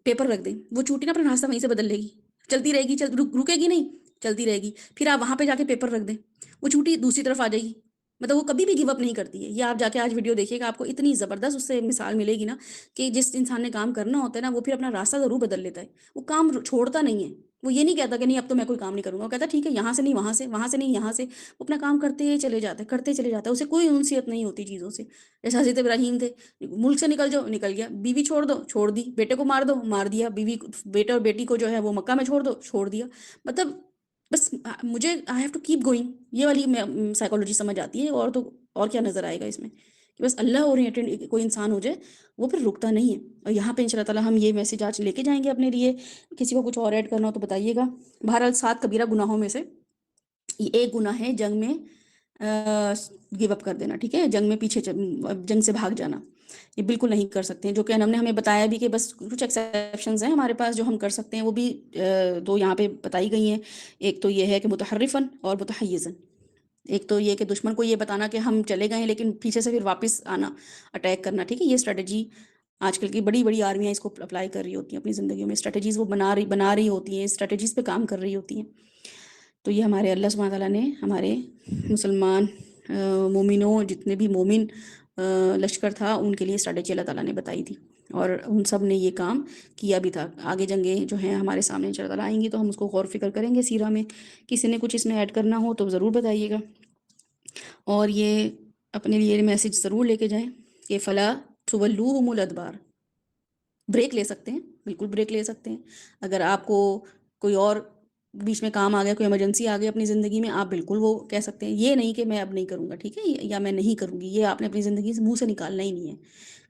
پیپر رکھ دیں، وہ چوٹی نا اپنا راستہ وہیں سے بدل لے گی، چلتی رہے گی، رکے گی نہیں، چلتی رہے گی، پھر آپ وہاں پہ جا کے پیپر رکھ دیں، وہ چوٹی دوسری طرف آ جائے گی، مطلب وہ کبھی بھی گیو اپ نہیں کرتی ہے۔ یہ آپ جا کے آج ویڈیو دیکھیے گا، آپ کو اتنی زبردست اس سے مثال ملے گی نا کہ جس انسان نے کام کرنا ہوتا ہے نا، وہ پھر اپنا راستہ ضرور بدل لیتا ہے، وہ کام چھوڑتا نہیں ہے، وہ یہ نہیں کہتا کہ نہیں اب تو میں کوئی کام نہیں کروں گا، وہ کہتا ٹھیک ہے یہاں سے نہیں وہاں سے، وہاں سے نہیں یہاں سے، وہ اپنا کام کرتے چلے جاتا ہے، کرتے چلے جاتا ہے، اسے کوئی انسیت نہیں ہوتی چیزوں سے۔ جیسے حضرت ابراہیم تھے، ملک سے نکل جاؤ، نکل گیا، بیوی چھوڑ دو، چھوڑ دی، بیٹے کو مار دو، مار دیا، بیوی بیٹے اور بیٹی کو جو ہے وہ مکہ میں چھوڑ دو، چھوڑ دیا، مطلب بس مجھے I have to keep going, یہ والی سائیکالوجی سمجھ آتی ہے، اور تو اور کیا نظر آئے گا اس میں کہ بس اللہ اورینٹڈ کوئی انسان ہو جائے وہ پھر رکتا نہیں ہے۔ اور یہاں پہ انشاء اللہ تعالیٰ ہم یہ میسج آج لے کے جائیں گے اپنے لیے، کسی کو کچھ اور ایڈ کرنا ہو تو بتائیے گا۔ بہرحال 7 کبیرہ گناہوں میں سے یہ ایک گناہ ہے جنگ میں گیو اپ کر دینا، ٹھیک ہے، جنگ میں پیچھے جنگ سے بھاگ جانا، یہ بالکل نہیں کر سکتے ہیں، جو کہ ہم نے ہمیں بتایا بھی کہ بس کچھ ایکسیپشنز ہیں ہمارے پاس جو ہم کر سکتے ہیں، وہ بھی 2 یہاں پہ بتائی گئی ہیں۔ ایک تو یہ ہے کہ متحرفاً اور متحیزاً، ایک تو یہ کہ دشمن کو یہ بتانا کہ ہم چلے گئے ہیں لیکن پیچھے سے پھر واپس آنا، اٹیک کرنا، ٹھیک ہے، یہ اسٹریٹجی آج کل کی بڑی بڑی آرمیاں اس کو اپلائی کر رہی ہوتی ہیں اپنی زندگیوں میں، اسٹریٹجیز وہ بنا رہی ہوتی ہیں، اسٹریٹجیز پہ کام کر رہی ہوتی ہیں۔ تو یہ ہمارے اللہ سبحانہ تعالیٰ نے ہمارے مسلمان مومنوں، جتنے بھی مومن لشکر تھا، ان کے لیے اسٹریٹجی اللہ تعالیٰ نے بتائی تھی، اور ان سب نے یہ کام کیا بھی تھا۔ آگے جنگیں جو ہیں ہمارے سامنے ان شاء اللہ تعالیٰ آئیں گی تو ہم اس کو غور فکر کریں گے سیرہ میں، کسی نے کچھ اس میں ایڈ کرنا ہو تو ضرور بتائیے گا، اور یہ اپنے لیے میسج ضرور لے کے جائیں کہ فلا تولوہم الادبار، بریک لے سکتے ہیں، بالکل بریک لے سکتے ہیں، اگر آپ کو کوئی اور بیچ میں کام آ گیا، کوئی ایمرجنسی آ گئی اپنی زندگی میں، آپ بالکل وہ کہہ سکتے ہیں، یہ نہیں کہ میں اب نہیں کروں گا، ٹھیک ہے، یا میں نہیں کروں گی، یہ آپ نے اپنی زندگی سے منہ سے نکالنا ہی نہیں ہے،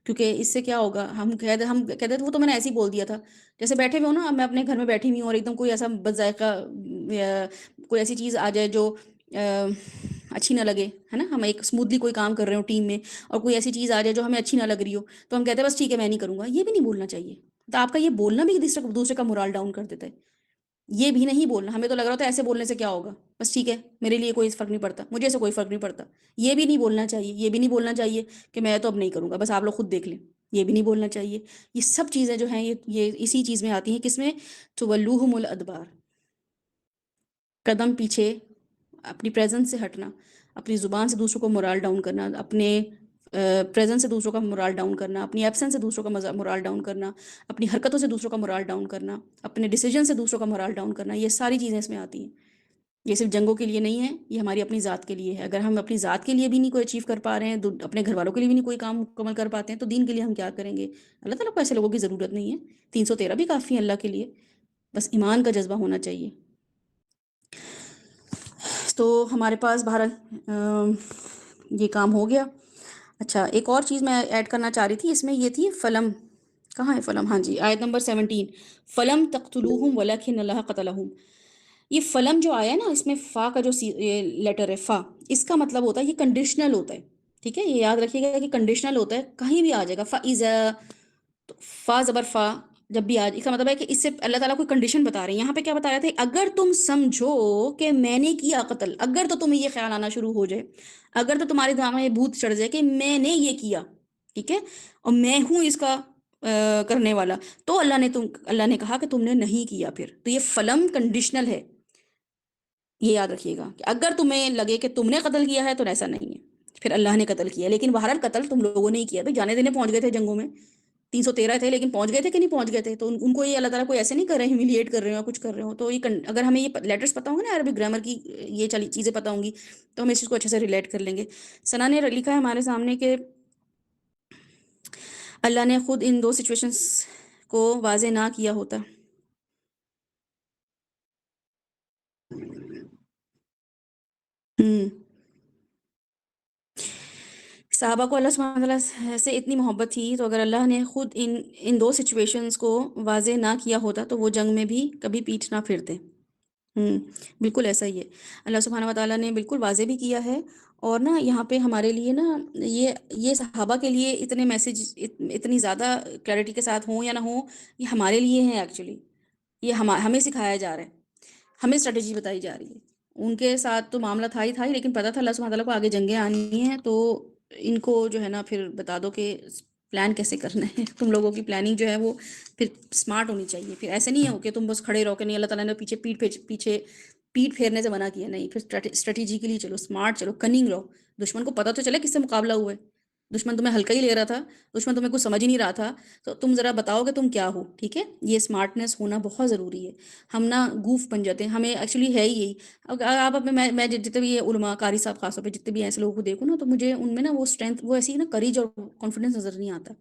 کیونکہ اس سے کیا ہوگا، ہم کہتے وہ تو میں نے ایسے ہی بول دیا تھا، جیسے بیٹھے ہوئے ہو نا، میں اپنے گھر میں بیٹھی ہوئی ہوں اور ایک دم کوئی ایسا بد ذائقہ کوئی ایسی چیز آ جائے جو اچھی نہ لگے، ہے نا، ہم ایک اسموتھلی کوئی کام کر رہے ہوں ٹیم میں، اور کوئی ایسی چیز آ جائے جو ہمیں اچھی نہ لگ رہی ہو، تو ہم کہتے ہیں بس ٹھیک ہے میں نہیں کروں گا، یہ بھی نہیں بولنا چاہیے، تو آپ کا یہ بولنا بھی دوسرے کا مورال ڈاؤن کر دیتا ہے، یہ بھی نہیں بولنا، ہمیں تو لگ رہا ہوتا ہے ایسے بولنے سے کیا ہوگا، بس ٹھیک ہے میرے لیے کوئی فرق نہیں پڑتا، مجھے سے کوئی فرق نہیں پڑتا، یہ بھی نہیں بولنا چاہیے، یہ بھی نہیں بولنا چاہیے کہ میں تو اب نہیں کروں گا، بس آپ لوگ خود دیکھ لیں، یہ بھی نہیں بولنا چاہیے۔ یہ سب چیزیں جو ہیں یہ اسی چیز میں آتی ہیں، کس میں، تولوہم الادبار، قدم پیچھے، اپنی پریزنس سے ہٹنا، اپنی زبان سے دوسروں کو مورال ڈاؤن کرنا، اپنے پریزنس سے دوسروں کا مورال ڈاؤن کرنا، اپنی ایبسنس سے دوسروں کا مورال ڈاؤن کرنا، اپنی حرکتوں سے دوسروں کا مورال ڈاؤن کرنا، اپنے ڈیسیجن سے دوسروں کا مورال ڈاؤن کرنا، یہ ساری چیزیں اس میں آتی ہیں۔ یہ صرف جنگوں کے لیے نہیں ہے، یہ ہماری اپنی ذات کے لیے ہے۔ اگر ہم اپنی ذات کے لیے بھی نہیں کوئی اچیو کر پا رہے ہیں، اپنے گھر والوں کے لیے بھی نہیں کوئی کام مکمل کر پاتے ہیں، تو دین کے لیے ہم کیا کریں گے؟ اللہ تعالیٰ کو ایسے لوگوں کی ضرورت نہیں ہے، 313 بھی کافی ہیں اللہ کے لیے، بس ایمان کا جذبہ ہونا چاہیے۔ تو ہمارے پاس بہرحال یہ کام ہو گیا۔ اچھا، ایک اور چیز میں ایڈ کرنا چاہ رہی تھی، اس میں یہ تھی فلم، کہاں ہے فلم، ہاں جی، آیت نمبر 17، فلم تقتلوہم ولکن اللہ قتلہم۔ یہ فلم جو آیا ہے نا، اس میں فا کا جو لیٹر ہے، فا، اس کا مطلب ہوتا ہے یہ کنڈیشنل ہوتا ہے، ٹھیک ہے، یہ یاد رکھیے گا کہ کنڈیشنل ہوتا ہے، کہیں بھی آ جائے گا، فَإِذَا، تو فا زبر فا جب بھی آج، اس کا مطلب ہے کہ اس سے اللہ تعالیٰ کوئی کنڈیشن بتا رہے ہیں۔ یہاں پہ کیا بتا رہے تھے، اگر تم سمجھو کہ میں نے کیا قتل، اگر تو تمہیں یہ خیال آنا شروع ہو جائے، اگر تو تمہارے دماغ میں یہ بھوت چڑھ جائے کہ میں نے یہ کیا، ٹھیک ہے، اور میں ہوں اس کا کرنے والا، تو اللہ نے کہا کہ تم نے نہیں کیا، پھر تو یہ فلم کنڈیشنل ہے، یہ یاد رکھیے گا کہ اگر تمہیں لگے کہ تم نے قتل کیا ہے تو ایسا نہیں ہے، پھر اللہ نے قتل کیا، لیکن بہرحال قتل تم لوگوں نے ہی کیا، بھائی جانے دینے پہنچ گئے تھے جنگوں میں، 313 تھے لیکن پہنچ گئے تھے کہ نہیں پہنچ گئے تھے؟ تو ان کو یہ اللہ تعالیٰ کوئی ایسے نہیں کر رہے ہیں ہیوملیٹ کر رہے ہو کچھ کر رہے ہو. تو یہ اگر ہمیں یہ لیٹرس پتہ ہوں گے نا عربک گرامر کی یہ چیزیں پتہ ہوں گی تو ہم اس چیز کو اچھے سے ریلیٹ کر لیں گے. ثنا نے لکھا ہے ہمارے سامنے کہ اللہ نے خود ان 2 سچویشنز کو واضح نہ کیا ہوتا. صحابہ کو اللہ سبحانہ وتعالیٰ سے اتنی محبت تھی تو اگر اللہ نے خود ان 2 سچویشنز کو واضح نہ کیا ہوتا تو وہ جنگ میں بھی کبھی پیٹھ نہ پھرتے. بالکل ایسا ہی ہے. اللہ سبحانہ وتعالیٰ نے بالکل واضح بھی کیا ہے. اور نا یہاں پہ ہمارے لیے نا یہ صحابہ کے لیے اتنے میسیج اتنی زیادہ کلیئرٹی کے ساتھ ہوں یا نہ ہوں، یہ ہمارے لیے ہیں ایکچولی. یہ ہمیں سکھایا جا رہا ہے، ہمیں اسٹریٹجی بتائی جا رہی ہے. ان کے ساتھ تو معاملہ تھا ہی لیکن پتہ تھا اللہ سبحانہ تعالیٰ کو آگے جنگیں آنی ہیں تو ان کو جو ہے نا پھر بتا دو کہ پلان کیسے کرنا ہے. تم لوگوں کی پلاننگ جو ہے وہ پھر اسمارٹ ہونی چاہیے. پھر ایسے نہیں ہو کہ تم بس کھڑے رہو کہ نہیں اللہ تعالیٰ نے پیچھے پیٹ پھیرنے سے منع کیا. نہیں، پھر اسٹریٹجیکلی چلو، اسمارٹ چلو، کننگ رہو. دشمن کو پتہ تو چلے کس سے مقابلہ ہوا ہے. دشمن تمہیں ہلکا ہی لے رہا تھا، دشمن تمہیں کچھ سمجھ ہی نہیں رہا تھا، تو تم ذرا بتاؤ کہ تم کیا ہو. ٹھیک ہے، یہ اسمارٹنیس ہونا بہت ضروری ہے. ہم نا گوف بن جاتے ہیں، ہمیں ایکچولی ہے ہی یہی. آپ میں جتنے بھی یہ علماء قاری صاحب خاص طور پہ جتنے بھی ایسے لوگوں کو دیکھوں نا تو مجھے ان میں نا وہ اسٹرینتھ، وہ ایسی نا کریج اور کانفیڈنس نظر نہیں آتا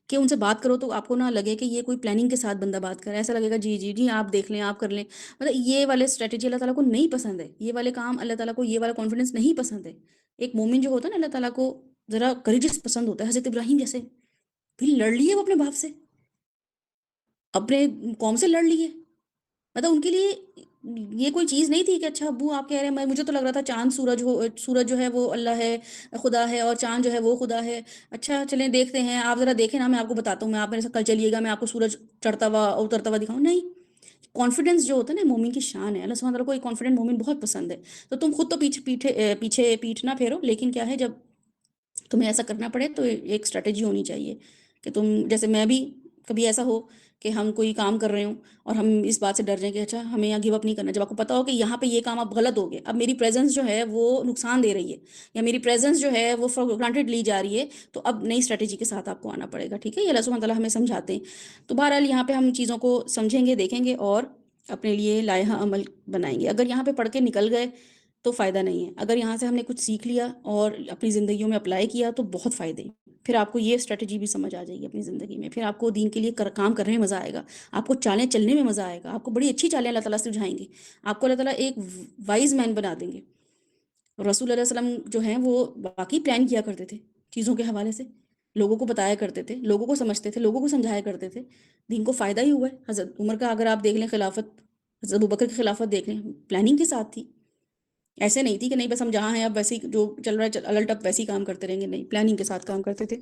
کہ ان سے بات کرو تو آپ کو نہ لگے کہ یہ کوئی پلاننگ کے ساتھ بندہ بات کر رہا ہے. ایسا لگے گا جی آپ دیکھ لیں، آپ کر لیں. مطلب یہ والے اسٹریٹجی اللہ تعالیٰ کو نہیں پسند ہے. یہ والے کام اللہ تعالیٰ کو، یہ والا کانفیڈنس نہیں پسند ہے. ایک مومن جو ہوتا ہے نا اللہ تعالیٰ کو ذرا کریجس پسند ہوتا ہے. حضرت ابراہیم جیسے پھر لڑ لیے وہ اپنے باپ سے، اپنے قوم سے لڑ لیے. مطلب ان کے لیے یہ کوئی چیز نہیں تھی کہ اچھا ابو آپ کہہ رہے ہیں، مجھے تو لگ رہا تھا چاند سورج جو ہے وہ اللہ ہے، خدا ہے، اور چاند جو ہے وہ خدا ہے. اچھا چلیں دیکھتے ہیں، آپ ذرا دیکھیں نا، میں آپ کو بتاتا ہوں، میں آپ میرے ساتھ کل چلیے گا، میں آپ کو سورج چڑھتا ہوا اترتا ہوا دکھاؤں. نہیں، کانفیڈنس جو ہوتا ہے نا مومن کی شان ہے. اللہ سبحانہ تعالیٰ کو ایک کانفیڈنٹ مومن بہت پسند ہے. تو تم خود تو پیچھے پیٹھ نہ پھیرو، لیکن کیا ہے جب تمہیں ایسا کرنا پڑے تو ایک اسٹریٹجی ہونی چاہیے کہ تم، جیسے میں بھی کبھی ایسا ہو کہ ہم کوئی کام کر رہے ہوں اور ہم اس بات سے ڈر جائیں کہ اچھا ہمیں یہاں گیو اپ نہیں کرنا. جب آپ کو پتا ہو کہ یہاں پہ یہ کام اب غلط ہو گیا، اب میری پریزنس جو ہے وہ نقصان دے رہی ہے، یا میری پریزنس جو ہے وہ فار گرانٹیڈ لی جا رہی ہے، تو اب نئی اسٹریٹجی کے ساتھ آپ کو آنا پڑے گا. ٹھیک ہے، یہ اللہ سبحانہ تعالیٰ ہمیں سمجھاتے ہیں. تو بہرحال یہاں پہ ہم چیزوں کو سمجھیں گے، دیکھیں گے اور اپنے لیے لائحہ عمل بنائیں گے. اگر یہاں پہ پڑھ کے نکل گئے تو فائدہ نہیں ہے. اگر یہاں سے ہم نے کچھ سیکھ لیا اور اپنی زندگیوں میں اپلائی کیا تو بہت فائدے. پھر آپ کو یہ اسٹریٹجی بھی سمجھ آ جائے گی اپنی زندگی میں. پھر آپ کو دین کے لیے کام کرنے میں مزہ آئے گا، آپ کو چالیں چلنے میں مزہ آئے گا، آپ کو بڑی اچھی چالیں اللہ تعالیٰ سے سمجھائیں گے، آپ کو اللہ تعالیٰ ایک وائز مین بنا دیں گے. رسول اللہ علیہ وسلم جو ہیں وہ واقعی پلان کیا کرتے تھے چیزوں کے حوالے سے، لوگوں کو بتایا کرتے تھے، لوگوں کو سمجھتے تھے، لوگوں کو سمجھایا کرتے تھے. دین کو فائدہ ہی ہوا ہے. حضرت عمر کا اگر آپ دیکھ لیں خلافت، حضرت ابوبکر کی خلافت دیکھ لیں، پلاننگ کے ساتھ تھی. ایسے نہیں تھی کہ نہیں بس ہم جہاں ہیں اب ویسے ہی جو چل رہا ہے الٹ اب ویسے ہی کام کرتے رہیں گے. نہیں، پلاننگ کے ساتھ کام کرتے تھے.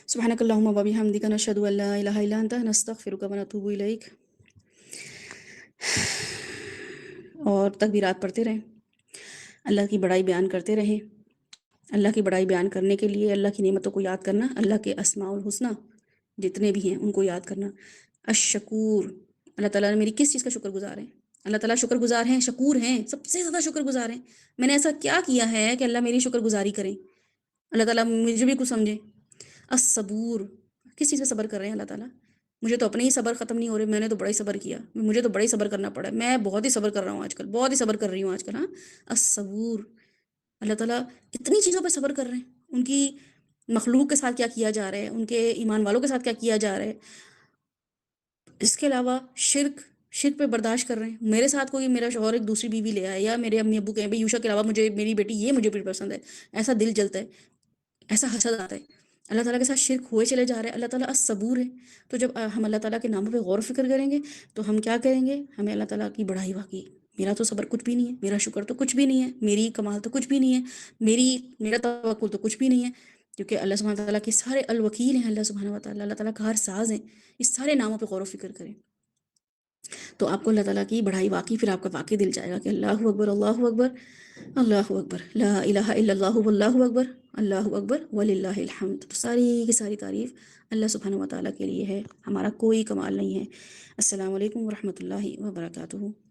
سبحانک اللہم و بحمدک، نشہد ان لا الہ الا انت، نستغفرک و نتوب الیک. اور تکبیرات پڑھتے رہیں، اللہ کی بڑائی بیان کرتے رہیں. اللہ کی بڑائی بیان کرنے کے لیے اللہ کی نعمتوں کو یاد کرنا، اللہ کے اسماء الحسنی جتنے بھی ہیں ان کو یاد کرنا. الشکور، اللہ تعالیٰ نے میری کس چیز کا شکر گزار ہیں؟ اللہ تعالیٰ شکر گزار ہیں، شکور ہیں، سب سے زیادہ شکر گزار ہیں. میں نے ایسا کیا کیا ہے کہ اللہ میری شکر گزاری کریں، اللہ تعالیٰ مجھے بھی کچھ سمجھیں. الصبور، کس چیز پہ صبر کر رہے ہیں اللہ تعالیٰ؟ مجھے تو اپنے ہی صبر ختم نہیں ہو رہے، میں نے تو بڑا ہی صبر کیا، مجھے تو بڑا ہی صبر کرنا پڑا ہے، میں بہت ہی صبر کر رہا ہوں آج کل، بہت ہی صبر کر رہی ہوں آج کل. ہاں، الصبور، اللہ تعالیٰ کتنی چیزوں پہ صبر کر رہے ہیں. ان کی مخلوق کے ساتھ کیا کیا جا رہا ہے، ان کے ایمان والوں کے ساتھ کیا کیا جا رہا ہے. اس کے علاوہ شرک پہ برداشت کر رہے ہیں. میرے ساتھ کوئی میرا شوہر ایک دوسری بیوی لے آئے، یا میرے امی ابو کہیں بھائی یوشا کے علاوہ مجھے میری بیٹی یہ مجھے بھی پسند ہے، ایسا دل جلتا ہے، ایسا حسد آتا ہے. اللہ تعالیٰ کے ساتھ شرک ہوئے چلے جا رہے ہیں. اللہ تعالیٰ الصبور ہے. تو جب ہم اللہ تعالیٰ کے ناموں پہ غور و فکر کریں گے تو ہم کیا کریں گے؟ ہمیں اللہ تعالیٰ کی بڑائی، واقعی میرا تو صبر کچھ بھی نہیں ہے، میرا شکر تو کچھ بھی نہیں ہے، میری کمال تو کچھ بھی نہیں ہے، میرا توکل تو کچھ بھی نہیں ہے، کیونکہ اللہ سبحانہ تعالیٰ کے سارے الوکیل ہیں. اللہ سبحانہ وتعالیٰ، اللہ تعالیٰ کار ساز ہیں. اس سارے ناموں پہ غور و فکر کریں تو آپ کو اللہ تعالیٰ کی بڑائی واقعی، پھر آپ کا واقعی دل جائے گا کہ اللہ اکبر، اللہ اکبر، اللہ اکبر، لا الہ الا اللہ، واللہ اکبر، اللہ اکبر وللہ الحمد. تو ساری کی ساری تعریف اللہ سبحانہ وتعالیٰ کے لیے ہے، ہمارا کوئی کمال نہیں ہے. السلام علیکم ورحمۃ اللہ وبرکاتہ.